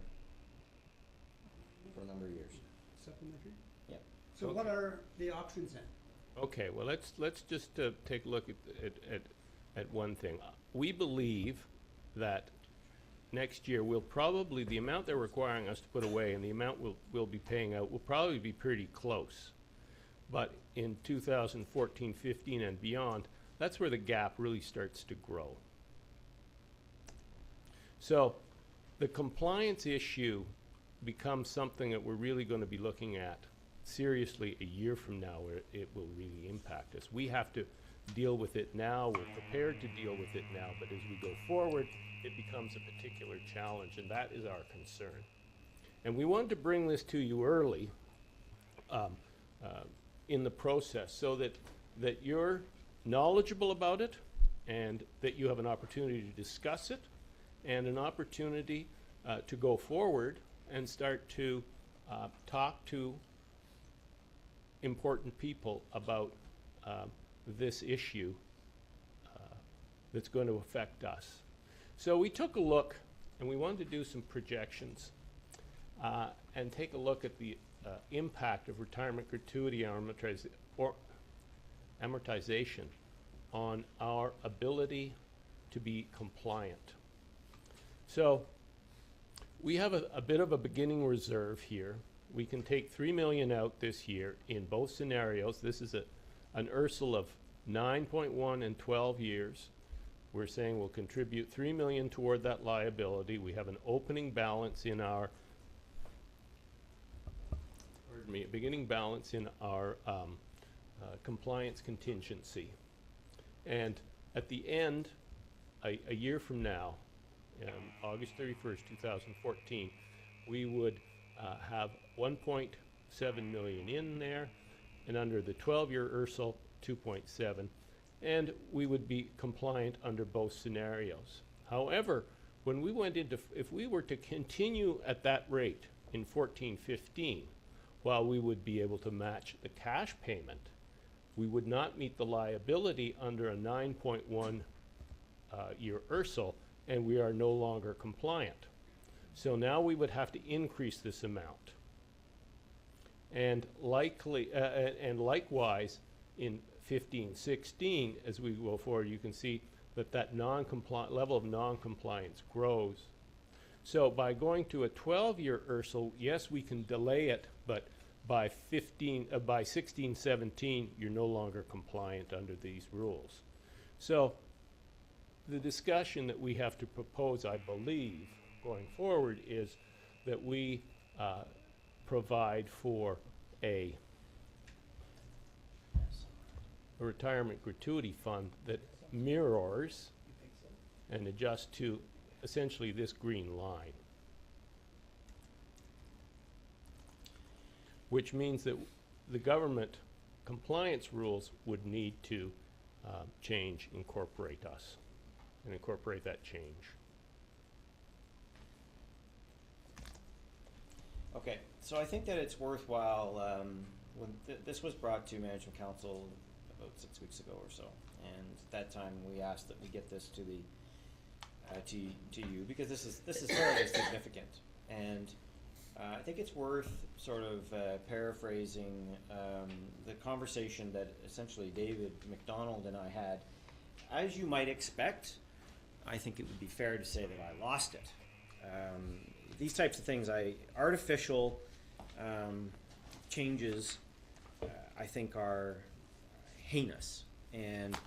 a number of years. Supplementary? Yep. So what are the options then? Okay, well, let's just take a look at one thing. We believe that next year we'll probably, the amount they're requiring us to put away and the amount we'll be paying out will probably be pretty close. But in 2014, 15, and beyond, that's where the gap really starts to grow. So the compliance issue becomes something that we're really going to be looking at seriously a year from now, where it will really impact us. We have to deal with it now. We're prepared to deal with it now, but as we go forward, it becomes a particular challenge, and that is our concern. And we wanted to bring this to you early in the process so that you're knowledgeable about it and that you have an opportunity to discuss it and an opportunity to go forward and start to talk to important people about this issue that's going to affect us. So we took a look, and we wanted to do some projections and take a look at the impact of retirement gratuity amortization on our ability to be compliant. So we have a bit of a beginning reserve here. We can take 3 million out this year in both scenarios. This is an URSL of 9.1 and 12 years. We're saying we'll contribute 3 million toward that liability. We have an opening balance in our, pardon me, a beginning balance in our compliance contingency. And at the end, a year from now, August 31st, 2014, we would have 1.7 million in there, and under the 12-year URSL, 2.7, and we would be compliant under both scenarios. However, when we went into, if we were to continue at that rate in 14-15, while we would be able to match the cash payment, we would not meet the liability under a 9.1 year URSL, and we are no longer compliant. So now we would have to increase this amount. And likely, and likewise, in 15-16, as we go forward, you can see that that level of non-compliance grows. So by going to a 12-year URSL, yes, we can delay it, but by 16-17, you're no longer compliant under these rules. So the discussion that we have to propose, I believe, going forward is that we provide for a retirement gratuity fund that mirrors and adjusts to essentially this green line, which means that the government compliance rules would need to change, incorporate us, and incorporate that change. Okay, so I think that it's worthwhile, when this was brought to Management Council about 6 weeks ago or so, and at that time we asked that we get this to the to you, because this is fairly significant, and I think it's worth sort of paraphrasing the conversation that essentially David McDonald and I had. As you might expect, I think it would be fair to say that I lost it. These types of things, artificial changes, I think are heinous, and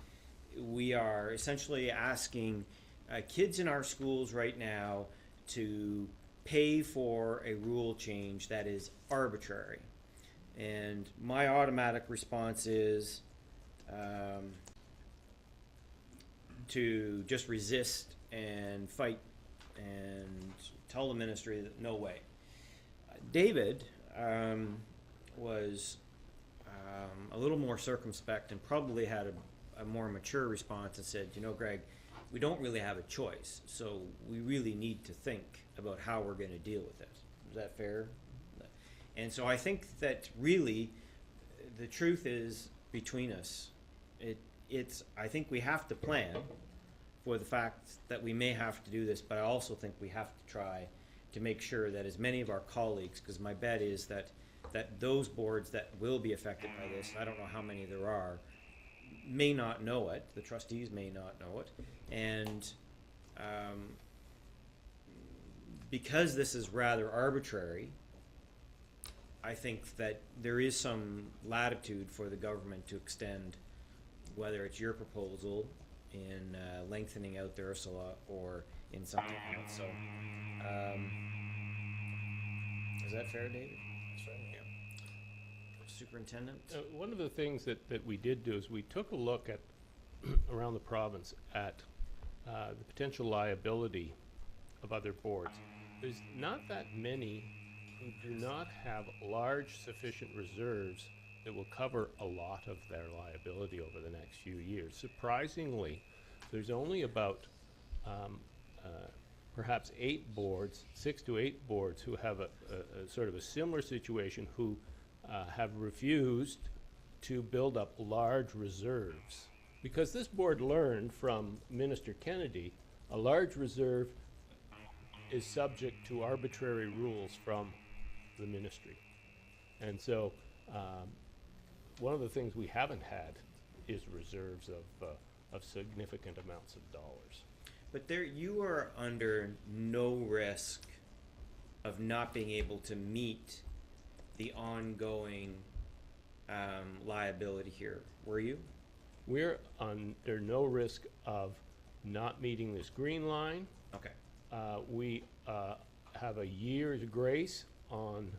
we are essentially asking kids in our schools right now to pay for a rule change that is arbitrary. And my automatic response is to just resist and fight and tell the ministry that no way. David was a little more circumspect and probably had a more mature response and said, you know, Greg, we don't really have a choice, so we really need to think about how we're going to deal with it. Is that fair? And so I think that really the truth is between us. I think we have to plan for the fact that we may have to do this, but I also think we have to try to make sure that as many of our colleagues, because my bet is that those boards that will be affected by this, I don't know how many there are, may not know it, the trustees may not know it, and because this is rather arbitrary, I think that there is some latitude for the government to extend, whether it's your proposal in lengthening out the Ursula or in something else. So, is that fair, David? That's right. Yeah. Superintendent? One of the things that we did do is we took a look at around the province at the potential liability of other boards. There's not that many who do not have large sufficient reserves that will cover a lot of their liability over the next few years. Surprisingly, there's only about perhaps 8 boards, 6 to 8 boards who have a sort of a similar situation, who have refused to build up large reserves. Because this board learned from Minister Kennedy, a large reserve is subject to arbitrary rules from the ministry. And so one of the things we haven't had is reserves of significant amounts of dollars. But there, you are under no risk of not being able to meet the ongoing liability here, were you? We're under no risk of not meeting this green line. Okay. We have a year's grace on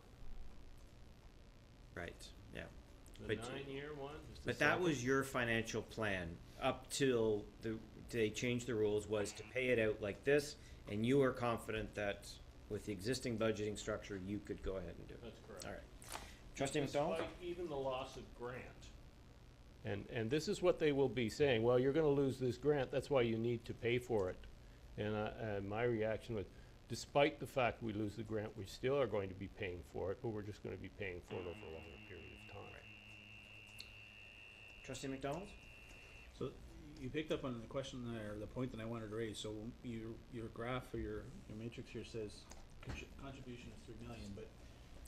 Right, yeah. the But- 9-year one. just a But that second. was your financial plan up till they changed the rules, was to pay it out like this, and you were confident that with the existing budgeting structure, you could go ahead and do it. That's correct. All right. Trustee McDonald? Despite even the loss of grant. And this is what they will be saying, well, you're gonna lose this grant, that's why you need to pay for it. And my reaction was, despite the fact we lose the grant, we still are going to be paying for it, but we're just gonna be paying for it over a longer period of time. Trustee McDonald? So you picked up on the question there, the point that I wanted to raise. So your graph or your matrix here says contribution is 3 million, but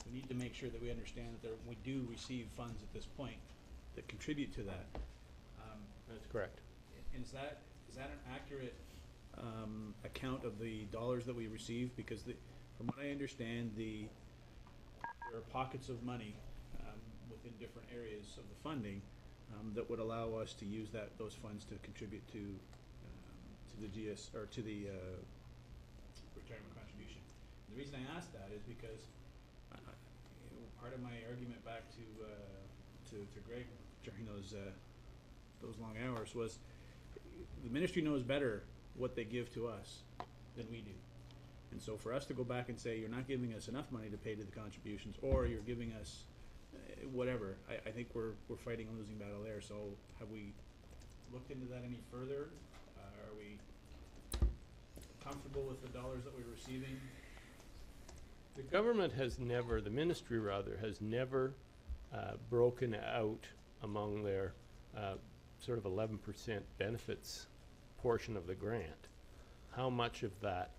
we need to make sure that we understand that we do receive funds at this point that contribute to that. That's correct. And is that an accurate account of the dollars that we receive? Because from what I understand, there are pockets of money within different areas of the funding that would allow us to use those funds to contribute to the GS or to the retirement contribution. The reason I ask that is because part of my argument back to Greg during those long hours was the ministry knows better what they give to us than we do. And so for us to go back and say, you're not giving us enough money to pay to the contributions, or you're giving us whatever, I think we're fighting a losing battle there. So have we looked into that any further? Are we comfortable with the dollars that we're receiving? The government has never, the ministry rather, has never broken out among their sort of 11% benefits portion of the grant, how much of that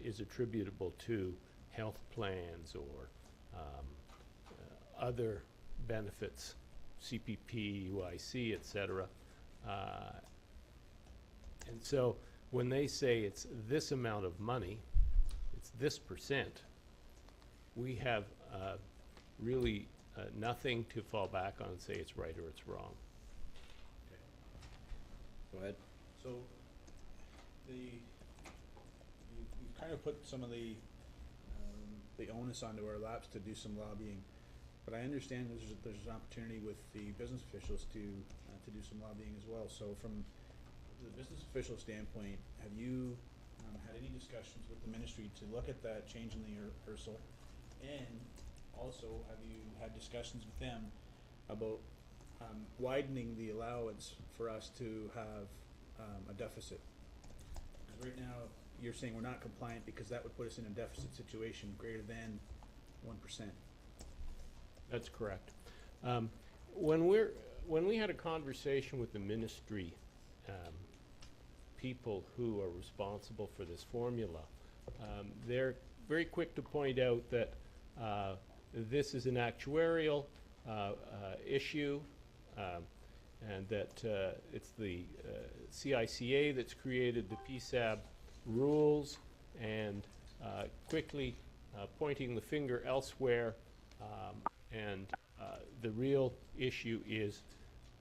is attributable to health plans or other benefits, CPP, UIC, et cetera. And so when they say it's this amount of money, it's this percent, we have really nothing to fall back on and say it's right or it's wrong. Go ahead. So you've kind of put some of the onus onto our laps to do some lobbying, but I understand there's an opportunity with the business officials to do some lobbying as well. So from the business official standpoint, have you had any discussions with the ministry to look at that change in the URSL? And also, have you had discussions with them about widening the allowance for us to have a deficit? Because right now, you're saying we're not compliant because that would put us in a deficit situation greater than 1%. That's correct. When we had a conversation with the ministry people who are responsible for this formula, they're very quick to point out that this is an actuarial issue, and that it's the CICA that's created the PSAB rules, and quickly pointing the finger elsewhere. And the real issue is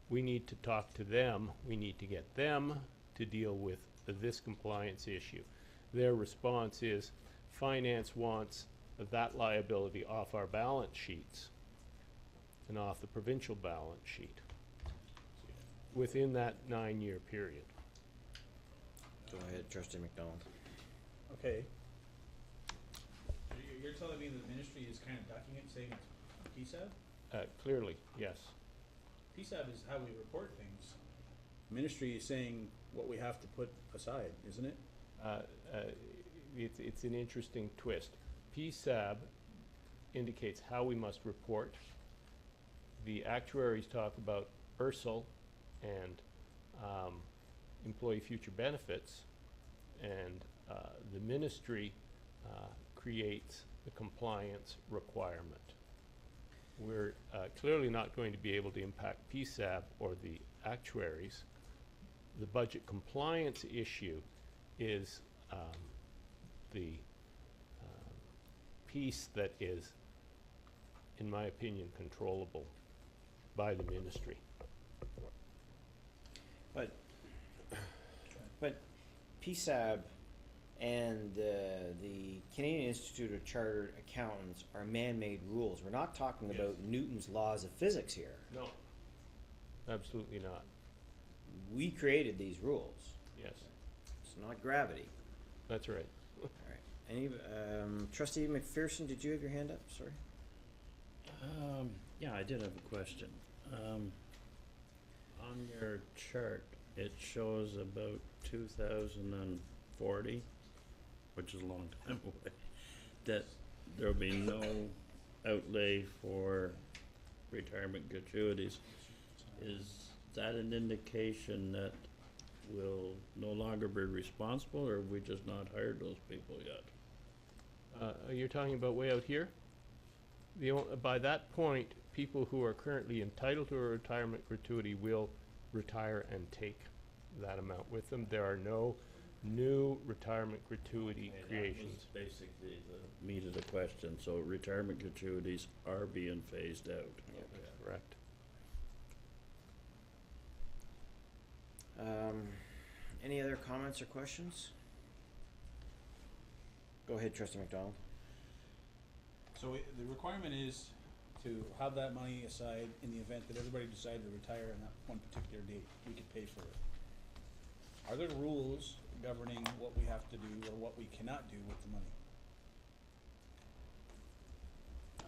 we need to talk to them. We need to get them to deal with this compliance issue. Their response is finance wants that liability off our balance sheets and off the provincial balance sheet within that 9-year period. Go ahead, Trustee McDonald. Okay. So you're telling me that the ministry is kind of ducking it, saying it's PSAB? Clearly, yes. PSAB is how we report things. Ministry is saying what we have to put aside, isn't it? It's an interesting twist. PSAB indicates how we must report. The actuaries talk about URSL and employee future benefits, and the ministry creates the compliance requirement. We're clearly not going to be able to impact PSAB or the actuaries. The budget compliance issue is the piece that is, in my opinion, controllable by the ministry. But PSAB and the Canadian Institute of Chartered Accountants are man-made rules. We're not talking about Newton's laws of physics here. No, absolutely not. We created these rules. Yes, It's not gravity. that's right. All right. Any Trustee McPherson, did you have your hand up? Sorry. Yeah, I did have a question. On your chart, it shows about 2040, which is a long time away, that there'll be no outlay for retirement gratuities. Is that an indication that we'll no longer be responsible, or have we just not hired those people yet? You're talking about way out here? By that point, people who are currently entitled to a retirement gratuity will retire and take that amount with them. There are no new retirement gratuity creations. That was basically the meat of the question. So retirement gratuities are being phased out. That's correct. Any other comments or questions? Go ahead, Trustee McDonald. So the requirement is to have that money aside in the event that everybody decided to retire on that one particular date. We could pay for it. Are there rules governing what we have to do or what we cannot do with the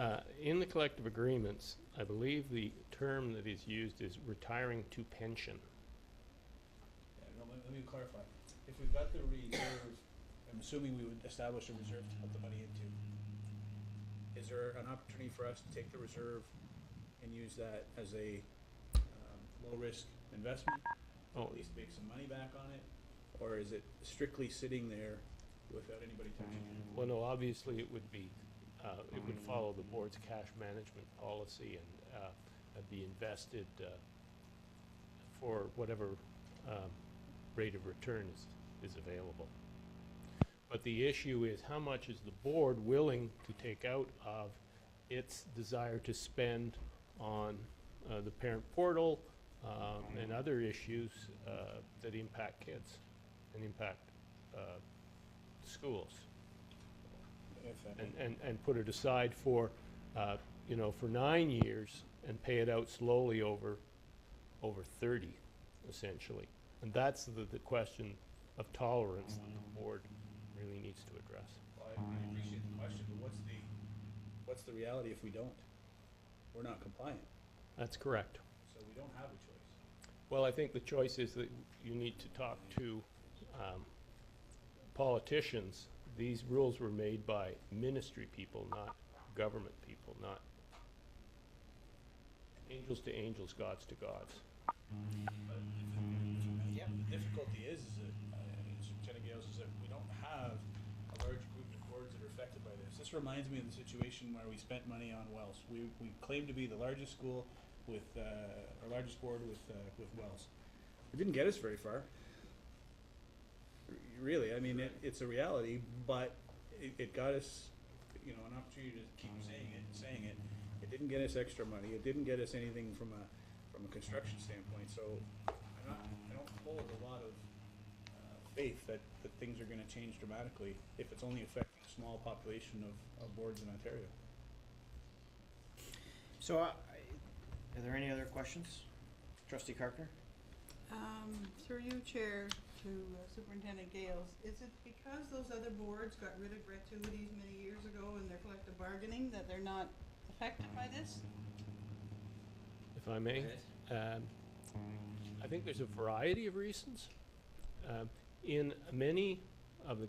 money? In the collective agreements, I believe the term that is used is retiring to pension. Yeah, no, let me clarify. If we've got the reserve, I'm assuming we would establish a reserve to put the money into. Is there an opportunity for us to take the reserve and use that as a low-risk investment? At least make some money back on it? Or is it strictly sitting there without anybody touching it? Well, no, obviously it would be, it would follow the board's cash management policy and be invested for whatever rate of return is available. But the issue is, how much is the board willing to take out of its desire to spend on the parent portal and other issues that impact kids and impact schools, and put it aside for for 9 years and pay it out slowly over 30, essentially. And that's the question of tolerance that the board really needs to address. Well, I appreciate the question, but what's the reality if we don't? We're not compliant, That's correct. so we don't have a choice. Well, I think the choice is that you need to talk to politicians. These rules were made by ministry people, not government people, not angels to angels, gods to gods. But yeah, the difficulty is that, Superintendent Gales, is that we don't have a large group of boards that are affected by this. This reminds me of the situation where we spent money on wells. We claimed to be the largest school with, our largest board with wells. It didn't get us very far. Really, I mean, it's a reality, but it got us, an opportunity to keep saying it. It didn't get us extra money. It didn't get us anything from a construction standpoint. So I don't hold a lot of faith that things are going to change dramatically if it's only affecting a small population of boards in Ontario. So, are there any other questions? Trustee Carpenter? Through you, Chair, to Superintendent Gales, is it because those other boards got rid of gratuities many years ago in their collective bargaining that they're not affected by this? If I may, I think there's a variety of reasons. In many of the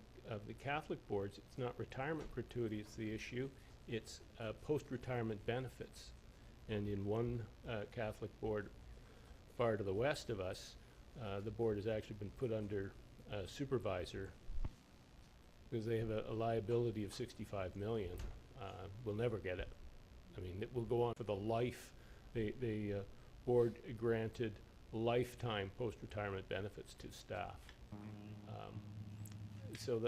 Catholic boards, it's not retirement gratuity that's the issue, it's post-retirement benefits. And in one Catholic board far to the west of us, the board has actually been put under supervisor because they have a liability of $65 million. We'll never get it. I mean, it will go on for the life. The board granted lifetime post-retirement benefits to staff. So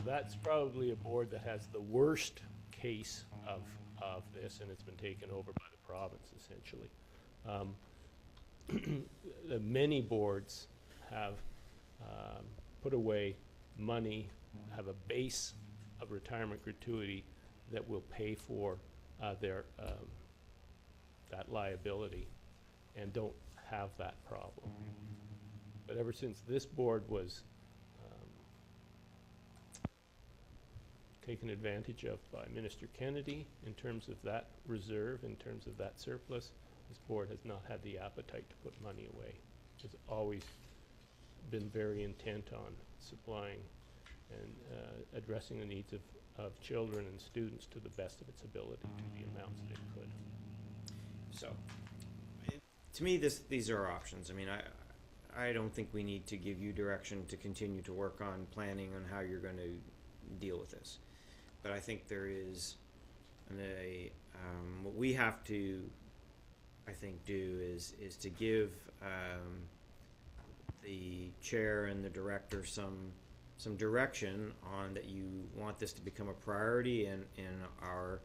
that's probably a board that has the worst case of this, and it's been taken over by the province, essentially. Many boards have put away money, have a base of retirement gratuity that will pay for their that liability, and don't have that problem. But ever since this board was taken advantage of by Minister Kennedy in terms of that reserve, in terms of that surplus, this board has not had the appetite to put money away. It's always been very intent on supplying and addressing the needs of children and students to the best of its ability to the amounts that it could. So, to me, these are options. I mean, I don't think we need to give you direction to continue to work on planning on how you're going to deal with this. But I think there is what we have to, I think, do is to give the chair and the director some direction on that you want this to become a priority in our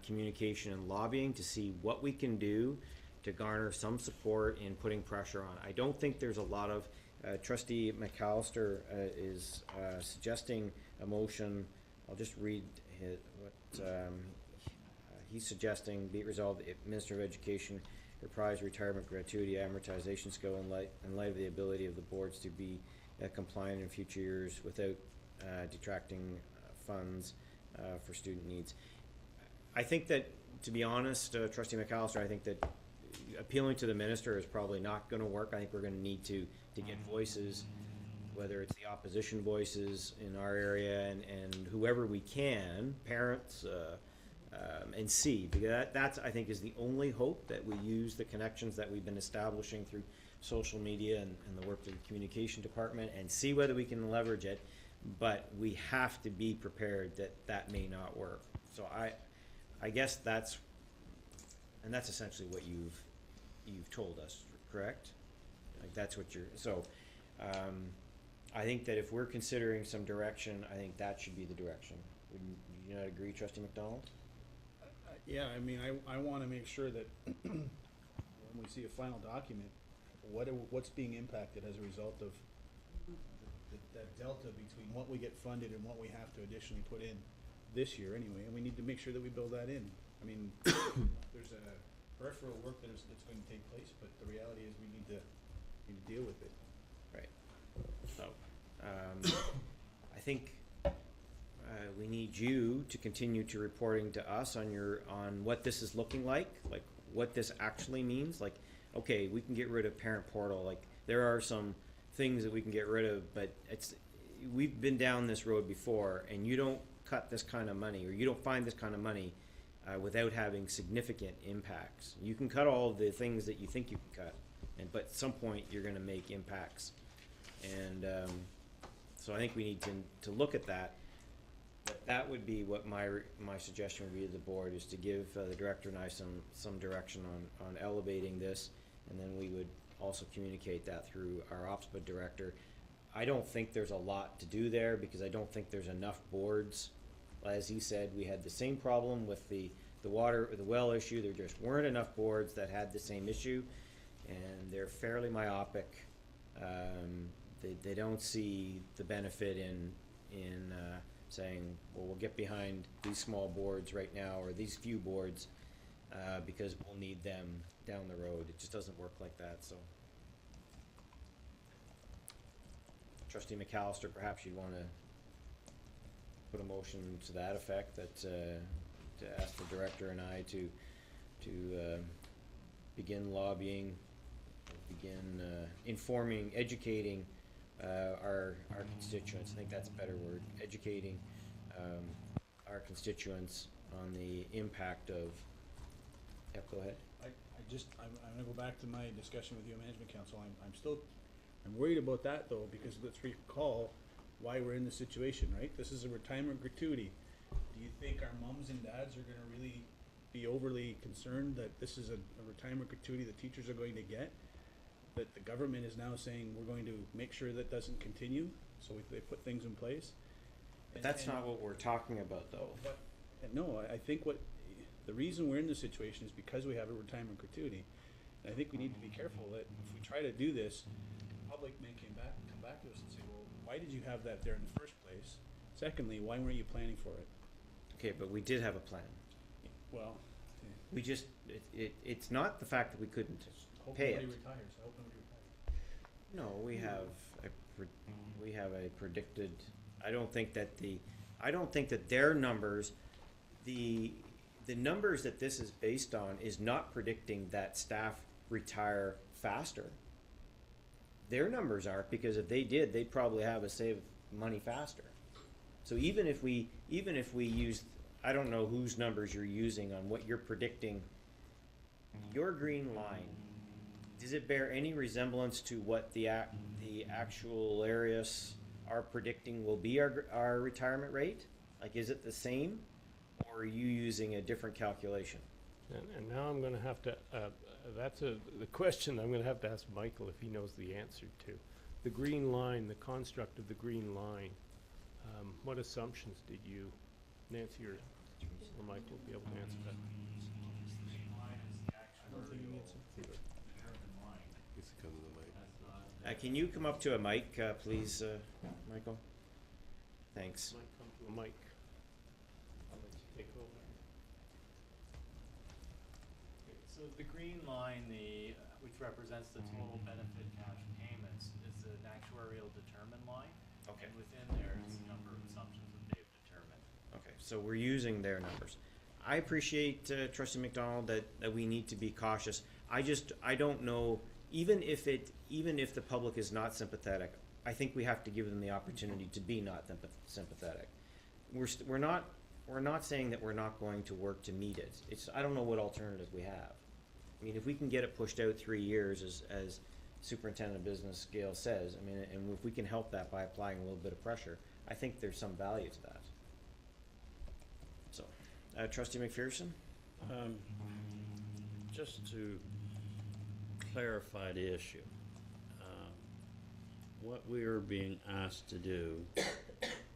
communication and lobbying, to see what we can do to garner some support in putting pressure on. I don't think there's a lot of Trustee McAllister is suggesting a motion. I'll just read what he's suggesting. Be it resolved, the Minister of Education reprise retirement gratuity amortization scale in light of the ability of the boards to be compliant in future years without detracting funds for student needs. I think that, to be honest, Trustee McAllister, I think that appealing to the minister is probably not going to work. I think we're going to need to get voices, whether it's the opposition voices in our area and whoever we can, parents, and see, because that's, I think, is the only hope, that we use the connections that we've been establishing through social media and the work of the communication department, and see whether we can leverage it. But we have to be prepared that may not work. So I guess that's essentially what you've told us, correct? Like, that's what you're, so I think that if we're considering some direction, I think that should be the direction. Would you not agree, Trustee McDonald? Yeah, I mean, I want to make sure that when we see a final document, what's being impacted as a result of that delta between what we get funded and what we have to additionally put in this year anyway, and we need to make sure that we build that in. I mean, there's a peripheral work that's going to take place, but the reality is we need to deal with it. Right. So, I think we need you to continue to reporting to us on what this is looking like what this actually means. Like, okay, we can get rid of parent portal. Like, there are some things that we can get rid of, but we've been down this road before, and you don't cut this kind of money, or you don't find this kind of money without having significant impacts. You can cut all the things that you think you can cut, but at some point you're going to make impacts. And so I think we need to look at that. But that would be what my suggestion would be to the board, is to give the director and I some direction on elevating this, and then we would also communicate that through our OPSPA director. I don't think there's a lot to do there, because I don't think there's enough boards. As he said, we had the same problem with the well issue. There just weren't enough boards that had the same issue, and they're fairly myopic. They don't see the benefit in saying, well, we'll get behind these small boards right now, or these few boards, because we'll need them down the road. It just doesn't work like that. So, Trustee McAllister, perhaps you'd want to put a motion to that effect, that to ask the director and I to begin lobbying, begin informing, educating our constituents. I think that's a better word. Educating our constituents on the impact of. Yep, go ahead. I'm going to go back to my discussion with you, Management Council. I'm worried about that, though, because let's recall why we're in this situation, right? This is a retirement gratuity. Do you think our mums and dads are going to really be overly concerned that this is a retirement gratuity that teachers are going to get? That the government is now saying we're going to make sure that doesn't continue, so they put things in place. But that's not what we're talking about, though. But, no, I think the reason we're in this situation is because we have a retirement gratuity. And I think we need to be careful that if we try to do this, the public may come back to us and say, well, why did you have that there in the first place? Secondly, why weren't you planning for it? Okay, but we did have a plan. Well, We just, it's not the fact that we couldn't hope pay nobody it. retires. I hope nobody retires. No, we have a predicted, I don't think that their numbers, the numbers that this is based on is not predicting that staff retire faster. Their numbers are, because if they did, they'd probably have us save money faster. So even if we use, I don't know whose numbers you're using on what you're predicting, your green line, does it bear any resemblance to what the actual areas are predicting will be our retirement rate? Like, is it the same, or are you using a different calculation? And now I'm gonna have to, that's the question I'm gonna have to ask Michael if he knows the answer to. The green line, the construct of the green line, what assumptions did you, Nancy or Michael, will be able to answer that? Can you come up to a mic, please, Michael? Thanks. Might come to a mic. I'll let you take over. So the green line, which represents the total benefit cash payments, is an actuarial determined line. Okay. And within there is a number of assumptions that they've determined. Okay, so we're using their numbers. I appreciate, Trustee McDonald, that we need to be cautious. I don't know, even if the public is not sympathetic, I think we have to give them the opportunity to be not sympathetic. We're not saying that we're not going to work to meet it. I don't know what alternative we have. I mean, if we can get it pushed out 3 years, as Superintendent of Business Gail says, I mean, and if we can help that by applying a little bit of pressure, I think there's some value to that. So, Trustee McPherson? Just to clarify the issue, what we are being asked to do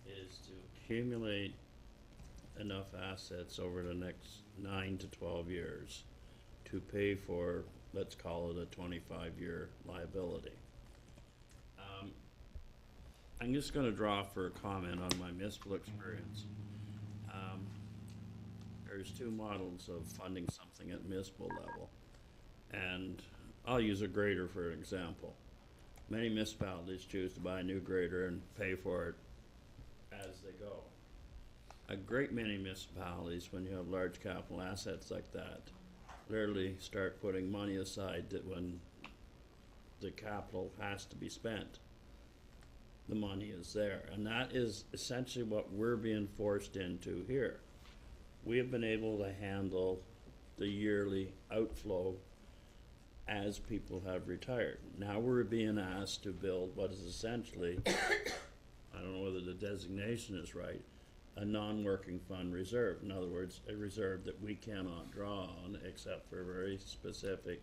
is to accumulate enough assets over the next 9 to 12 years to pay for, let's call it a 25-year liability. I'm just going to draw for a comment on my municipal experience. There's two models of funding something at municipal level, and I'll use a grader for an example. Many municipalities choose to buy a new grader and pay for it as they go. A great many municipalities, when you have large capital assets like that, literally start putting money aside that when the capital has to be spent, the money is there. And that is essentially what we're being forced into here. We have been able to handle the yearly outflow as people have retired. Now we're being asked to build what is essentially, I don't know whether the designation is right, a non-working fund reserve. In other words, a reserve that we cannot draw on except for a very specific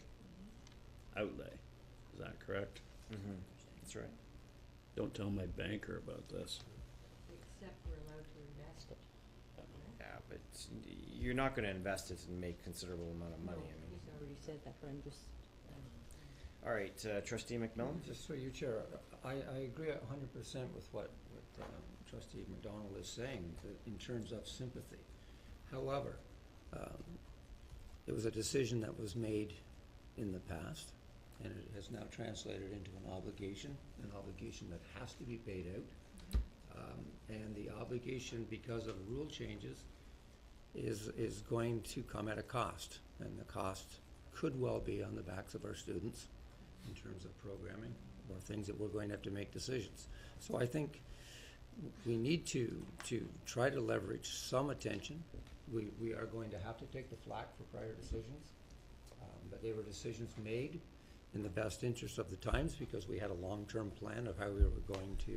outlay. Is that correct? Mm-hmm. That's right. Don't tell my banker about this. Except we're allowed to invest it. Yeah, but you're not gonna invest it and make considerable amount of money, I mean. He's already said that, but I'm just, All right, Trustee McMillan? Just through you, Chair, I agree 100% with what Trustee McDonald is saying in terms of sympathy. However, it was a decision that was made in the past, and it has now translated into an obligation that has to be paid out. And the obligation, because of rule changes, is going to come at a cost, and the cost could well be on the backs of our students in terms of programming or things that we're going to have to make decisions. So I think we need to try to leverage some attention. We are going to have to take the flak for prior decisions, but they were decisions made in the best interest of the times because we had a long-term plan of how we were going to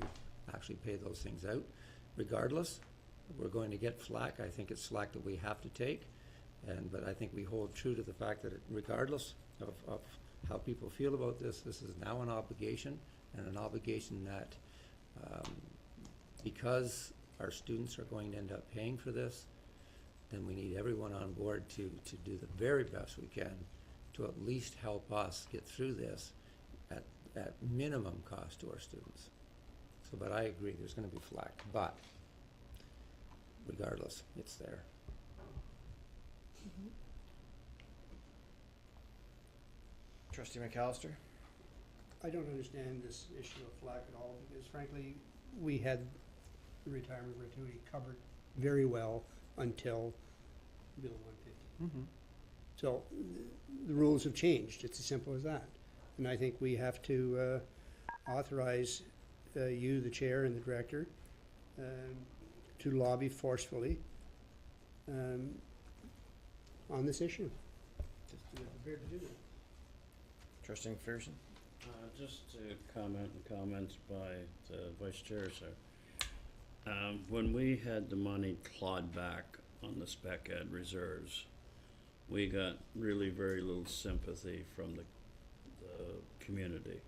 actually pay those things out. Regardless, we're going to get flak. I think it's slack that we have to take, but I think we hold true to the fact that regardless of how people feel about this is now an obligation, and an obligation that because our students are going to end up paying for this, then we need everyone on board to do the very best we can to at least help us get through this at minimum cost to our students. So, but I agree, there's gonna be flack, but regardless, it's there. Trustee McAllister? I don't understand this issue of flack at all, because frankly, we had the retirement gratuity covered very well until Bill 150. So the rules have changed, it's as simple as that. And I think we have to authorize you, the chair and the director, to lobby forcefully on this issue. Just to be prepared to do that. Trustee McPherson? Just to comments by the vice chair, sir. When we had the money clawed back on the spec ed reserves, we got really very little sympathy from the community.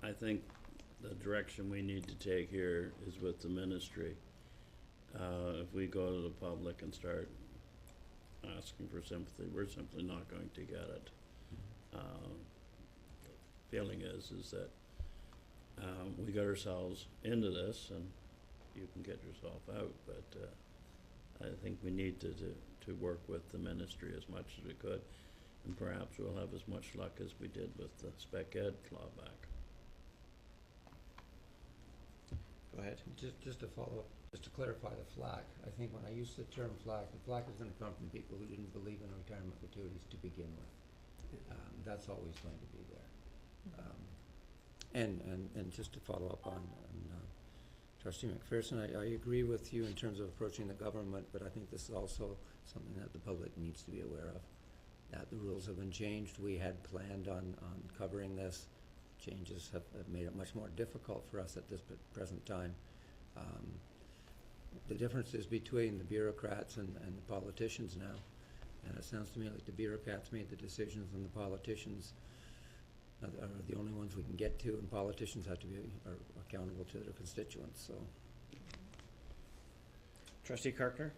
I think the direction we need to take here is with the ministry. If we go to the public and start asking for sympathy, we're simply not going to get it. The feeling is that we got ourselves into this, and you can get yourself out, but I think we need to work with the ministry as much as we could, and perhaps we'll have as much luck as we did with the spec ed clawback. Go ahead. Just to follow up, just to clarify the flack, I think when I use the term flack, the flack is gonna come from people who didn't believe in retirement gratuities to begin with. That's always going to be there. And just to follow up on Trustee McPherson, I agree with you in terms of approaching the government, but I think this is also something that the public needs to be aware of. That the rules have been changed. We had planned on covering this. Changes have made it much more difficult for us at this present time. The difference is between the bureaucrats and the politicians now. And it sounds to me like the bureaucrats made the decisions and the politicians are the only ones we can get to, and politicians have to be accountable to their constituents, so. Trustee Karkner?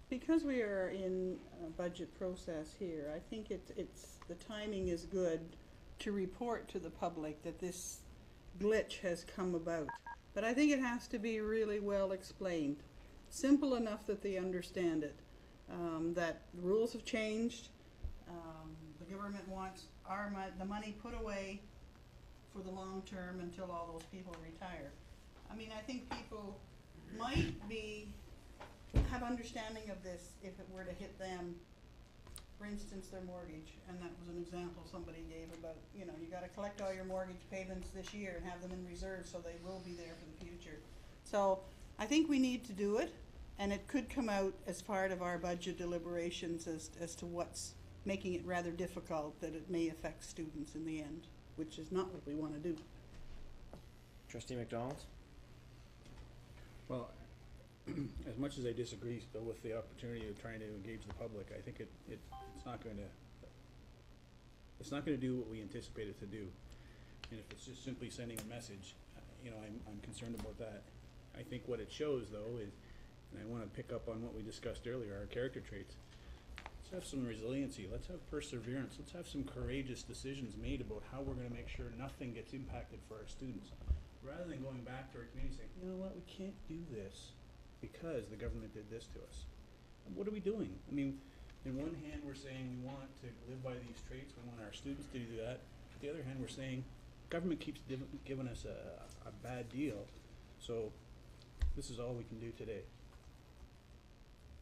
Because we are in a budget process here, I think the timing is good to report to the public that this glitch has come about. But I think it has to be really well explained, simple enough that they understand it. That the rules have changed. The government wants the money put away for the long term until all those people retire. I mean, I think people might have understanding of this if it were to hit them. For instance, their mortgage, and that was an example somebody gave about, you gotta collect all your mortgage payments this year and have them in reserve so they will be there for the future. So I think we need to do it, and it could come out as part of our budget deliberations as to what's making it rather difficult, that it may affect students in the end, which is not what we want to do. Trustee McDonald? Well, as much as I disagree still with the opportunity of trying to engage the public, I think it's not going to do what we anticipate it to do. And if it's just simply sending a message, I'm concerned about that. I think what it shows, though, is, and I want to pick up on what we discussed earlier, our character traits. Let's have some resiliency. Let's have perseverance. Let's have some courageous decisions made about how we're going to make sure nothing gets impacted for our students. Rather than going back to our community saying, you know what, we can't do this because the government did this to us. And what are we doing? I mean, in one hand we're saying we want to live by these traits, we want our students to do that. On the other hand, we're saying government keeps giving us a bad deal, so this is all we can do today.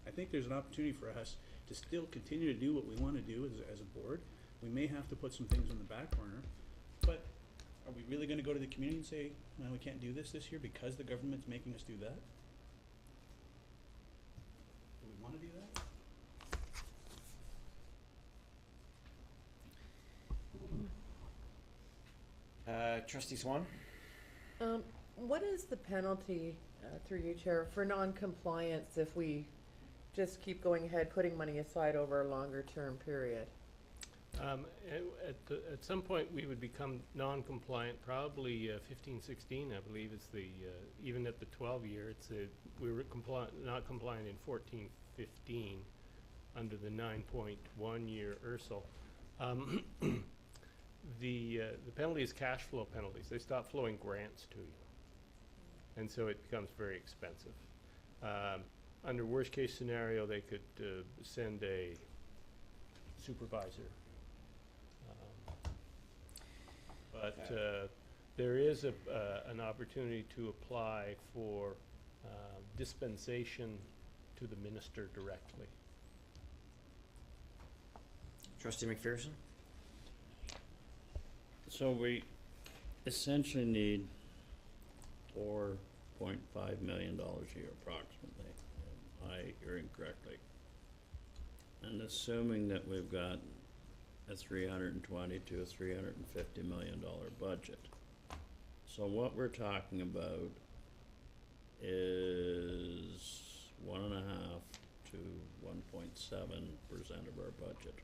I think there's an opportunity for us to still continue to do what we want to do as a board. We may have to put some things on the back burner, but are we really going to go to the community and say, no, we can't do this year because the government's making us do that? Do we want to do that? Trustee Swan? What is the penalty, through you, Chair, for non-compliance if we just keep going ahead, putting money aside over a longer term period? At some point, we would become non-compliant, probably 15, 16, I believe is the, even at the 12-year, we were not compliant in 14, 15 under the 9.1-year URSL. The penalty is cash flow penalties. They stop flowing grants to you. And so it becomes very expensive. Under worst case scenario, they could send a supervisor. But there is an opportunity to apply for dispensation to the minister directly. Trustee McPherson? So we essentially need $4.5 million a year approximately, if I hearing correctly. And assuming that we've got a $320 to a $350 million budget. So what we're talking about is 1.5 to 1.7% of our budget.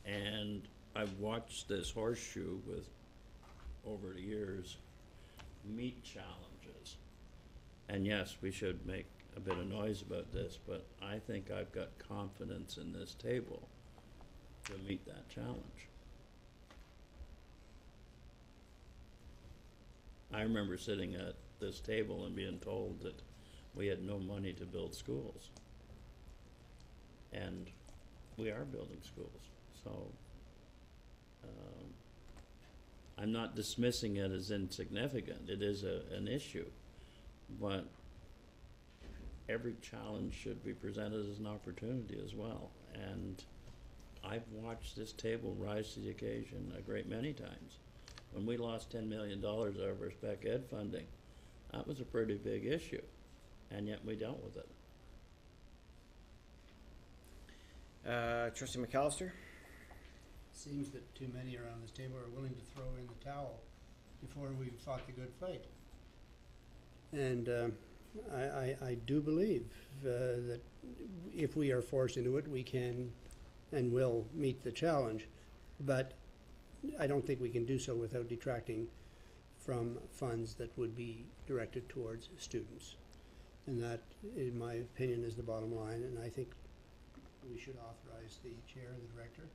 And I've watched this horseshoe with, over the years, meet challenges. And yes, we should make a bit of noise about this, but I think I've got confidence in this table to meet that challenge. I remember sitting at this table and being told that we had no money to build schools. And we are building schools. So I'm not dismissing it as insignificant. It is an issue. But every challenge should be presented as an opportunity as well. And I've watched this table rise to the occasion a great many times. When we lost $10 million out of our spec ed funding, that was a pretty big issue, and yet we dealt with it. Trustee McAllister? Seems that too many around this table are willing to throw in the towel before we've fought the good fight. And I do believe that if we are forced into it, we can and will meet the challenge. But I don't think we can do so without detracting from funds that would be directed towards students. And that, in my opinion, is the bottom line. And I think we should authorize the chair and the director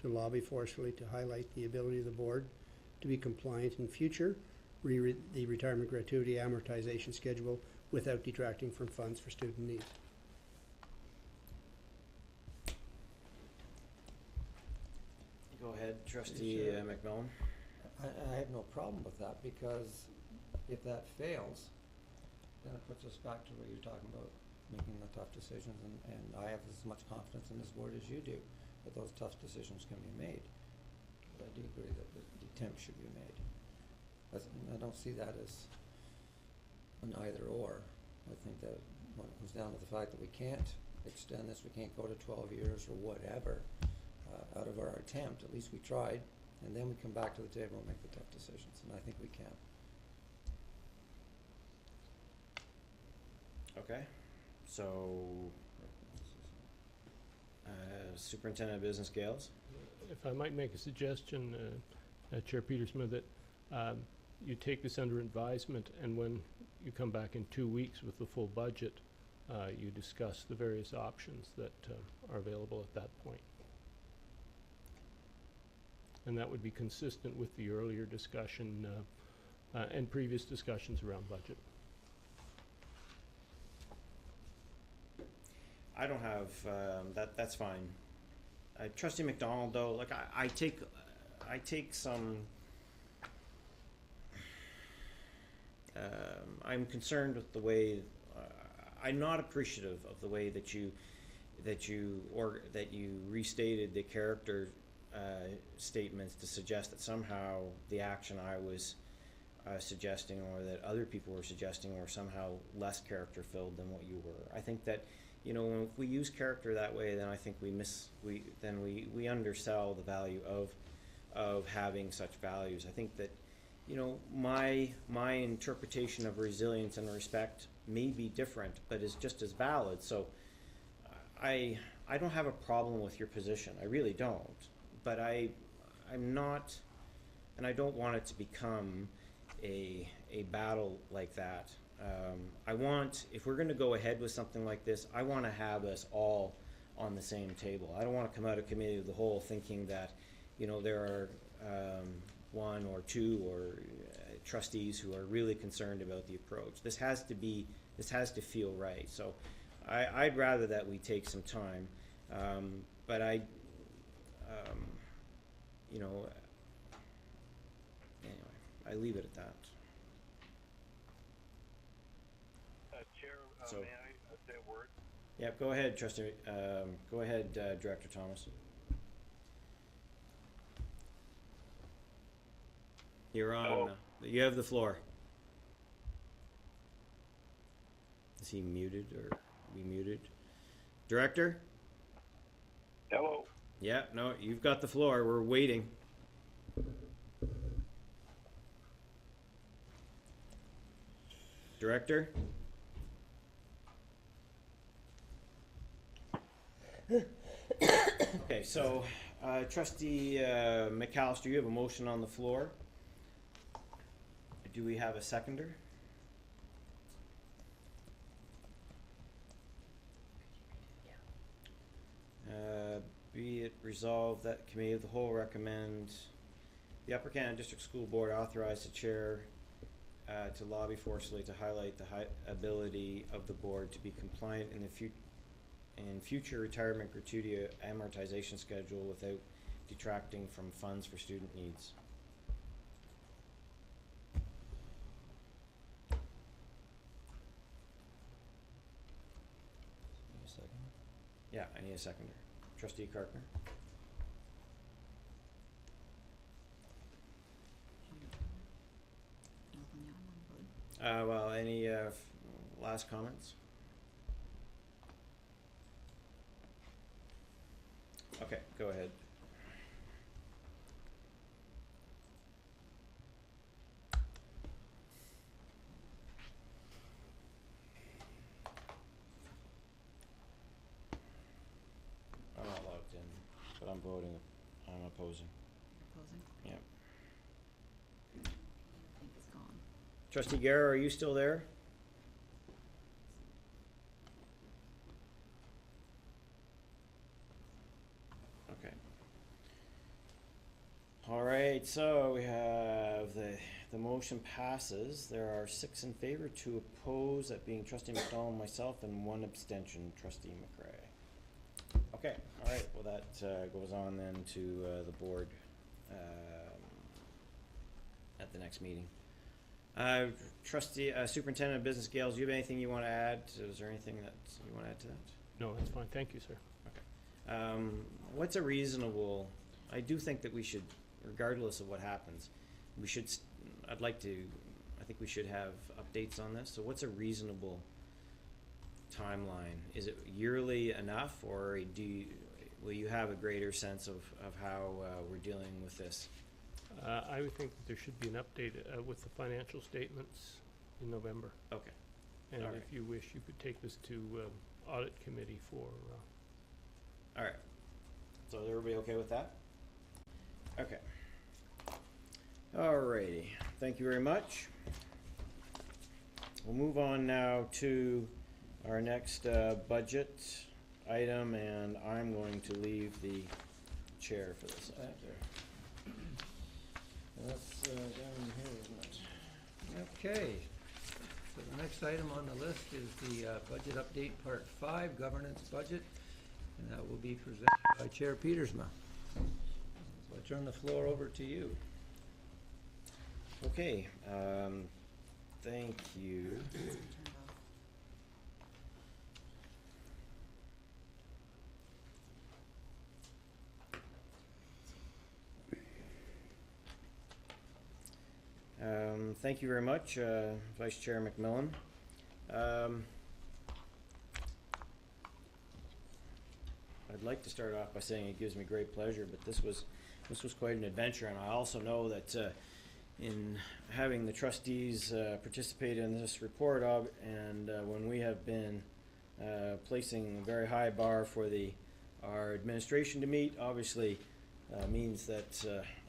to lobby forcefully to highlight the ability of the board to be compliant in future, the retirement gratuity amortization schedule without detracting from funds for student needs. Go ahead, Trustee McMillan. I have no problem with that, because if that fails, then it puts us back to what you're talking about, making the tough decisions, and I have as much confidence in this board as you do that those tough decisions can be made. But I do agree that the attempt should be made. I don't see that as an either or. I think that when it comes down to the fact that we can't extend this, we can't go to 12 years or whatever, out of our attempt, at least we tried, and then we come back to the table and make the tough decisions, and I think we can. Okay, so Superintendent of Business Gales? If I might make a suggestion, Chair Petersma, that you take this under advisement, and when you come back in 2 weeks with the full budget, you discuss the various options that are available at that point. And that would be consistent with the earlier discussion and previous discussions around budget. I don't have, that's fine. Trustee McDonald, though, like I take some, I'm concerned with the way, I'm not appreciative of the way that you restated the character statements to suggest that somehow the action I was suggesting, or that other people were suggesting, were somehow less character filled than what you were. I think that, you know, if we use character that way, then I think we undersell the value of having such values. I think that, you know, my interpretation of resilience and respect may be different, but is just as valid. So I I don't have a problem with your position, I really don't, but I'm not, and I don't want it to become a battle like that. I want, if we're gonna go ahead with something like this, I wanna have us all on the same table. I don't wanna come out of committee of the whole thinking that, you know, there are, one or two or trustees who are really concerned about the approach. This has to feel right, so I'd rather that we take some time, but you know, anyway, I leave it at that. Chair, So- may I say a word? Yeah, go ahead, Trustee, go ahead, Director Thomas. You're on, you have the floor. Is he muted or we muted? Director? Hello. Yeah, no, you've got the floor, we're waiting. Director? Okay, so, Trustee McAllister, you have a motion on the floor. Do we have a seconder? Be it resolved that Committee of the Whole recommend the Upper Canada District School Board authorize the chair to lobby forcefully to highlight the high ability of the board to be compliant in future retirement gratuity amortization schedule without detracting from funds for student needs. Need a second? Yeah, I need a seconder. Trustee Carpenter? Well, any last comments? Okay, go ahead. I'm not logged in, but I'm voting, I'm opposing. Opposing? Yep. I think it's gone. Trustee Guerra, are you still there? Okay. All right, so we have the motion passes. There are 6 in favor, 2 oppose, that being Trustee McDonald, myself, and 1 abstention, Trustee McRae. Okay, all right, well, that goes on then to the board at the next meeting. Trustee, Superintendent of Business Gales, do you have anything you want to add? Is there anything that you want to add to that? No, that's fine. Thank you, sir. Okay. What's a reasonable, I do think that we should, regardless of what happens, we should, I think we should have updates on this. So what's a reasonable timeline? Is it yearly enough, or will you have a greater sense of how we're dealing with this? I would think that there should be an update with the financial statements in November. Okay. And All right. if you wish, you could take this to audit committee for. All right. So is everybody okay with that? Okay. Alrighty. Thank you very much. We'll move on now to our next budget item, and I'm going to leave the chair for this. Thank you. That's down here, isn't it? Okay, so the next item on the list is the budget update part 5, governance budget, and that will be presented by Chair Petersma. So I turn the floor over to you. Okay, thank you. Thank you very much, Vice Chair McMillan. I'd like to start off by saying it gives me great pleasure, but this was quite an adventure, and I also know that in having the trustees participate in this report, and when we have been placing a very high bar for the our administration to meet. Obviously, means that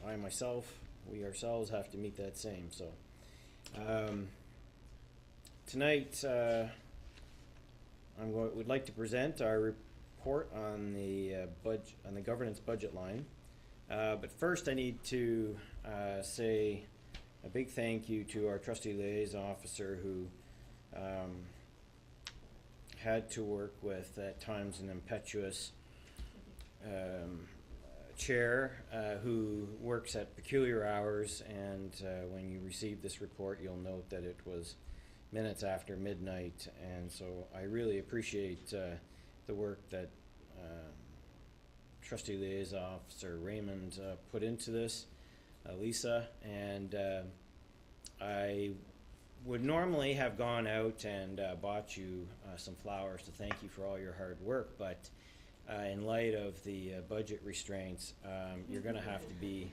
I myself, we ourselves have to meet that same. So tonight, would like to present our report on the budget, on the governance budget line. But first, I need to say a big thank you to our trustee liaison officer who had to work with, at times, an impetuous chair who works at peculiar hours, and when you receive this report, you'll note that it was minutes after midnight, and so I really appreciate the work that trustee liaison officer Raymond put into this, Lisa, and I would normally have gone out and bought you some flowers to thank you for all your hard work, but in light of the budget restraints, you're going to have to be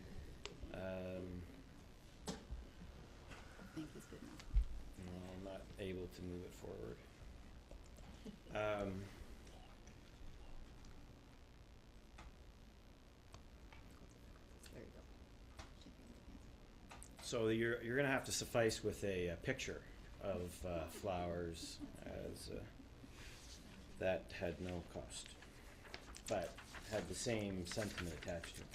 Thank you's good enough. I'm not able to move it forward. There you go. So you're going to have to suffice with a picture of flowers as that had no cost, but had the same sentiment attached to it.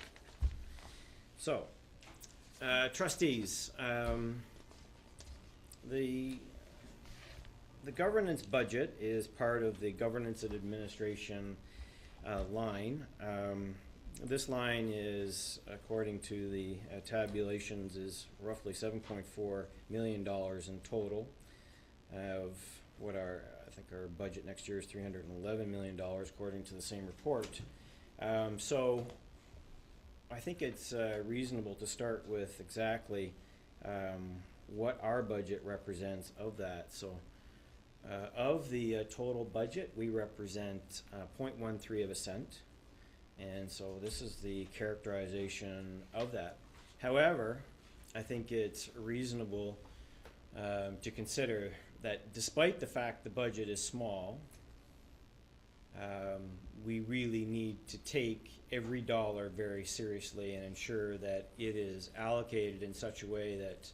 So, trustees, the governance budget is part of the governance and administration line. This line is, according to the tabulations, is roughly $7.4 million in total of what I think our budget next year is $311 million, according to the same report. So I think it's reasonable to start with exactly what our budget represents of that. So of the total budget, we represent 0.13 of a cent. And so this is the characterization of that. However, I think it's reasonable to consider that despite the fact the budget is small, we really need to take every dollar very seriously and ensure that it is allocated in such a way that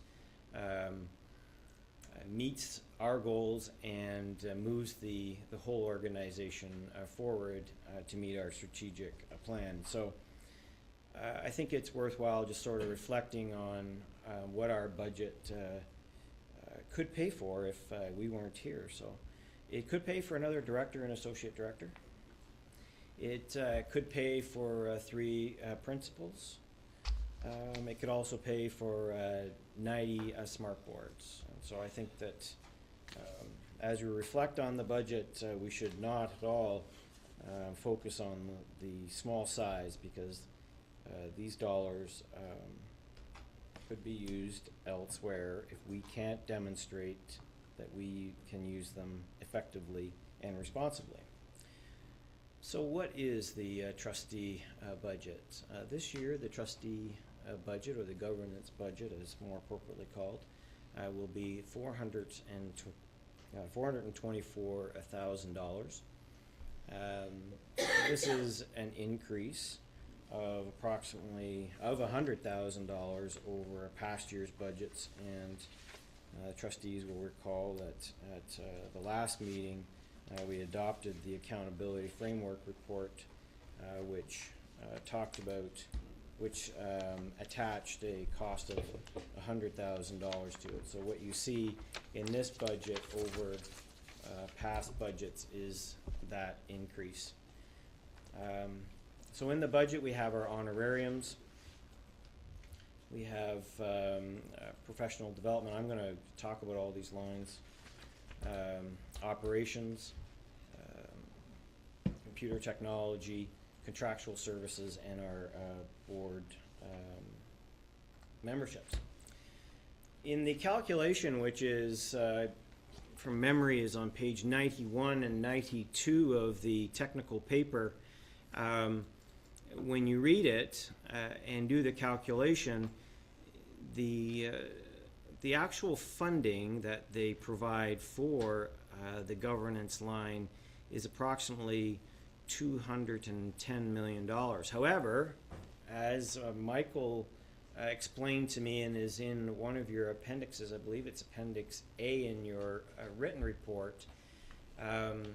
meets our goals and moves the whole organization forward to meet our strategic plan. So I think it's worthwhile just sort of reflecting on what our budget could pay for if we weren't here. So it could pay for another director and associate director. It could pay for 3 principals. It could also pay for 90 smart boards. And so I think that as we reflect on the budget, we should not at all focus on the small size, because these dollars could be used elsewhere if we can't demonstrate that we can use them effectively and responsibly. So what is the trustee budget? This year, the trustee budget, or the governance budget as more appropriately called, will be $424,000. This is an increase of approximately $100,000 over past year's budgets, and trustees will recall that at the last meeting we adopted the accountability framework report, which talked about, which attached a cost of $100,000 to it. So what you see in this budget over past budgets is that increase. So in the budget we have our honorariums, we have professional development. I'm going to talk about all these lines. Operations, computer technology, contractual services, and our board memberships. In the calculation, which is from memory is on page 91 and 92 of the technical paper, when you read it and do the calculation, the actual funding that they provide for the governance line is approximately $210 million. However, as Michael explained to me and is in one of your appendixes, I believe it's Appendix A in your written report,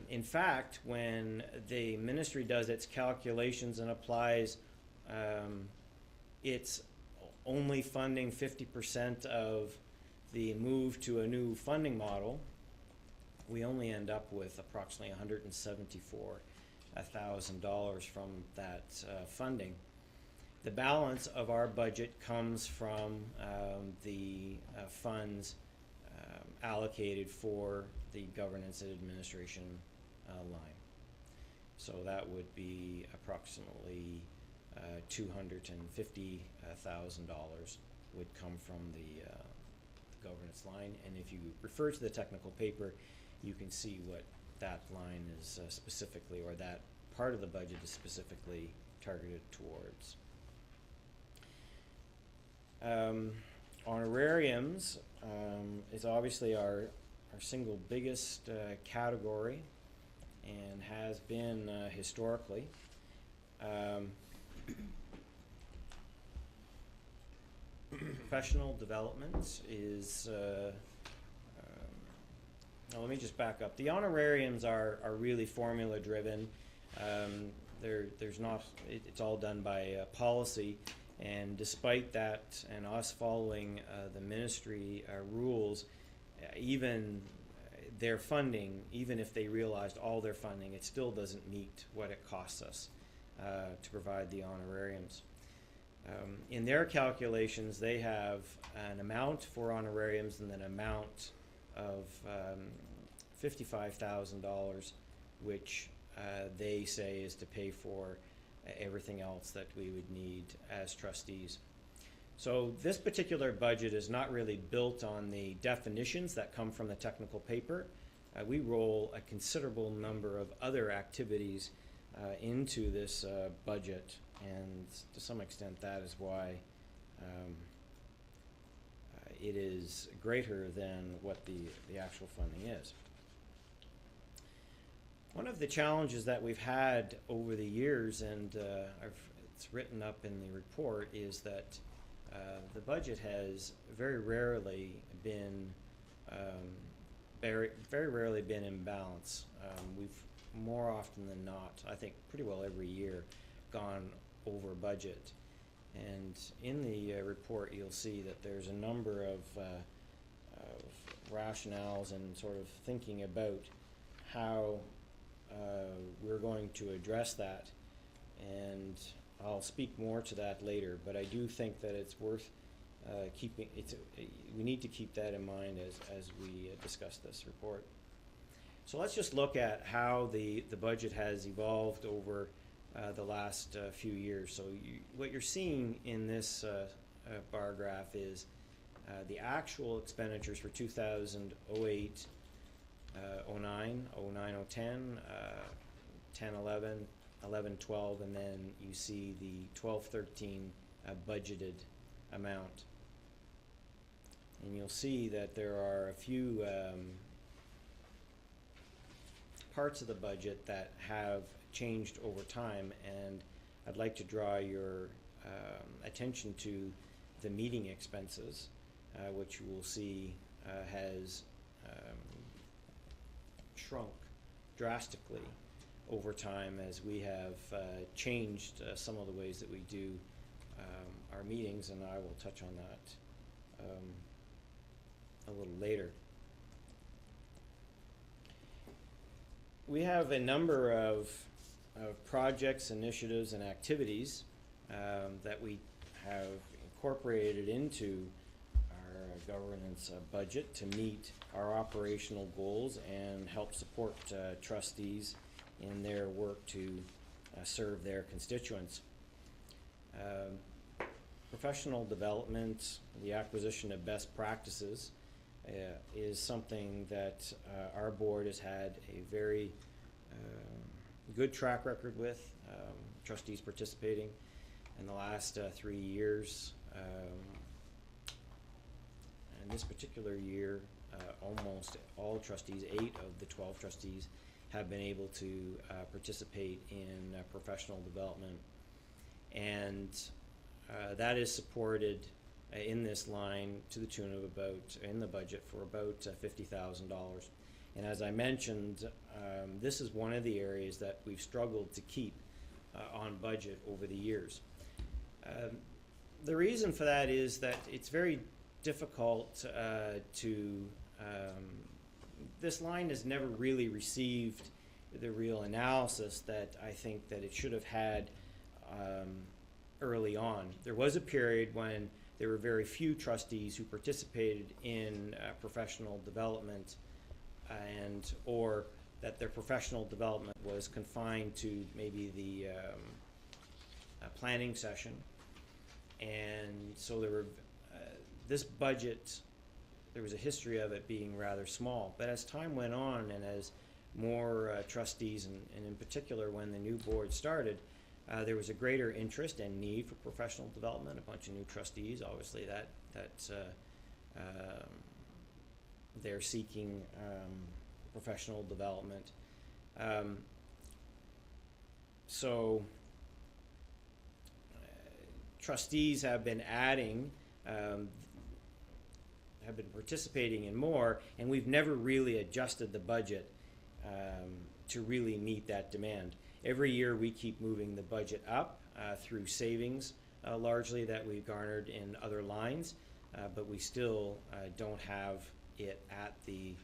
in fact, when the ministry does its calculations and applies its only funding 50% of the move to a new funding model, we only end up with approximately $174,000 from that funding. The balance of our budget comes from the funds allocated for the governance and administration line. So that would be approximately $250,000 would come from the governance line. And if you refer to the technical paper, you can see what that line is specifically, or that part of the budget is specifically targeted towards. Honorariums is obviously our single biggest category and has been historically. Professional development is now let me just back up. The honorariums are really formula driven. There's not, it's all done by policy, and despite that and us following the ministry rules, even their funding, even if they realized all their funding, it still doesn't meet what it costs us to provide the honorariums. In their calculations, they have an amount for honorariums and an amount of $55,000, which they say is to pay for everything else that we would need as trustees. So this particular budget is not really built on the definitions that come from the technical paper. We roll a considerable number of other activities into this budget, and to some extent that is why it is greater than what the actual funding is. One of the challenges that we've had over the years, and it's written up in the report, is that the budget has very rarely been in balance. We've more often than not, I think pretty well every year, gone over budget. And in the report, you'll see that there's a number of rationales and sort of thinking about how we're going to address that. And I'll speak more to that later, but I do think that it's worth keeping. We need to keep that in mind as we discuss this report. So let's just look at how the budget has evolved over the last few years. So what you're seeing in this bar graph is the actual expenditures for 2008, 09, 10, 10, 11, 11, 12, and then you see the 12, 13 budgeted amount. And you'll see that there are a few parts of the budget that have changed over time, and I'd like to draw your attention to the meeting expenses, which you will see has shrunk drastically over time as we have changed some of the ways that we do our meetings, and I will touch on that a little later. We have a number of projects, initiatives, and activities that we have incorporated into our governance budget to meet our operational goals and help support trustees in their work to serve their constituents. Professional development, the acquisition of best practices is something that our board has had a very good track record with, trustees participating in the last 3 years. And this particular year, almost all trustees, 8 of the 12 trustees, have been able to participate in professional development. And that is supported in this line to the tune of about, in the budget, for about $50,000. And as I mentioned, this is one of the areas that we've struggled to keep on budget over the years. The reason for that is that it's very difficult this line has never really received the real analysis that I think that it should have had early on. There was a period when there were very few trustees who participated in professional development, or that their professional development was confined to maybe the planning session. And so there were, this budget, there was a history of it being rather small. But as time went on, and as more trustees, and in particular when the new board started, there was a greater interest and need for professional development. A bunch of new trustees, obviously they're seeking professional development. Trustees have been adding, have been participating in more, and we've never really adjusted the budget to really meet that demand. Every year we keep moving the budget up through savings largely that we've garnered in other lines, but we still don't have it at the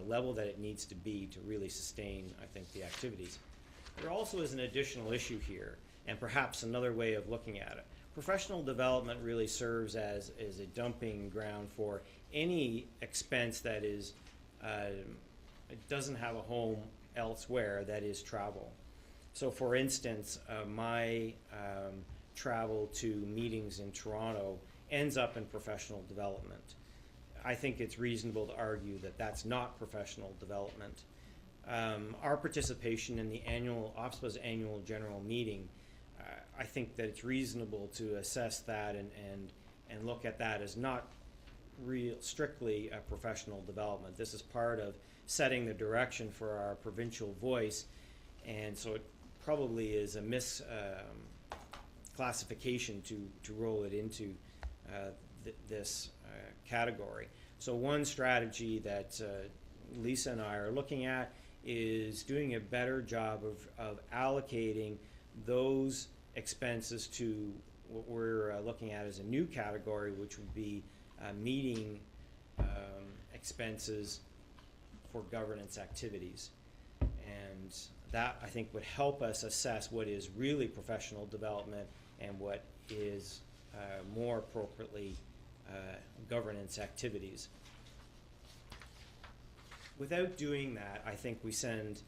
level that it needs to be to really sustain, I think, the activities. There also is an additional issue here, and perhaps another way of looking at it. Professional development really serves as a dumping ground for any expense that is it doesn't have a home elsewhere, that is travel. So for instance, my travel to meetings in Toronto ends up in professional development. I think it's reasonable to argue that that's not professional development. Our participation in the OPSPA's annual general meeting, I think that it's reasonable to assess that and look at that as not strictly a professional development. This is part of setting the direction for our provincial voice, and so it probably is a misclassification to roll it into this category. So one strategy that Lisa and I are looking at is doing a better job of allocating those expenses to what we're looking at as a new category, which would be meeting expenses for governance activities. And that, I think, would help us assess what is really professional development and what is more appropriately governance activities. Without doing that, I think we send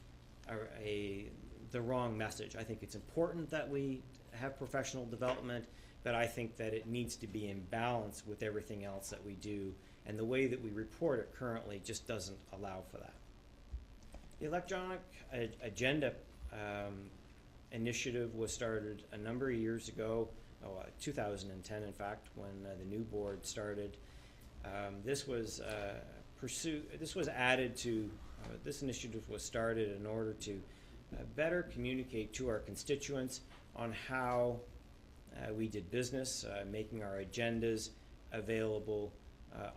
the wrong message. I think it's important that we have professional development, but I think that it needs to be in balance with everything else that we do, and the way that we report it currently just doesn't allow for that. The electronic agenda initiative was started a number of years ago, 2010 in fact, when the new board started. This initiative was started in order to better communicate to our constituents on how we did business, making our agendas available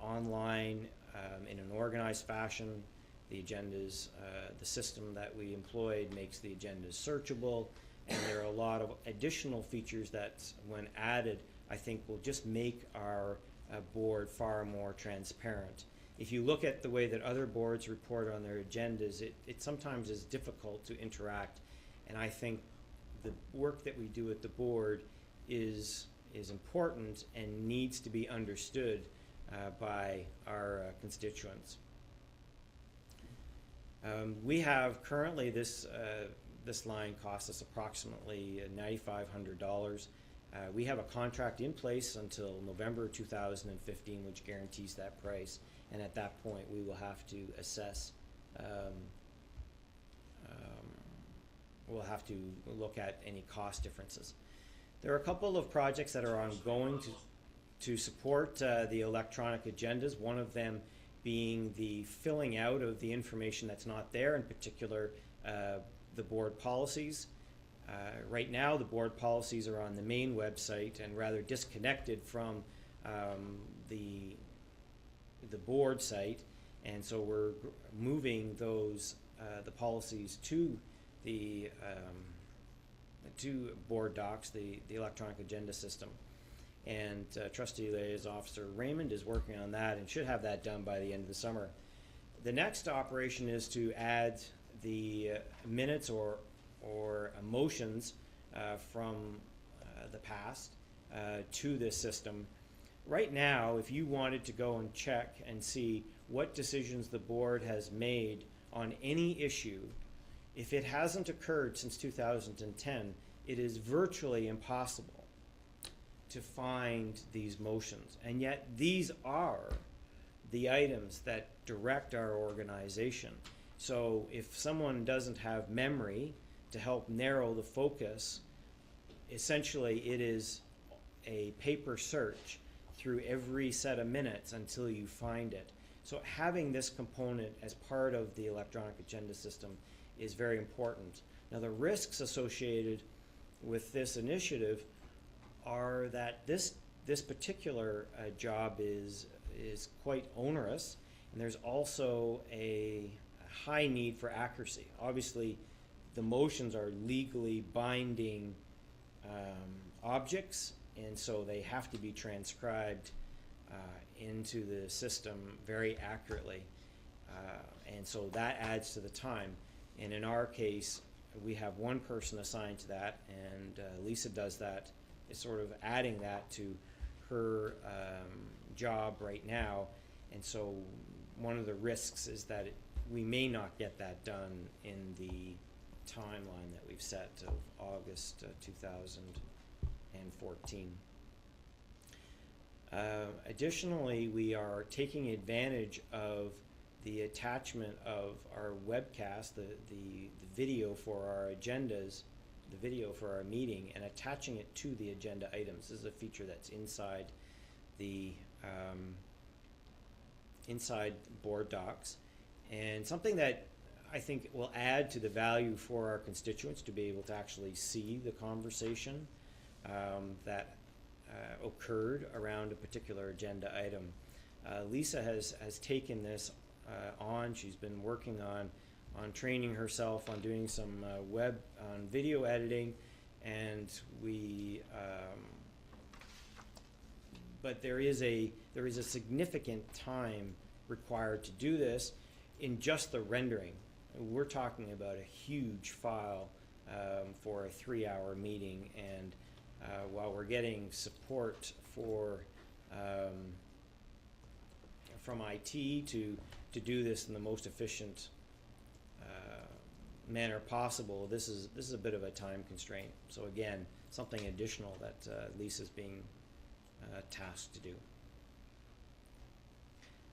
online in an organized fashion. The agendas, the system that we employed makes the agendas searchable, and there are a lot of additional features that, when added, I think will just make our board far more transparent. If you look at the way that other boards report on their agendas, it sometimes is difficult to interact, and I think the work that we do at the board is important and needs to be understood by our constituents. We have currently this line costs us approximately $9,500. We have a contract in place until November 2015, which guarantees that price, and at that point we will have to assess. We'll have to look at any cost differences. There are a couple of projects that are ongoing to support the electronic agendas. One of them being the filling out of the information that's not there, in particular the board policies. Right now, the board policies are on the main website and rather disconnected from the board site, and so we're moving those the policies to the to board docs, the electronic agenda system. And Trustee Liaison Officer Raymond is working on that and should have that done by the end of the summer. The next operation is to add the minutes or motions from the past to this system. Right now, if you wanted to go and check and see what decisions the board has made on any issue, if it hasn't occurred since 2010, it is virtually impossible to find these motions. And yet these are the items that direct our organization. So if someone doesn't have memory to help narrow the focus, essentially it is a paper search through every set of minutes until you find it. So having this component as part of the electronic agenda system is very important. Now, the risks associated with this initiative are that this particular job is quite onerous, and there's also a high need for accuracy. Obviously, the motions are legally binding objects, and so they have to be transcribed into the system very accurately, and so that adds to the time. And in our case, we have one person assigned to that, and Lisa does that. It's sort of adding that to her job right now, and so one of the risks is that we may not get that done in the timeline that we've set of August 2014. Additionally, we are taking advantage of the attachment of our webcast, the video for our agendas, the video for our meeting, and attaching it to the agenda items. This is a feature that's inside the inside board docs, and something that I think will add to the value for our constituents to be able to actually see the conversation that occurred around a particular agenda item. Lisa has taken this on. She's been working on training herself on doing some web on video editing, and we but there is a significant time required to do this in just the rendering. We're talking about a huge file for a 3-hour meeting, and while we're getting support for from IT to do this in the most efficient manner possible, this is a bit of a time constraint. So again, something additional that Lisa's being tasked to do.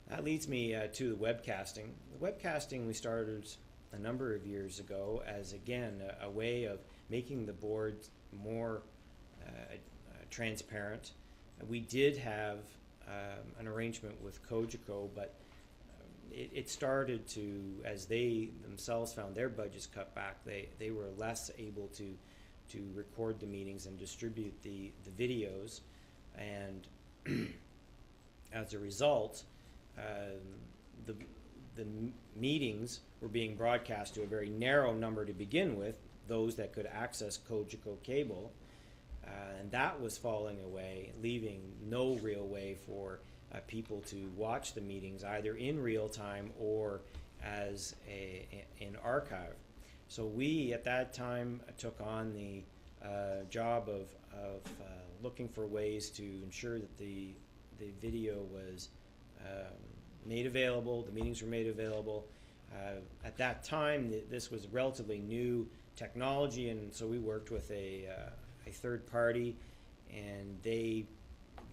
That leads me to the webcasting. The webcasting we started a number of years ago as, again, a way of making the board more transparent. We did have an arrangement with Cogeco, but it started to, as they themselves found their budgets cut back, they were less able to record the meetings and distribute the videos, and as a result, the meetings were being broadcast to a very narrow number to begin with, those that could access Cogeco cable, and that was falling away, leaving no real way for people to watch the meetings either in real time or as an archive. So we at that time took on the job of looking for ways to ensure that the video was made available, the meetings were made available. At that time, this was relatively new technology, and so we worked with a third party, and they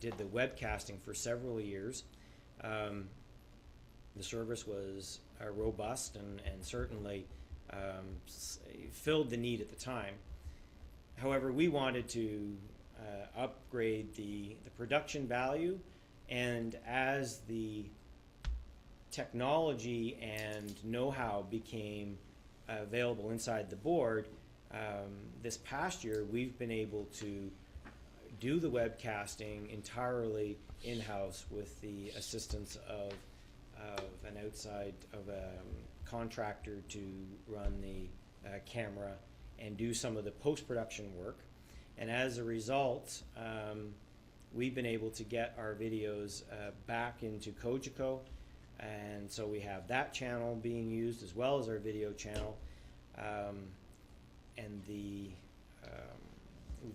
did the webcasting for several years. The service was robust and certainly filled the need at the time. However, we wanted to upgrade the production value, and as the technology and know-how became available inside the board, this past year, we've been able to do the webcasting entirely in-house with the assistance of an outside, of a contractor to run the camera and do some of the post-production work. And as a result, we've been able to get our videos back into Kojiko, and so we have that channel being used as well as our video channel. And we've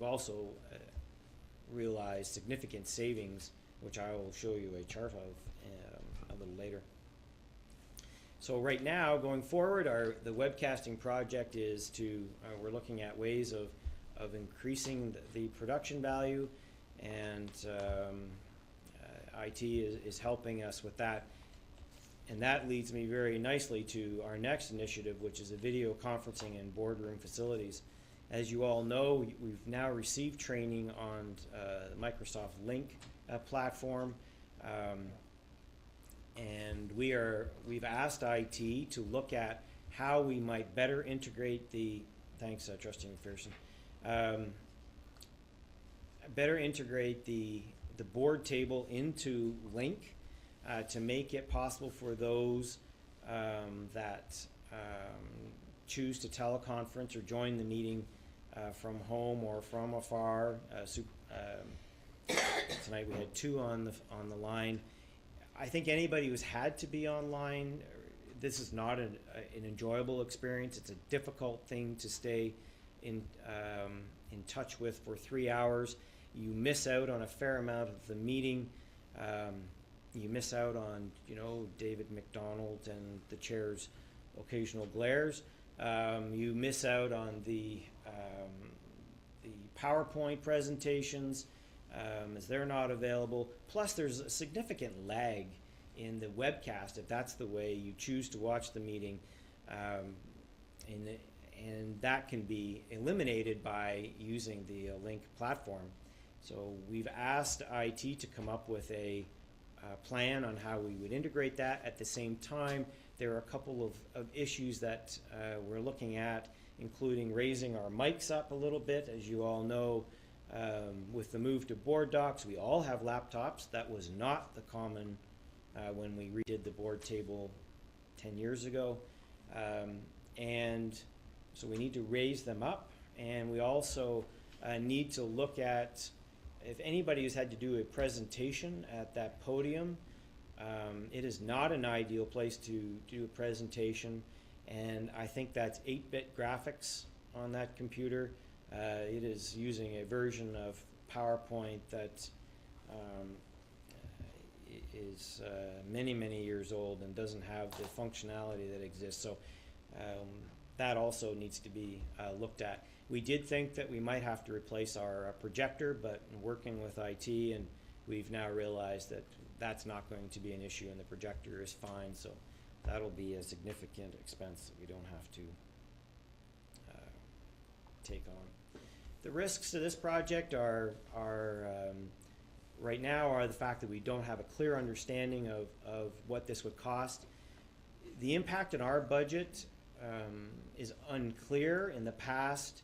also realized significant savings, which I will show you a chart of a little later. So right now, going forward, the webcasting project is to, we're looking at ways of increasing the production value, and IT is helping us with that. And that leads me very nicely to our next initiative, which is a video conferencing and boardroom facilities. As you all know, we've now received training on the Microsoft Link platform, and we've asked IT to look at how we might better integrate the, thanks Trustee McPherson, better integrate the board table into Link to make it possible for those that choose to teleconference or join the meeting from home or from afar. Tonight we had 2 on the line. I think anybody who's had to be online, this is not an enjoyable experience. It's a difficult thing to stay in touch with for 3 hours. You miss out on a fair amount of the meeting. You miss out on, David McDonald and the chair's occasional glares. You miss out on the PowerPoint presentations as they're not available. Plus, there's a significant lag in the webcast if that's the way you choose to watch the meeting, and that can be eliminated by using the Link platform. So we've asked IT to come up with a plan on how we would integrate that. At the same time, there are a couple of issues that we're looking at, including raising our mics up a little bit. As you all know, with the move to board docs, we all have laptops. That was not the common when we redid the board table 10 years ago. And so we need to raise them up, and we also need to look at, if anybody has had to do a presentation at that podium, it is not an ideal place to do a presentation, and I think that's 8-bit graphics on that computer. It is using a version of PowerPoint that is many, many years old and doesn't have the functionality that exists. So that also needs to be looked at. We did think that we might have to replace our projector, but working with IT, and we've now realized that that's not going to be an issue, and the projector is fine. So that'll be a significant expense that we don't have to take on. The risks to this project are right now are the fact that we don't have a clear understanding of what this would cost. The impact on our budget is unclear. In the past,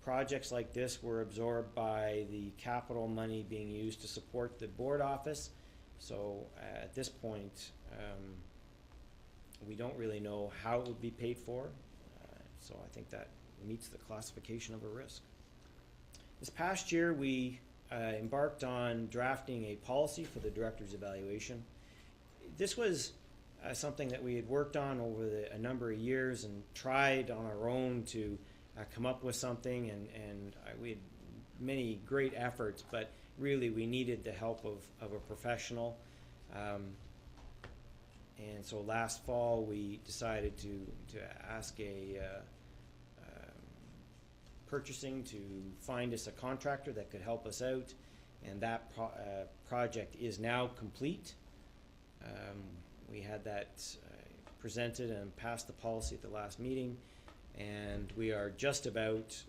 projects like this were absorbed by the capital money being used to support the board office. So at this point, we don't really know how it would be paid for. So I think that meets the classification of a risk. This past year, we embarked on drafting a policy for the director's evaluation. This was something that we had worked on over a number of years and tried on our own to come up with something, and we had many great efforts, but really we needed the help of a professional. And so last fall we decided to ask a purchasing to find us a contractor that could help us out, and that project is now complete. We had that presented and passed the policy at the last meeting, and we are just about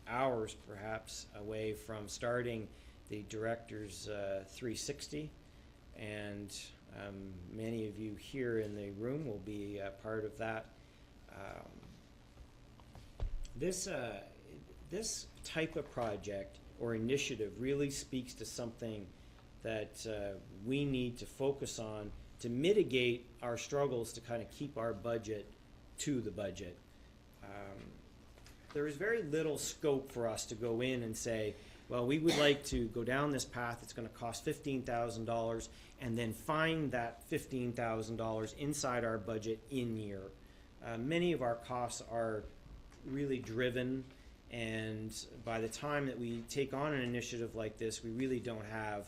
hours perhaps away from starting the director's 360, and many of you here in the room will be part of that This type of project or initiative really speaks to something that we need to focus on to mitigate our struggles to kind of keep our budget to the budget. There is very little scope for us to go in and say, well, we would like to go down this path, it's going to cost $15,000, and then find that $15,000 inside our budget in year. Many of our costs are really driven, and by the time that we take on an initiative like this, we really don't have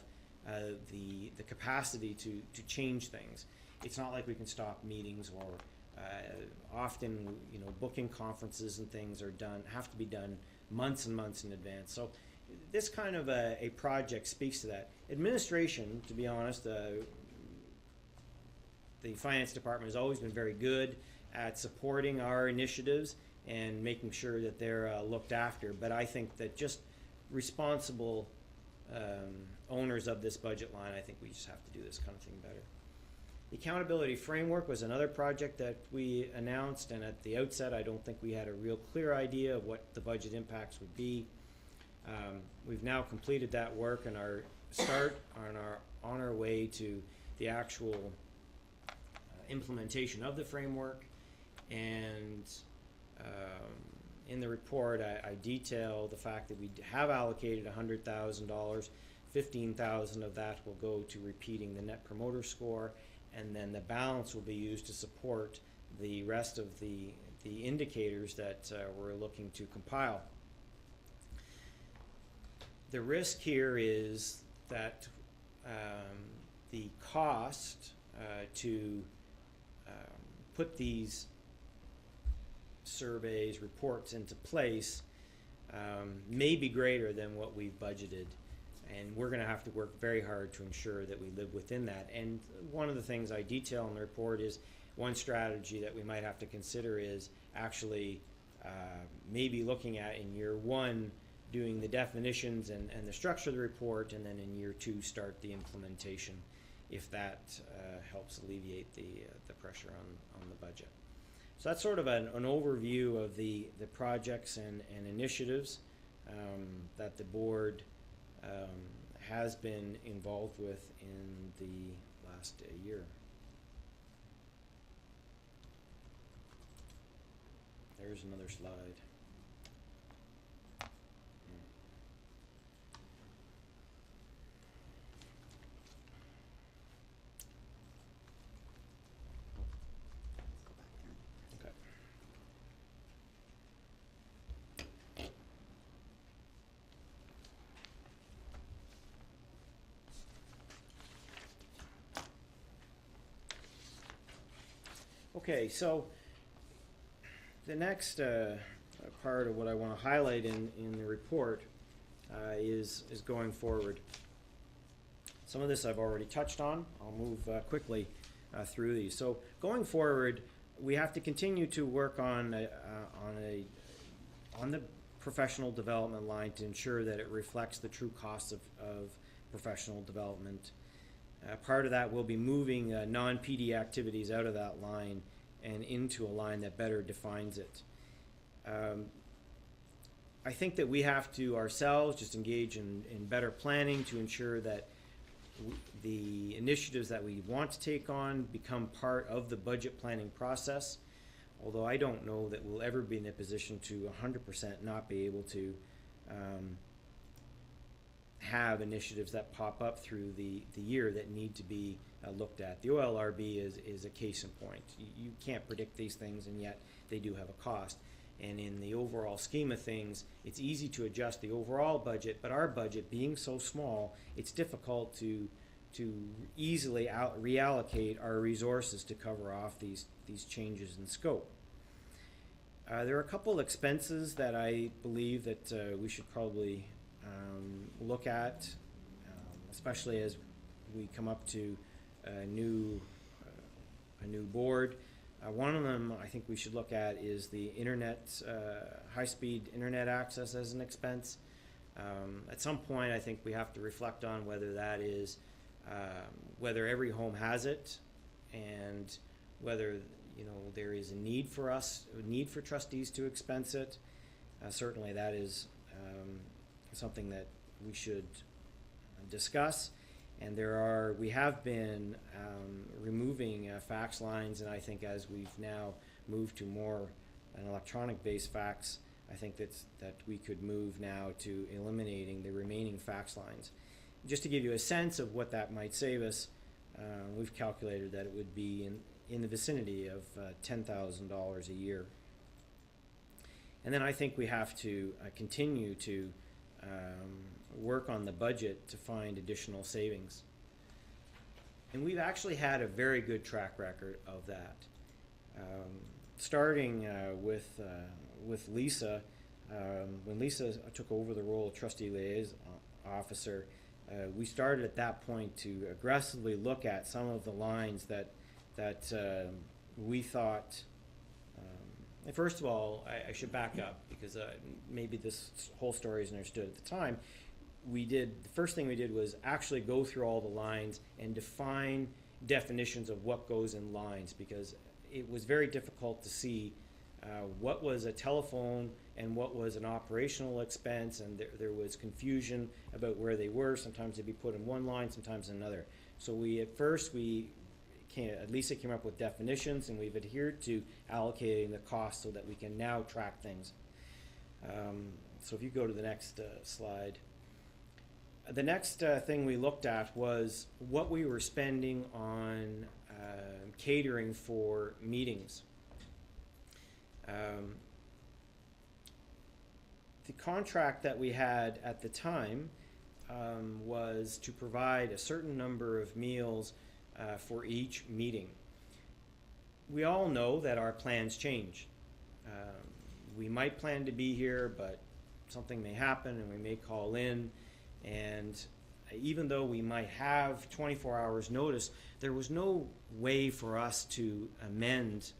the capacity to change things. It's not like we can stop meetings, or often, you know, booking conferences and things have to be done months and months in advance. So this kind of a project speaks to that. Administration, to be honest, the finance department has always been very good at supporting our initiatives and making sure that they're looked after. But I think that just responsible owners of this budget line, I think we just have to do this kind of thing better. The accountability framework was another project that we announced, and at the outset I don't think we had a real clear idea of what the budget impacts would be. We've now completed that work and are on our way to the actual implementation of the framework. And in the report I detail the fact that we have allocated $100,000. 15,000 of that will go to repeating the Net Promoter Score, and then the balance will be used to support the rest of the indicators that we're looking to compile. The risk here is that the cost to put these surveys, reports into place may be greater than what we've budgeted. And we're going to have to work very hard to ensure that we live within that. And one of the things I detail in the report is one strategy that we might have to consider is actually maybe looking at in year one doing the definitions and the structure of the report, and then in year two start the implementation, if that helps alleviate the pressure on the budget. So that's sort of an overview of the projects and initiatives that the board has been involved with in the last year. There's another slide. Okay. Okay, so the next part of what I want to highlight in the report is going forward. Some of this I've already touched on. I'll move quickly through these. So going forward, we have to continue to work on the professional development line to ensure that it reflects the true costs of professional development. Part of that will be moving non-PD activities out of that line and into a line that better defines it. I think that we have to ourselves just engage in better planning to ensure that the initiatives that we want to take on become part of the budget planning process, although I don't know that we'll ever be in a position to 100% not be able to have initiatives that pop up through the year that need to be looked at. The OLRB is a case in point. You can't predict these things, and yet they do have a cost. And in the overall scheme of things, it's easy to adjust the overall budget, but our budget being so small, it's difficult to easily reallocate our resources to cover off these changes in scope. There are a couple expenses that I believe that we should probably look at, especially as we come up to a new board. One of them I think we should look at is the internet, high-speed internet access as an expense. At some point I think we have to reflect on whether that is, whether every home has it, and whether there is a need for trustees to expense it. certainly that is something that we should discuss. And we have been removing fax lines, and I think as we've now moved to more an electronic-based fax, I think that we could move now to eliminating the remaining fax lines. Just to give you a sense of what that might save us, we've calculated that it would be in the vicinity of $10,000 a year. And then I think we have to continue to work on the budget to find additional savings. And we've actually had a very good track record of that. Starting with Lisa, when Lisa took over the role of trustee liaison officer, we started at that point to aggressively look at some of the lines that we thought. And first of all, I should back up because maybe this whole story isn't understood at the time. The first thing we did was actually go through all the lines and define definitions of what goes in lines, because it was very difficult to see what was a telephone and what was an operational expense, and there was confusion about where they were. Sometimes they'd be put in one line, sometimes in another. So Lisa came up with definitions, and we've adhered to allocating the cost so that we can now track things. So if you go to the next slide. The next thing we looked at was what we were spending on catering for meetings. The contract that we had at the time was to provide a certain number of meals for each meeting. We all know that our plans change. We might plan to be here, but something may happen and we may call in. And even though we might have 24 hours notice, there was no way for us to amend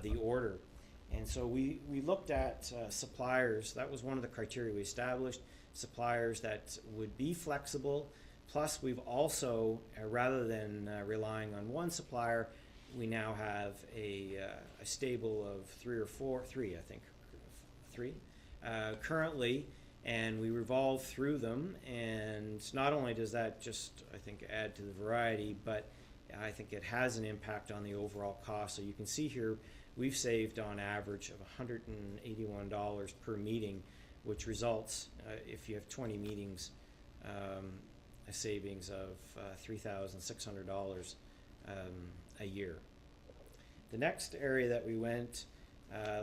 the order. And so we looked at suppliers. That was one of the criteria we established, suppliers that would be flexible. Plus, we've also, rather than relying on one supplier, we now have a stable of three currently, and we revolve through them. And not only does that just, I think, add to the variety, but I think it has an impact on the overall cost. So you can see here, we've saved on average of $181 per meeting, which results, if you have 20 meetings, a savings of $3,600 a year. The next area that we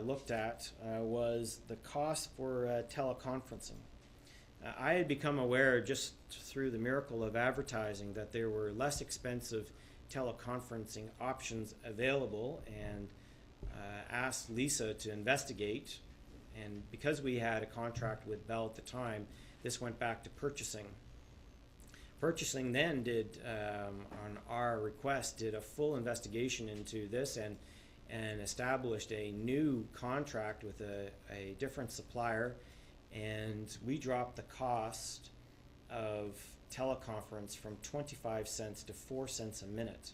looked at was the cost for teleconferencing. I had become aware just through the miracle of advertising that there were less expensive teleconferencing options available, and asked Lisa to investigate. And because we had a contract with Bell at the time, this went back to purchasing. Purchasing then did, on our request, did a full investigation into this and established a new contract with a different supplier, and we dropped the cost of teleconference from 25 cents to 4 cents a minute.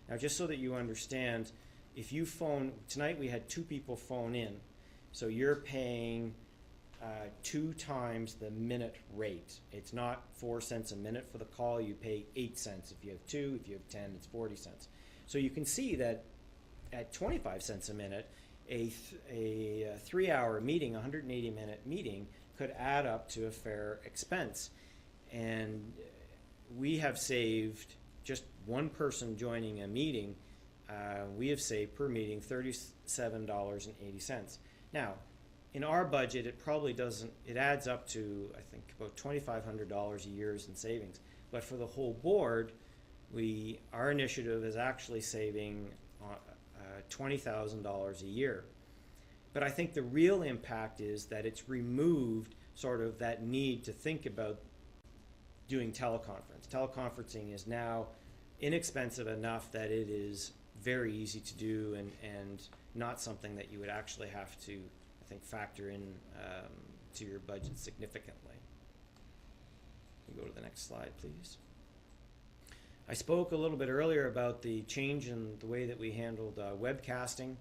Now, just so that you understand, if you phone, tonight we had 2 people phone in, so you're paying 2 times the minute rate. It's not 4 cents a minute for the call, you pay 8 cents. If you have 2, if you have 10, it's 40 cents. So you can see that at 25 cents a minute, a 3-hour meeting, 180-minute meeting, could add up to a fair expense. And we have saved, just one person joining a meeting, we have saved per meeting $37.80. Now, in our budget, it probably doesn't, it adds up to, I think, about $2,500 a year in savings. But for the whole board, our initiative is actually saving $20,000 a year. But I think the real impact is that it's removed sort of that need to think about doing teleconference. Teleconferencing is now inexpensive enough that it is very easy to do and not something that you would actually have to, I think, factor in to your budget significantly. You go to the next slide, please. I spoke a little bit earlier about the change in the way that we handled webcasting.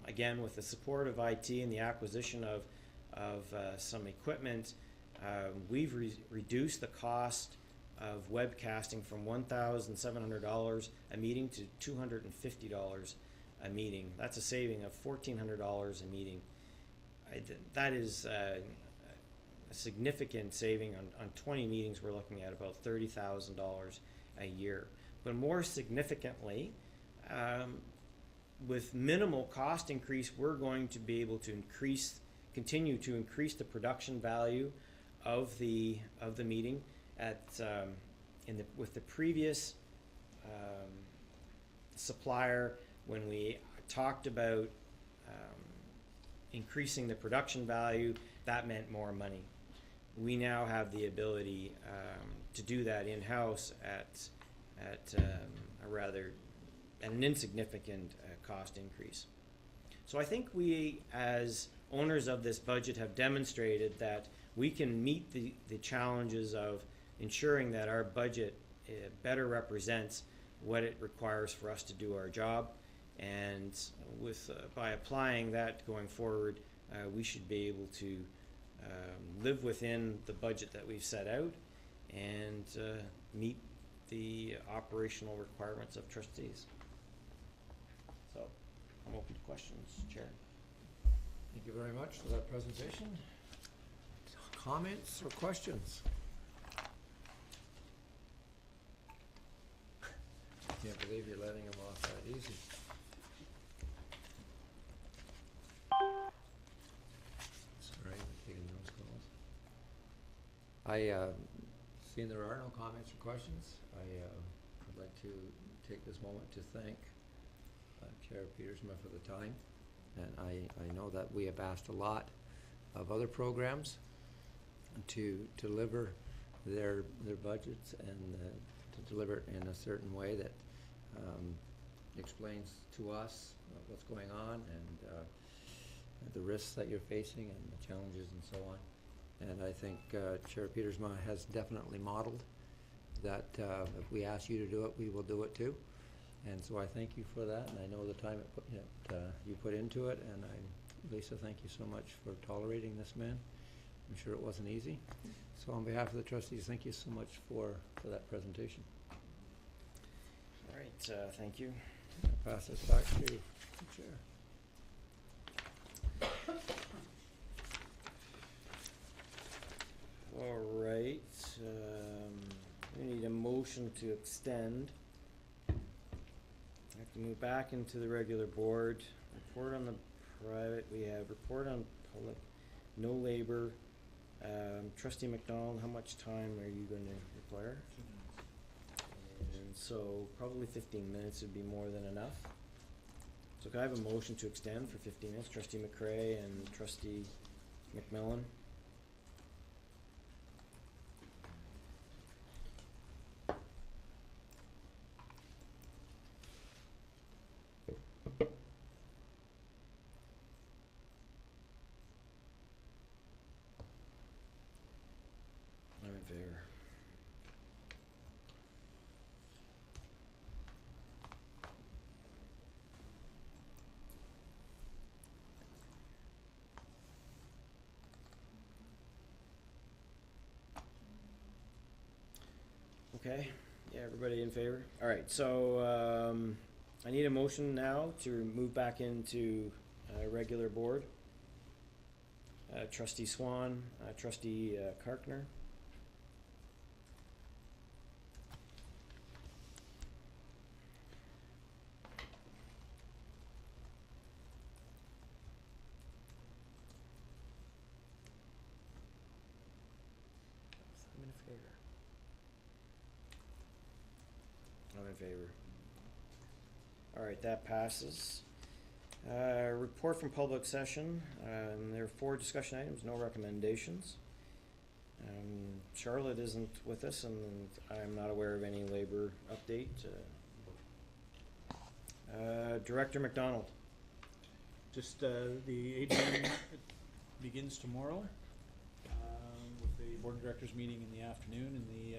Again, with the support of IT and the acquisition of some equipment. We've reduced the cost of webcasting from $1,700 a meeting to $250 a meeting. That's a saving of $1,400 a meeting. That is a significant saving. On 20 meetings, we're looking at about $30,000 a year. But more significantly, with minimal cost increase, we're going to be able to continue to increase the production value of the meeting. With the previous supplier, when we talked about increasing the production value, that meant more money. We now have the ability to do that in-house at an insignificant cost increase. So I think we, as owners of this budget, have demonstrated that we can meet the challenges of ensuring that our budget better represents what it requires for us to do our job. And by applying that going forward, we should be able to live within the budget that we've set out and meet the operational requirements of trustees. So I'm open to questions, Chair. Thank you very much for that presentation. Comments or questions? Can't believe you're letting them off that easy. Sorry, I'm taking those calls. Seeing there are no comments or questions, I'd like to take this moment to thank Chair Petersma for the time. And I know that we have asked a lot of other programs to deliver their budgets and to deliver it in a certain way that explains to us what's going on and the risks that you're facing and the challenges and so on. And I think Chair Petersma has definitely modeled that if we ask you to do it, we will do it too. And so I thank you for that, and I know the time you put into it, and Lisa, thank you so much for tolerating this man. I'm sure it wasn't easy. So on behalf of the trustees, thank you so much for that presentation. All right, thank you. I'll pass this back to the Chair. All right, we need a motion to extend. I have to move back into the regular board. Report on the private, we have report on public, no labor. Trustee McDonald, how much time are you going to require? And so probably 15 minutes would be more than enough. So can I have a motion to extend for 15 minutes? Trustee McCray and Trustee McMillan. I'm in favor. Okay, yeah, everybody in favor? All right, so I need a motion now to move back into regular board. Trustee Swan, Trustee Karkner. I'm in favor. I'm in favor. All right, that passes. Report from public session. There are 4 discussion items, no recommendations. Charlotte isn't with us, and I'm not aware of any labor update. Director McDonald. Just the AGM begins tomorrow with the board of directors meeting in the afternoon, and the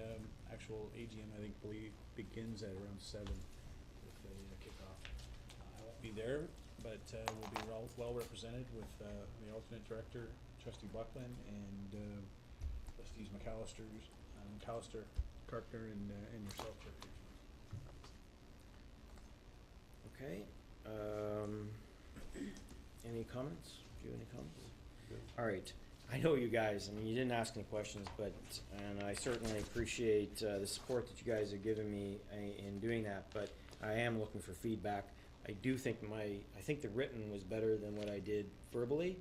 actual AGM I think begins at around 7 with a kickoff. I won't be there, but we'll be well represented with the alternate director trustee Buckland, and trustees McAllister, Carpenter, and yourself, Chair Pearson. Okay, any comments? Do you have any comments? All right, I know you guys, I mean, you didn't ask any questions, and I certainly appreciate the support that you guys have given me in doing that, but I am looking for feedback. I do think I think the written was better than what I did verbally,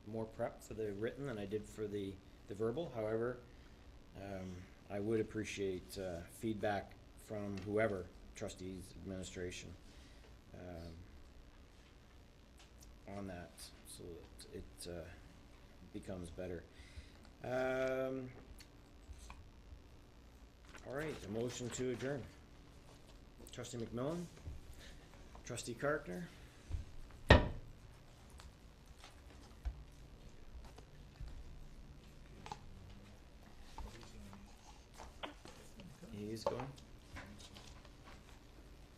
more prep for the written than I did for the verbal. However, I would appreciate feedback from whoever, trustees, administration, on that, so that it becomes better. All right, a motion to adjourn. Trustee McMillan, trustee Carpenter. He's going.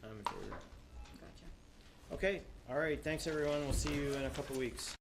I'm in favor. Gotcha. Okay, all right, thanks everyone, we'll see you in a couple weeks.